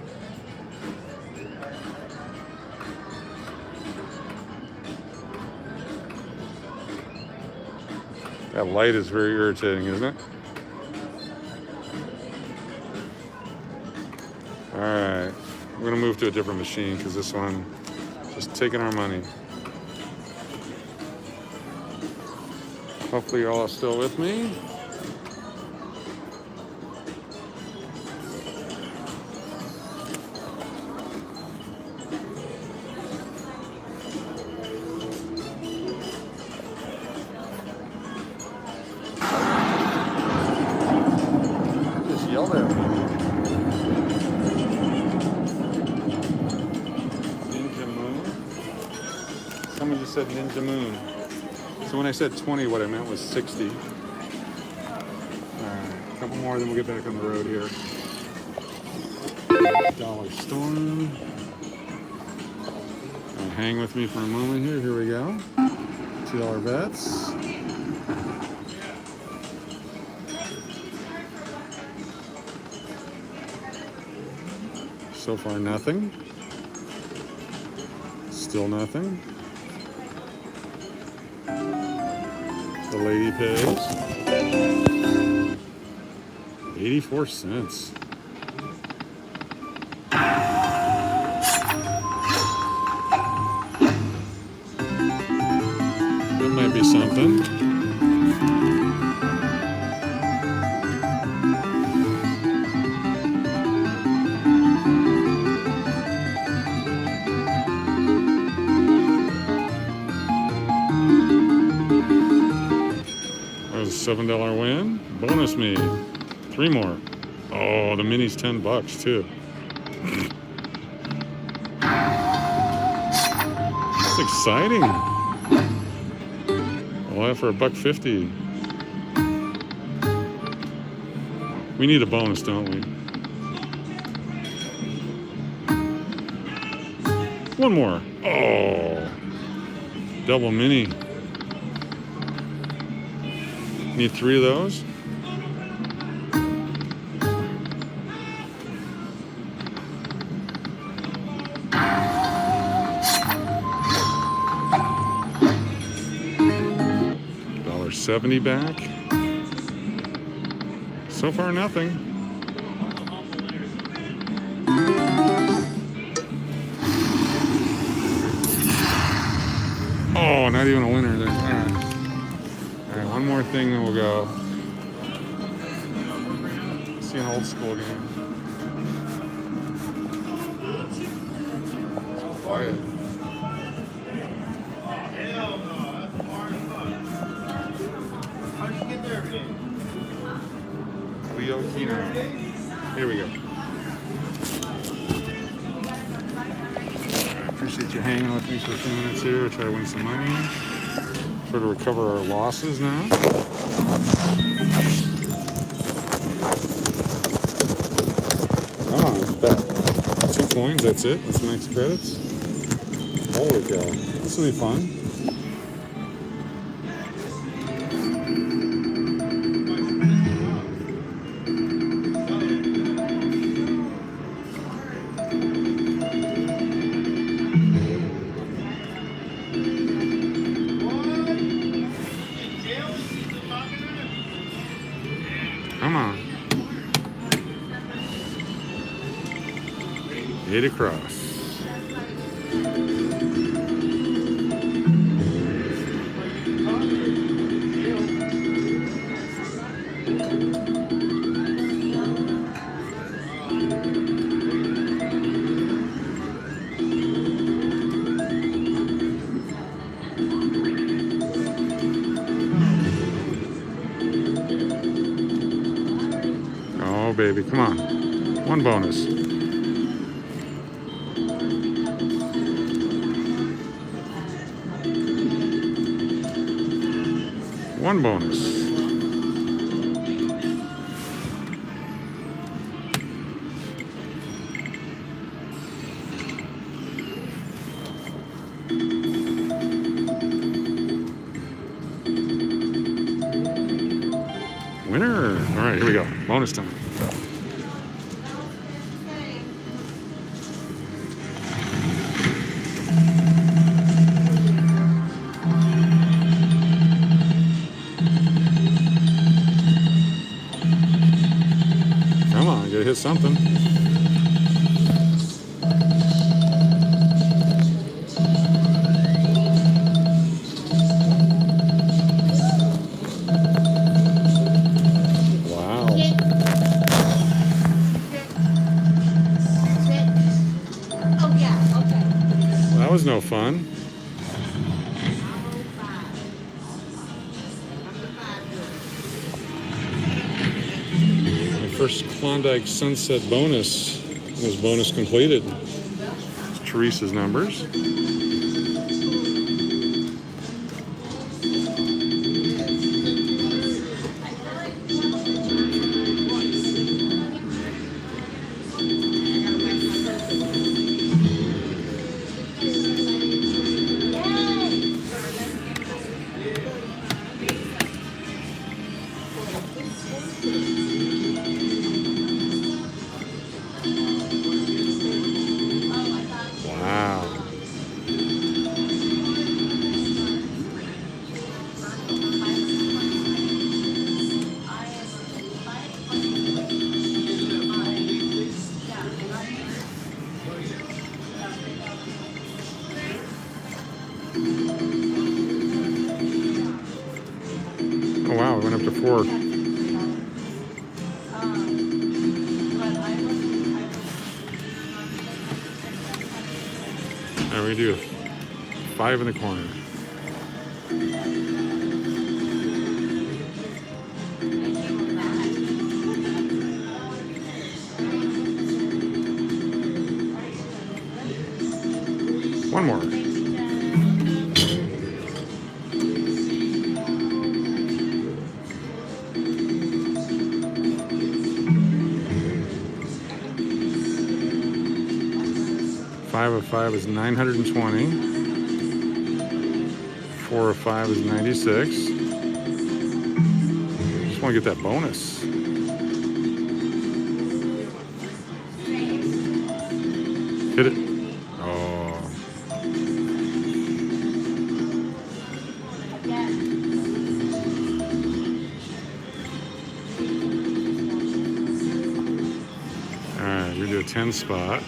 That light is very irritating, isn't it? All right, we're gonna move to a different machine because this one just taking our money. Hopefully y'all are still with me. Ninja Moon. So when I said 20, what I meant was 60. One more, then we'll get back on the road here. Dollar store. Hang with me for a moment here. Here we go. $2 bets. So far, nothing. Still nothing. The lady pays 84 cents. That might be something. $7 win. Bonus me. 3 more. Oh, the mini's $10 too. That's exciting. I'll have for $1.50. We need a bonus, don't we? One more. Oh, double mini. Need 3 of those. $1.70 back. So far, nothing. Oh, not even a winner there. One more thing, then we'll go. See an old school game. It's quiet. Cleo Keno. Here we go. I appreciate you hanging with me for a few minutes here. Try to win some money. Try to recover our losses now. Oh, bet. 2 coins, that's it. That's max credits. Holy cow. This will be fun. Come on. 8 across. Oh, baby, come on. 1 bonus. One bonus. Winner. All right, here we go. Bonus time. Hit something. Wow. Oh yeah, okay. That was no fun. First Klondike Sunset bonus was bonus completed. It's Teresa's numbers. it went up to 4. There we do. 5 in the corner. One more. Five of 5 is 920. 4 of 5 is 96. Just want to get that bonus. Hit it. Oh. All right, we do a 10 spot.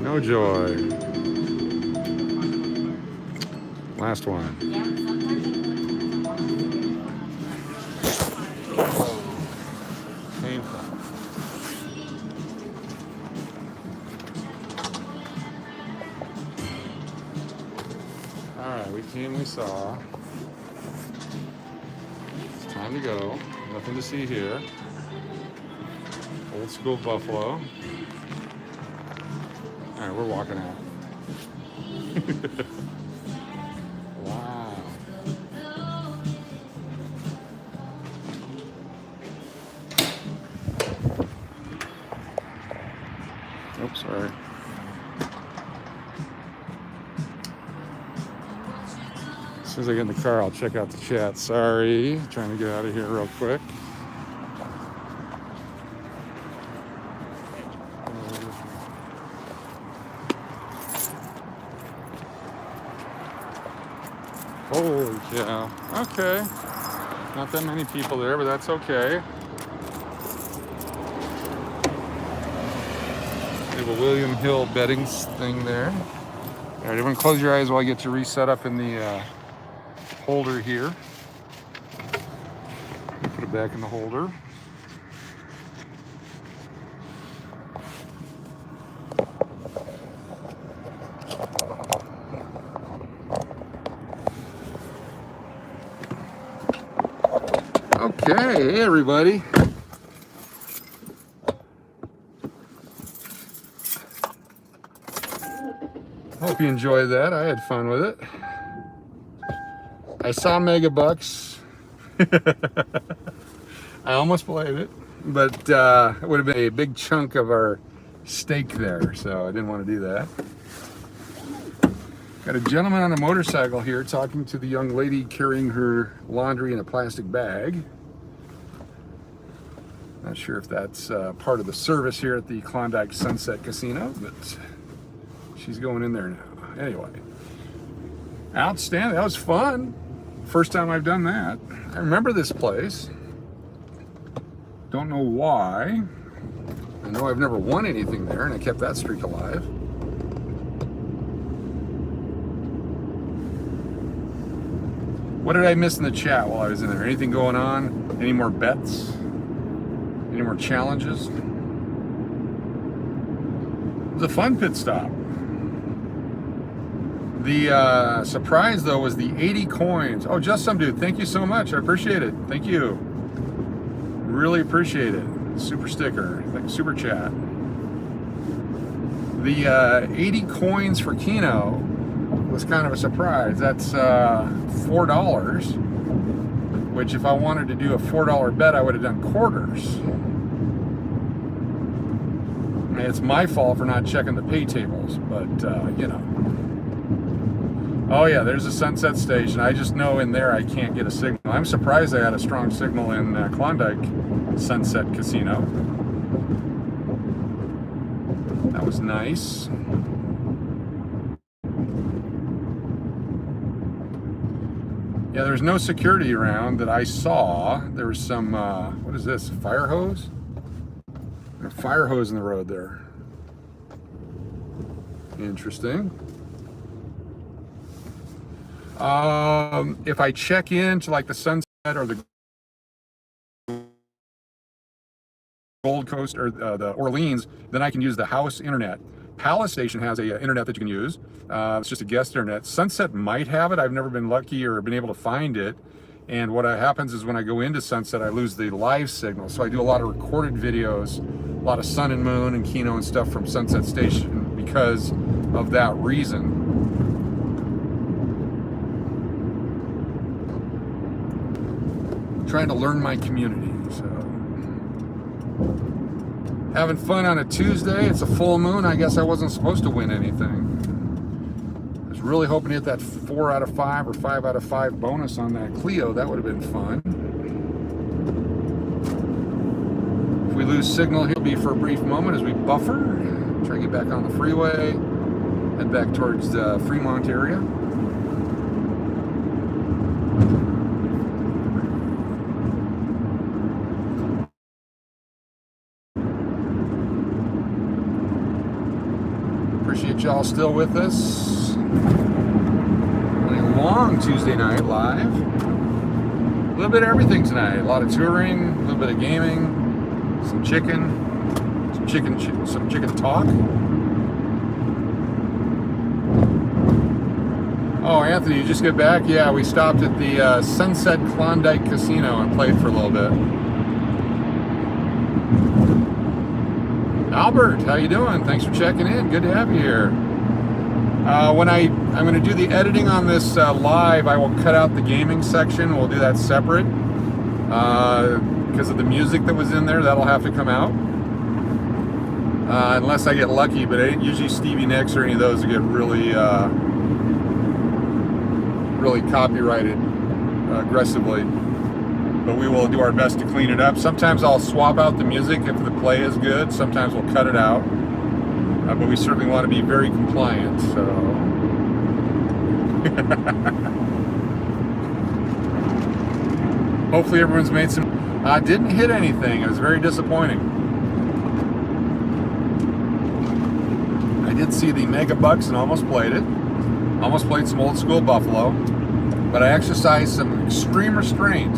No joy. Last one. Painful. Alright, we came, we saw. It's time to go. Nothing to see here. Old school Buffalo. All right, we're walking out. Wow. Oops, sorry. As soon as I get in the car, I'll check out the chat. Sorry, trying to get out of here real quick. Holy cow. Okay. Not that many people there, but that's okay. We have a William Hill betting thing there. All right, everyone close your eyes while I get to reset up in the holder here. Put it back in the holder. Okay, hey everybody. Hope you enjoyed that. I had fun with it. I saw Megabucks. I almost played it, but it would have been a big chunk of our steak there, so I didn't want to do that. Got a gentleman on a motorcycle here talking to the young lady carrying her laundry in a plastic bag. Not sure if that's part of the service here at the Klondike Sunset Casino, but she's going in there now. Anyway, outstanding. That was fun. First time I've done that. I remember this place. Don't know why. I know I've never won anything there, and I kept that streak alive. What did I miss in the chat while I was in there? Anything going on? Any more bets? Any more challenges? It was a fun pit stop. The surprise though was the 80 coins. Oh, just some dude. Thank you so much. I appreciate it. Thank you. Really appreciate it. Super sticker. Super chat. The 80 coins for Keno was kind of a surprise. That's $4, which if I wanted to do a $4 bet, I would have done quarters. And it's my fault for not checking the pay tables, but you know. Oh yeah, there's a Sunset Station. I just know in there I can't get a signal. I'm surprised they had a strong signal in Klondike Sunset Casino. That was nice. Yeah, there's no security around that I saw. There was some, what is this, fire hose? A fire hose in the road there. Interesting. If I check into like the Sunset or the Gold Coast or the Orleans, then I can use the house internet. Palace Station has a internet that you can use. It's just a guest internet. Sunset might have it. I've never been lucky or been able to find it. And what happens is when I go into Sunset, I lose the live signal. So I do a lot of recorded videos, a lot of sun and moon and Keno and stuff from Sunset Station because of that reason. Trying to learn my community, so. Having fun on a Tuesday. It's a full moon. I guess I wasn't supposed to win anything. I was really hoping to hit that 4 out of 5 or 5 out of 5 bonus on that Clio. That would have been fun. If we lose signal, he'll be for a brief moment as we buffer. Try to get back on the freeway. Head back towards the Fremont area. Appreciate y'all still with us. A long Tuesday night live. A little bit of everything tonight. A lot of touring, a little bit of gaming, some chicken talk. Oh, Anthony, you just get back? Yeah, we stopped at the Sunset Klondike Casino and played for a little bit. Albert, how you doing? Thanks for checking in. Good to have you here. When I'm going to do the editing on this live, I will cut out the gaming section. We'll do that separate because of the music that was in there. That'll have to come out unless I get lucky. But it ain't usually Stevie Nicks or any of those that get really, really copyrighted aggressively. But we will do our best to clean it up. Sometimes I'll swap out the music if the play is good. Sometimes we'll cut it out. But we certainly want to be very compliant. So. Hopefully everyone's made some. Didn't hit anything. It was very disappointing. I did see the Mega Bucks and almost played it. Almost played some old school Buffalo. But I exercised some extreme restraint.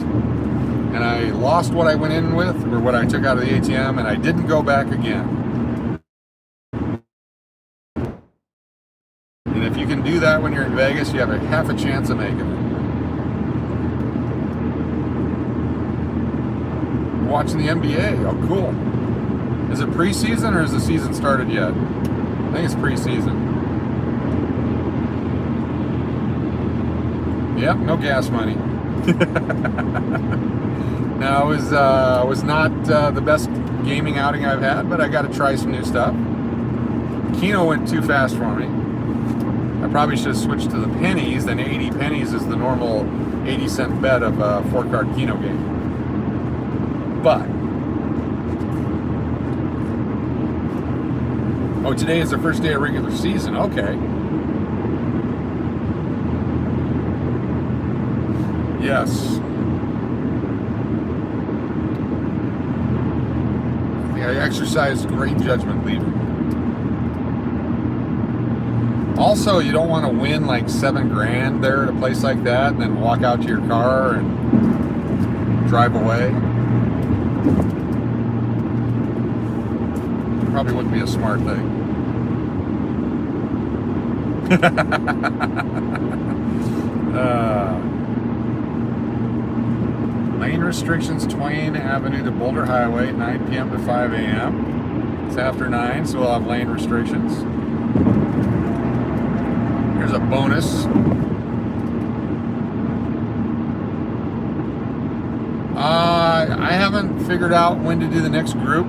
And I lost what I went in with, or what I took out of the ATM, and I didn't go back again. And if you can do that when you're in Vegas, you have a half a chance of making it. Watching the NBA, oh cool. Is it preseason or has the season started yet? I think it's preseason. Yep, no gas money. No, it was not the best gaming outing I've had, but I got to try some new stuff. Keno went too fast for me. I probably should have switched to the pennies. Then 80 pennies is the normal 80-cent bet of a 4-card Keno game. But oh, today is the first day of regular season. Okay. Yes. I exercised great judgment leaving. Also, you don't want to win like $7 grand there at a place like that and then walk out to your car and drive away. Probably wouldn't be a smart thing. Lane restrictions, Twain Avenue to Boulder Highway, 9 p.m. to 5 a.m. It's after 9, so we'll have lane restrictions. Here's a bonus. I haven't figured out when to do the next group.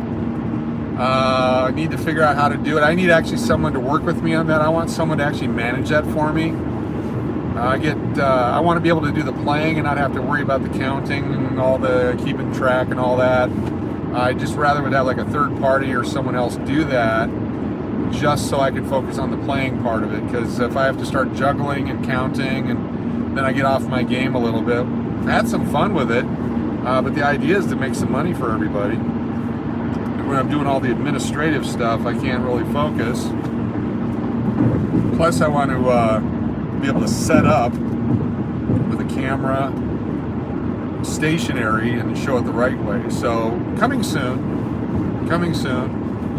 I need to figure out how to do it. I need actually someone to work with me on that. I want someone to actually manage that for me. I want to be able to do the playing and not have to worry about the counting and all the keeping track and all that. I just rather would have like a third party or someone else do that just so I can focus on the playing part of it. Because if I have to start juggling and counting and then I get off my game a little bit. I had some fun with it, but the idea is to make some money for everybody. And when I'm doing all the administrative stuff, I can't really focus. Plus, I want to be able to set up with a camera stationary and show it the right way. So coming soon,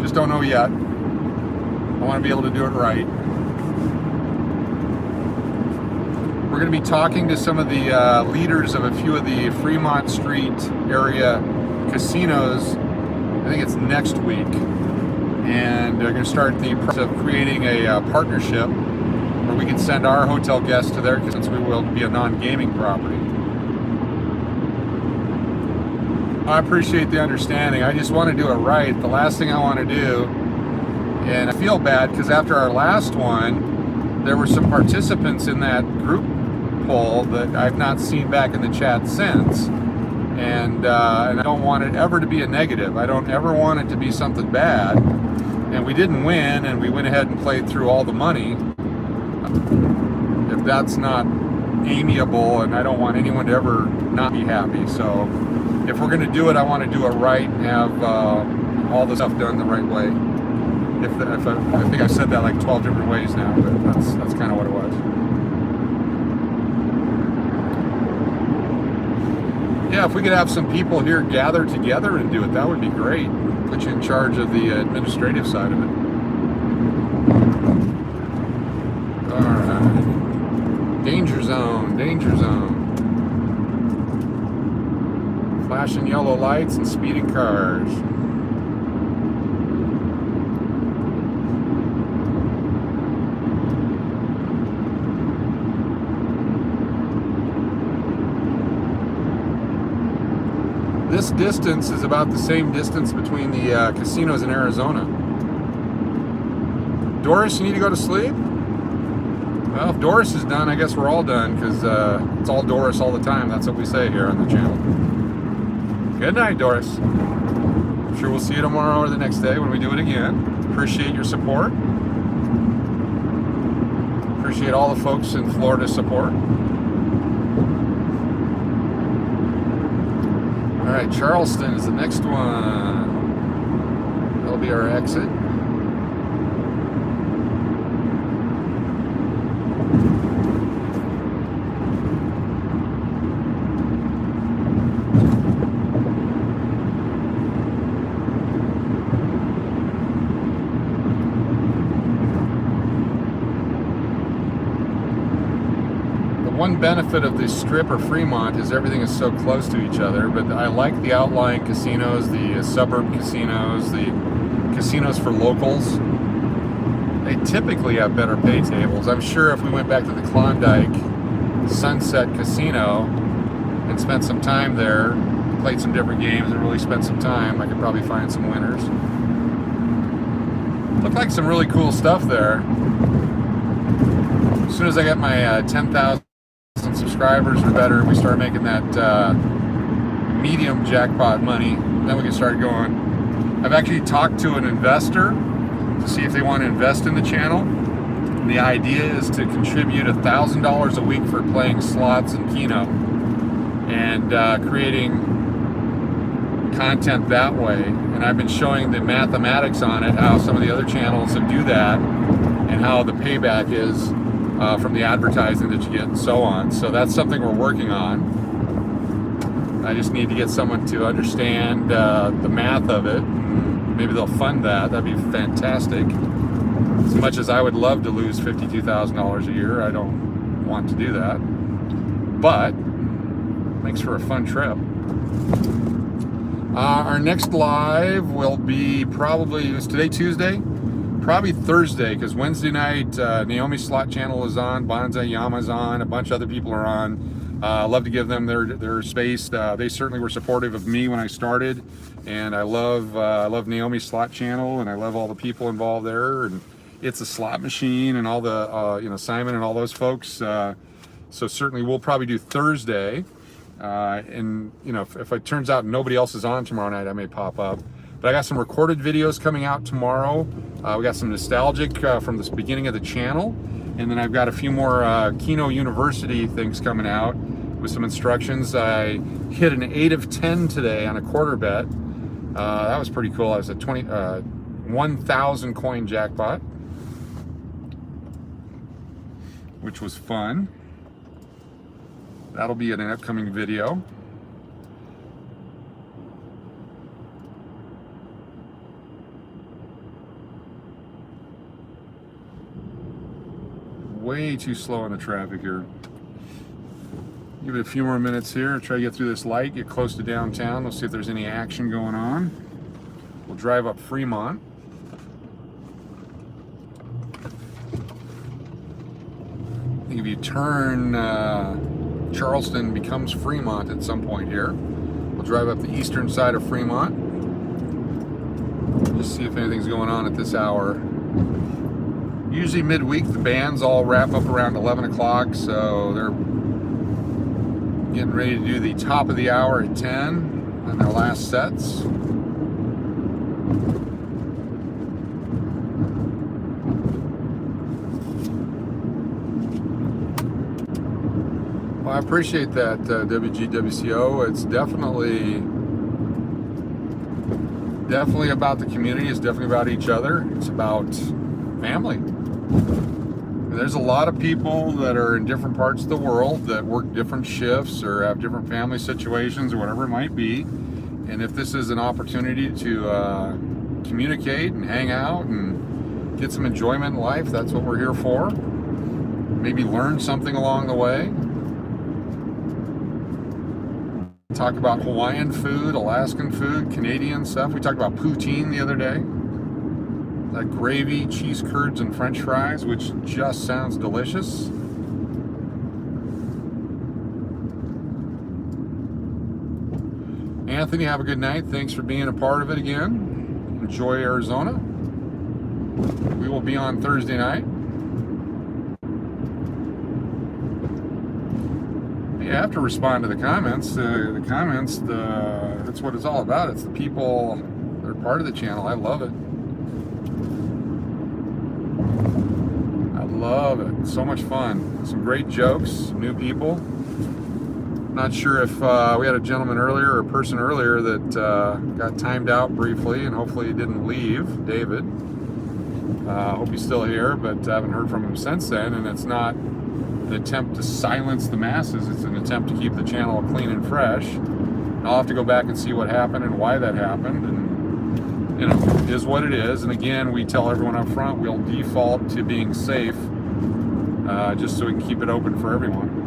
just don't know yet. I want to be able to do it right. We're going to be talking to some of the leaders of a few of the Fremont Street area casinos. I think it's next week, and they're going to start the process of creating a partnership where we can send our hotel guests to there, since we will be a non-gaming property. I appreciate the understanding. I just want to do it right. The last thing I want to do, and I feel bad because after our last one, there were some participants in that group poll that I've not seen back in the chat since. And I don't want it ever to be a negative. I don't ever want it to be something bad. And we didn't win, and we went ahead and played through all the money. If that's not amiable, and I don't want anyone to ever not be happy. So if we're going to do it, I want to do it right and have all the stuff done the right way. I think I've said that like 12 different ways now, but that's kind of what it was. Yeah, if we could have some people here gather together and do it, that would be great. Put you in charge of the administrative side of it. All right. Danger zone, danger zone. Flashing yellow lights and speeding cars. This distance is about the same distance between the casinos in Arizona. Doris, you need to go to sleep? Well, if Doris is done, I guess we're all done, because it's all Doris all the time. That's what we say here on the channel. Good night, Doris. I'm sure we'll see you tomorrow or the next day when we do it again. Appreciate your support. Appreciate all the folks in Florida's support. All right, Charleston is the next one. That'll be our exit. One benefit of this strip or Fremont is everything is so close to each other, but I like the outlying casinos, the suburb casinos, the casinos for locals. They typically have better pay tables. I'm sure if we went back to the Klondike Sunset Casino and spent some time there, played some different games and really spent some time, I could probably find some winners. Looked like some really cool stuff there. As soon as I get my 10,000 subscribers or better, we start making that medium jackpot money, then we can start going. I've actually talked to an investor to see if they want to invest in the channel. And the idea is to contribute $1,000 a week for playing slots and Keno and creating content that way. And I've been showing the mathematics on it, how some of the other channels that do that and how the payback is from the advertising that you get and so on. So that's something we're working on. I just need to get someone to understand the math of it. Maybe they'll fund that. That'd be fantastic. As much as I would love to lose $52,000 a year, I don't want to do that. But it makes for a fun trip. Our next live will be probably, is today Tuesday? Probably Thursday, because Wednesday night Naomi Slot Channel is on, Bonsai Yama's on, a bunch of other people are on. I love to give them their space. They certainly were supportive of me when I started, and I love Naomi Slot Channel, and I love all the people involved there, and It's a Slot Machine and all the Simon and all those folks. So certainly we'll probably do Thursday, and if it turns out nobody else is on tomorrow night, I may pop up. But I got some recorded videos coming out tomorrow. We got some nostalgic from the beginning of the channel, And then I've got a few more Keno University things coming out with some instructions. I hit an 8 of 10 today on a quarter bet. That was pretty cool. I was at 1,000 coin jackpot, which was fun. That'll be in an upcoming video. Way too slow on the traffic here. Give it a few more minutes here. Try to get through this light, get close to downtown. We'll see if there's any action going on. We'll drive up Fremont. I think if you turn Charleston becomes Fremont at some point here. We'll drive up the eastern side of Fremont. Just see if anything's going on at this hour. Usually midweek the bands all wrap up around 11 o'clock, so they're getting ready to do the top of the hour at 10 on their last sets. Well, I appreciate that, WGWCO. It's definitely about the community. It's definitely about each other. It's about family. And there's a lot of people that are in different parts of the world that work different shifts or have different family situations or whatever it might be. And if this is an opportunity to communicate and hang out and get some enjoyment in life, that's what we're here for. Maybe learn something along the way. Talk about Hawaiian food, Alaskan food, Canadian stuff. We talked about poutine the other day. That gravy, cheese curds, and french fries, which just sounds delicious. Anthony, have a good night. Thanks for being a part of it again. Enjoy Arizona. We will be on Thursday night. You have to respond to the comments. The comments, that's what it's all about. It's the people that are part of the channel. I love it. Love it. So much fun. Some great jokes, some new people. Not sure if we had a gentleman earlier or a person earlier that got timed out briefly, and hopefully he didn't leave, David. Hope he's still here, but I haven't heard from him since then, and it's not an attempt to silence the masses. It's an attempt to keep the channel clean and fresh. And I'll have to go back and see what happened and why that happened, and you know, it is what it is. And again, we tell everyone up front we'll default to being safe, just so we can keep it open for everyone.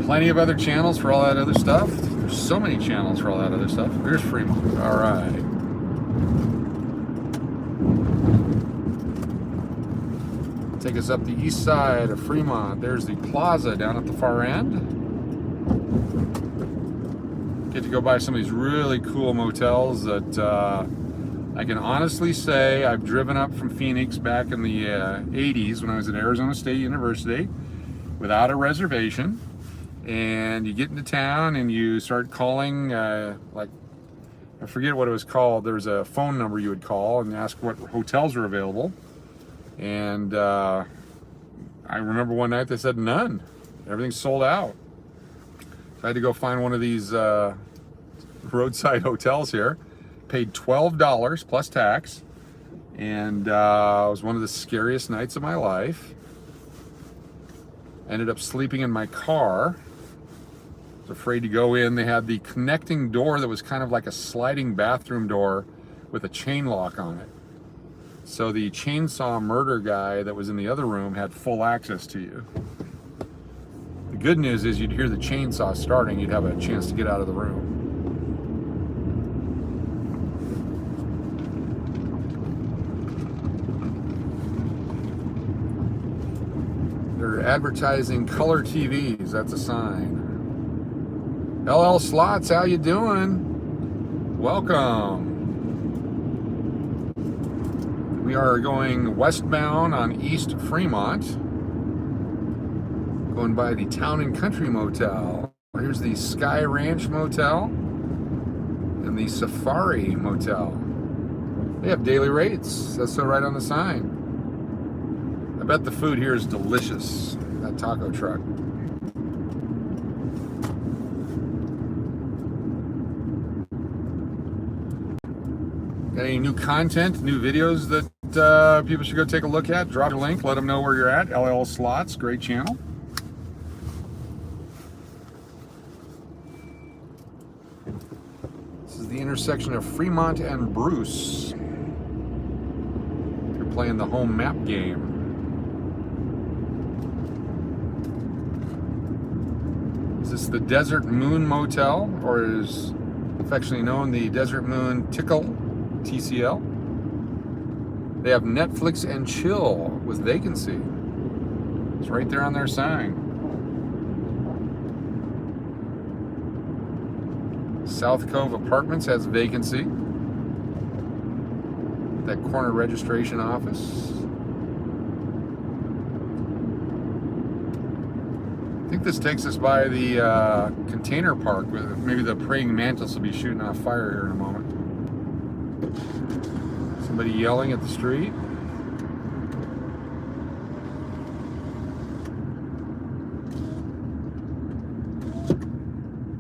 Plenty of other channels for all that other stuff. There's so many channels for all that other stuff. There's Fremont. All right. Take us up the east side of Fremont. There's the plaza down at the far end. Get to go by some of these really cool motels that I can honestly say I've driven up from Phoenix back in the 80s when I was at Arizona State University without a reservation. And you get into town and you start calling, like, I forget what it was called. There was a phone number you would call and ask what hotels were available. And I remember one night they said none. Everything's sold out. So I had to go find one of these roadside hotels here. Paid $12 plus tax, and it was one of the scariest nights of my life. Ended up sleeping in my car. Was afraid to go in. They had the connecting door that was kind of like a sliding bathroom door with a chain lock on it. So the chainsaw murder guy that was in the other room had full access to you. The good news is you'd hear the chainsaw starting, you'd have a chance to get out of the room. They're advertising color TVs, that's a sign. LL Slots, how you doing? Welcome. We are going westbound on East Fremont, going by the Town and Country Motel. Here's the Sky Ranch Motel and the Safari Motel. They have daily rates, that's so right on the sign. bet the food here is delicious. That taco truck. Got any new content, new videos that people should go take a look at? Drop a link, let them know where you're at. LL Slots, great channel. This is the intersection of Fremont and Bruce. You're playing the home map game. Is this the Desert Moon Motel, or is affectionately known the Desert Moon Tickle, TCL? They have Netflix and chill with vacancy. It's right there on their sign. South Cove Apartments has vacancy. That corner registration office. I think this takes us by the container park. Maybe the praying mantis will be shooting off fire here in a moment. Somebody yelling at the street.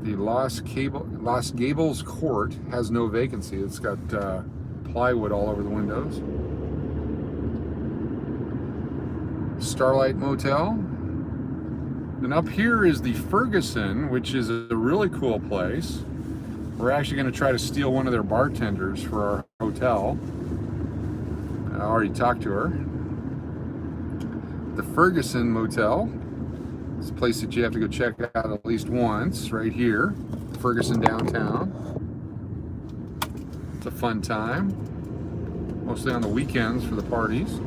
The Los Gables Court has no vacancy. It's got plywood all over the windows. Starlight Motel. And up here is the Ferguson, which is a really cool place. We're actually going to try to steal one of their bartenders for our hotel. I already talked to her. The Ferguson Motel. It's a place that you have to go check out at least once, right here. Ferguson downtown. It's a fun time. Mostly on the weekends for the parties.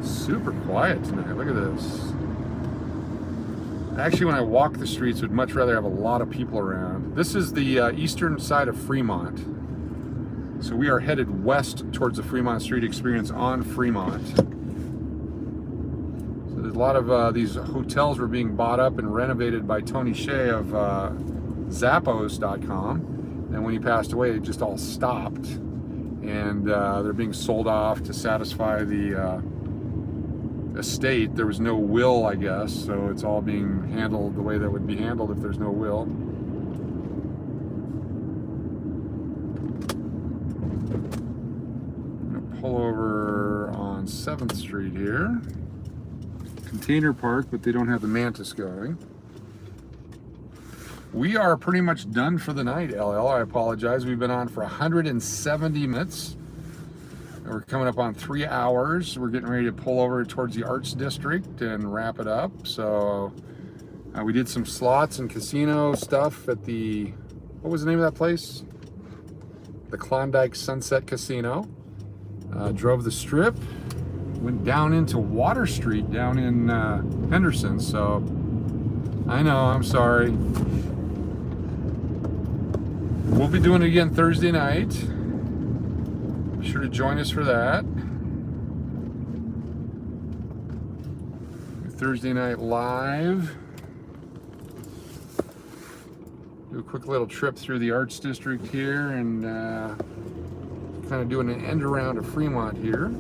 Super quiet tonight. Look at this. Actually, when I walk the streets, would much rather have a lot of people around. This is the eastern side of Fremont. So we are headed west towards the Fremont Street Experience on Fremont. So there's a lot of these hotels were being bought up and renovated by Tony Shea of Zappos.com. And when he passed away, it just all stopped. And they're being sold off to satisfy the estate. There was no will, I guess, so it's all being handled the way that would be handled if there's no will. I'm gonna pull over on 7th Street here. Container park, but they don't have the mantis going. We are pretty much done for the night, LL. I apologize. We've been on for 170 minutes. We're coming up on 3 hours. We're getting ready to pull over towards the Arts District and wrap it up. So we did some slots and casino stuff at the, what was the name of that place? The Klondike Sunset Casino. Drove the strip, went down into Water Street down in Henderson. So I know, I'm sorry. We'll be doing it again Thursday night. Be sure to join us for that. Thursday night live. Do a quick little trip through the Arts District here and kind of doing an end around of Fremont here.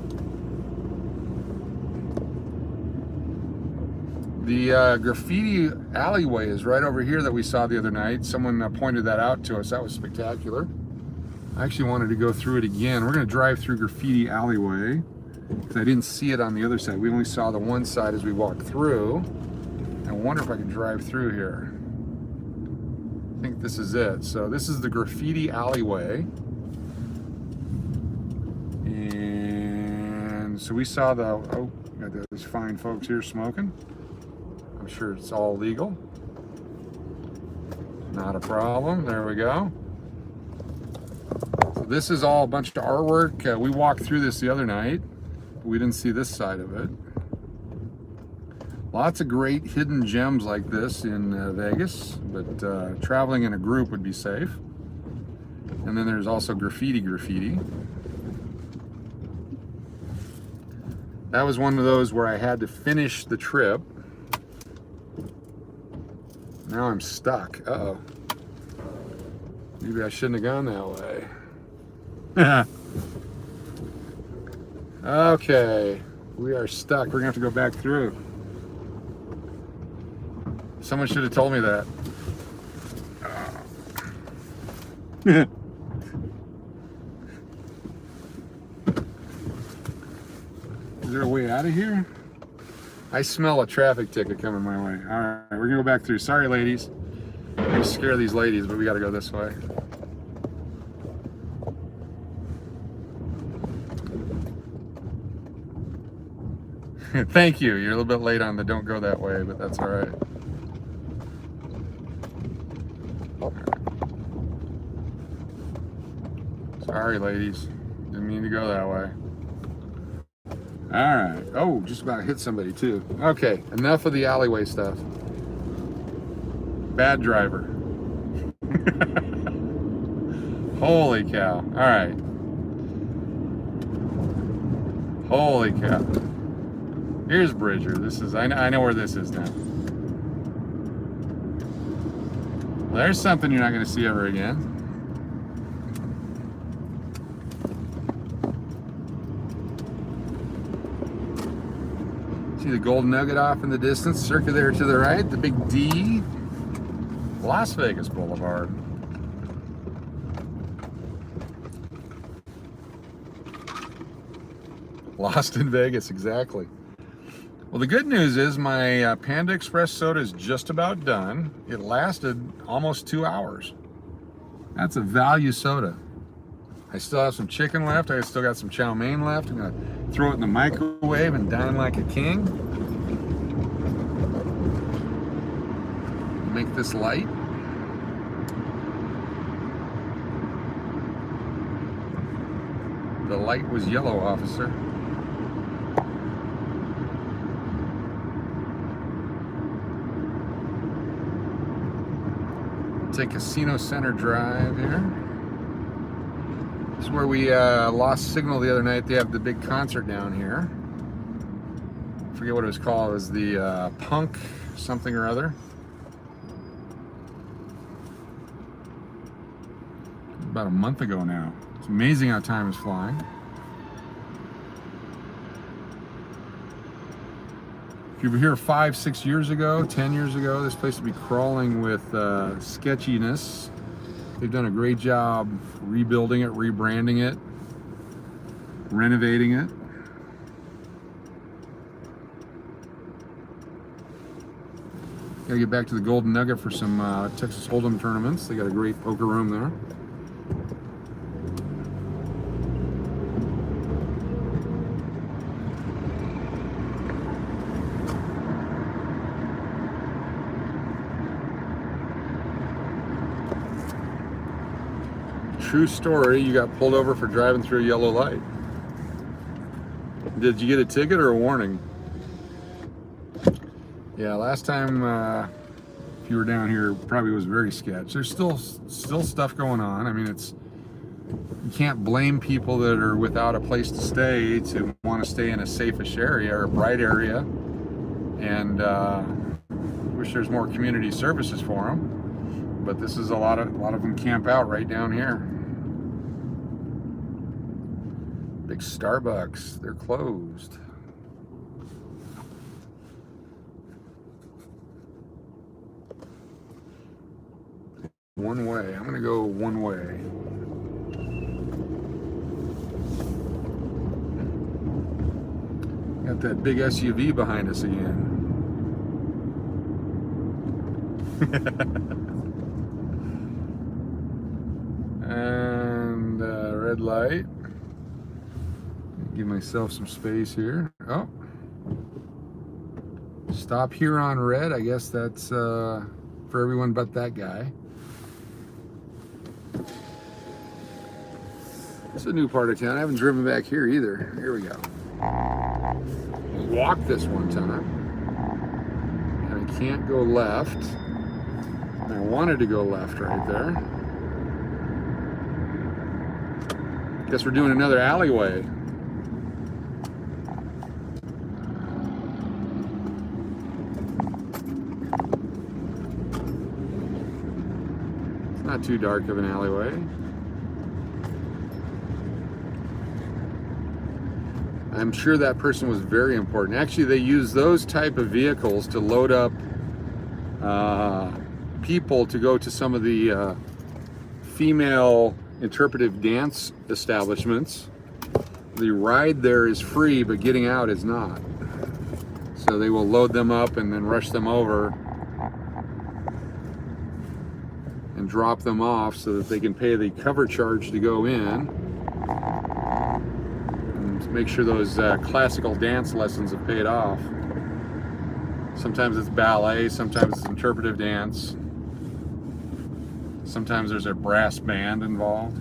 The Graffiti Alleyway is right over here that we saw the other night. Someone pointed that out to us. That was spectacular. I actually wanted to go through it again. We're going to drive through Graffiti Alleyway because I didn't see it on the other side. We only saw the one side as we walked through. I wonder if I can drive through here. I think this is it. So this is the Graffiti Alleyway. And so we saw the, oh, got those fine folks here smoking. I'm sure it's all legal. Not a problem. There we go. So this is all a bunch of artwork. We walked through this the other night. We didn't see this side of it. Lots of great hidden gems like this in Vegas, but traveling in a group would be safe. And then there's also graffiti. That was one of those where I had to finish the trip. Now I'm stuck. Uh-oh. Maybe I shouldn't have gone that way. Okay, we are stuck. We're gonna have to go back through. Someone should have told me that. Is there a way out of here? I smell a traffic ticket coming my way. All right, we're gonna go back through. Sorry, ladies. We scare these ladies, but we gotta go this way. Thank you. You're a little bit late on the don't go that way, but that's all right. Sorry, ladies. Didn't mean to go that way. All right. Oh, just about hit somebody too. Okay, enough of the alleyway stuff. Bad driver. Holy cow. All right. Holy cow. Here's Bridger. This is, I know where this is now. Well, there's something you're not going to see ever again. See the Golden Nugget off in the distance, circular to the right, the big D. Las Vegas Boulevard. Lost in Vegas, exactly. Well, the good news is my Panda Express soda is just about done. It lasted almost 2 hours. That's a value soda. I still have some chicken left. I still got some chow mein left. I'm gonna throw it in the microwave and dine like a king. Make this light. The light was yellow, officer. Take Casino Center Drive here. This is where we lost signal the other night. They have the big concert down here. I forget what it was called. It was the Punk something or other. About a month ago now. It's amazing how time is flying. If you were here 5, 6 years ago, 10 years ago, this place would be crawling with sketchiness. They've done a great job rebuilding it, rebranding it, renovating it. Gotta get back to the Golden Nugget for some Texas Hold'em tournaments. They got a great poker room there. True story, you got pulled over for driving through a yellow light. Did you get a ticket or a warning? Yeah, last time if you were down here, probably was very sketch. There's still stuff going on. I mean, you can't blame people that are without a place to stay to want to stay in a safe-ish area or a bright area. And wish there's more community services for them. But this is a lot of them camp out right down here. Big Starbucks, they're closed. One way, I'm gonna go one way. Got that big SUV behind us again. And red light. Give myself some space here. Oh, stop here on red. I guess that's for everyone but that guy. It's a new part of town. I haven't driven back here either. Here we go. Walked this one time. And I can't go left. I wanted to go left right there. Guess we're doing another alleyway. It's not too dark of an alleyway. I'm sure that person was very important. Actually, they use those type of vehicles to load up people to go to some of the female interpretive dance establishments. The ride there is free, but getting out is not. So they will load them up and then rush them over and drop them off so that they can pay the cover charge to go in. Make sure those classical dance lessons have paid off. Sometimes it's ballet, sometimes it's interpretive dance. Sometimes there's a brass band involved.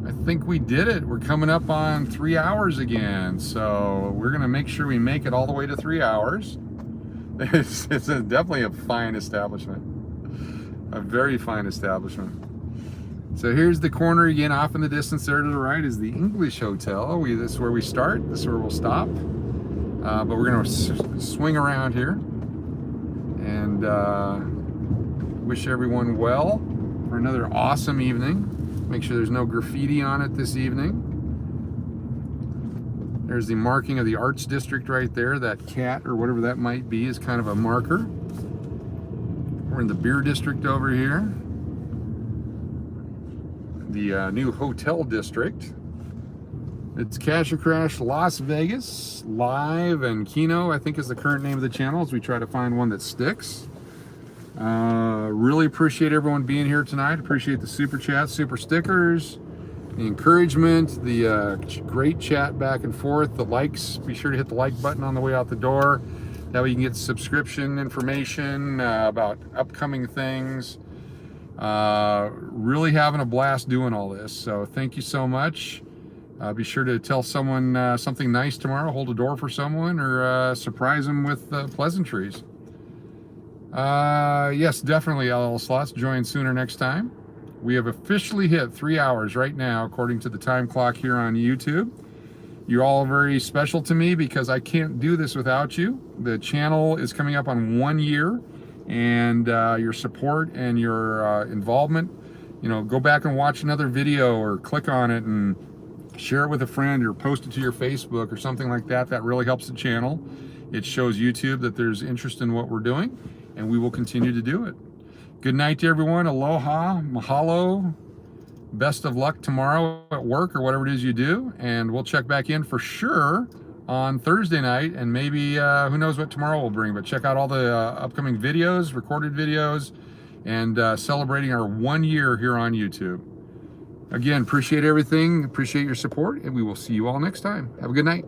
I think we did it. We're coming up on 3 hours again. So we're gonna make sure we make it all the way to 3 hours. It's definitely a fine establishment, a very fine establishment. So here's the corner again, off in the distance there to the right is the English Hotel. This is where we start, this is where we'll stop. But we're gonna swing around here and wish everyone well for another awesome evening. Make sure there's no graffiti on it this evening. There's the marking of the Arts District right there. That cat or whatever that might be is kind of a marker. We're in the Beer District over here. The new Hotel District. It's Cash or Crash Las Vegas Live, and Keno, I think, is the current name of the channel as we try to find one that sticks. Really appreciate everyone being here tonight. Appreciate the super chats, super stickers, the encouragement, the great chat back and forth, the likes. Be sure to hit the like button on the way out the door. That way you can get subscription information about upcoming things. Really having a blast doing all this. So thank you so much. Be sure to tell someone something nice tomorrow. Hold a door for someone or surprise them with pleasantries. Yes, definitely LL Slots. Join sooner next time. We have officially hit 3 hours right now, according to the time clock here on YouTube. You're all very special to me because I can't do this without you. The channel is coming up on 1 year, and your support and your involvement, you know, go back and watch another video or click on it and share it with a friend or post it to your Facebook or something like that. That really helps the channel. It shows YouTube that there's interest in what we're doing, and we will continue to do it. Good night to everyone. Aloha, mahalo. Best of luck tomorrow at work or whatever it is you do. And we'll check back in for sure on Thursday night. And maybe, who knows what tomorrow will bring. But check out all the upcoming videos, recorded videos, and celebrating our 1 year here on YouTube. Again, appreciate everything. Appreciate your support. And we will see you all next time. Have a good night.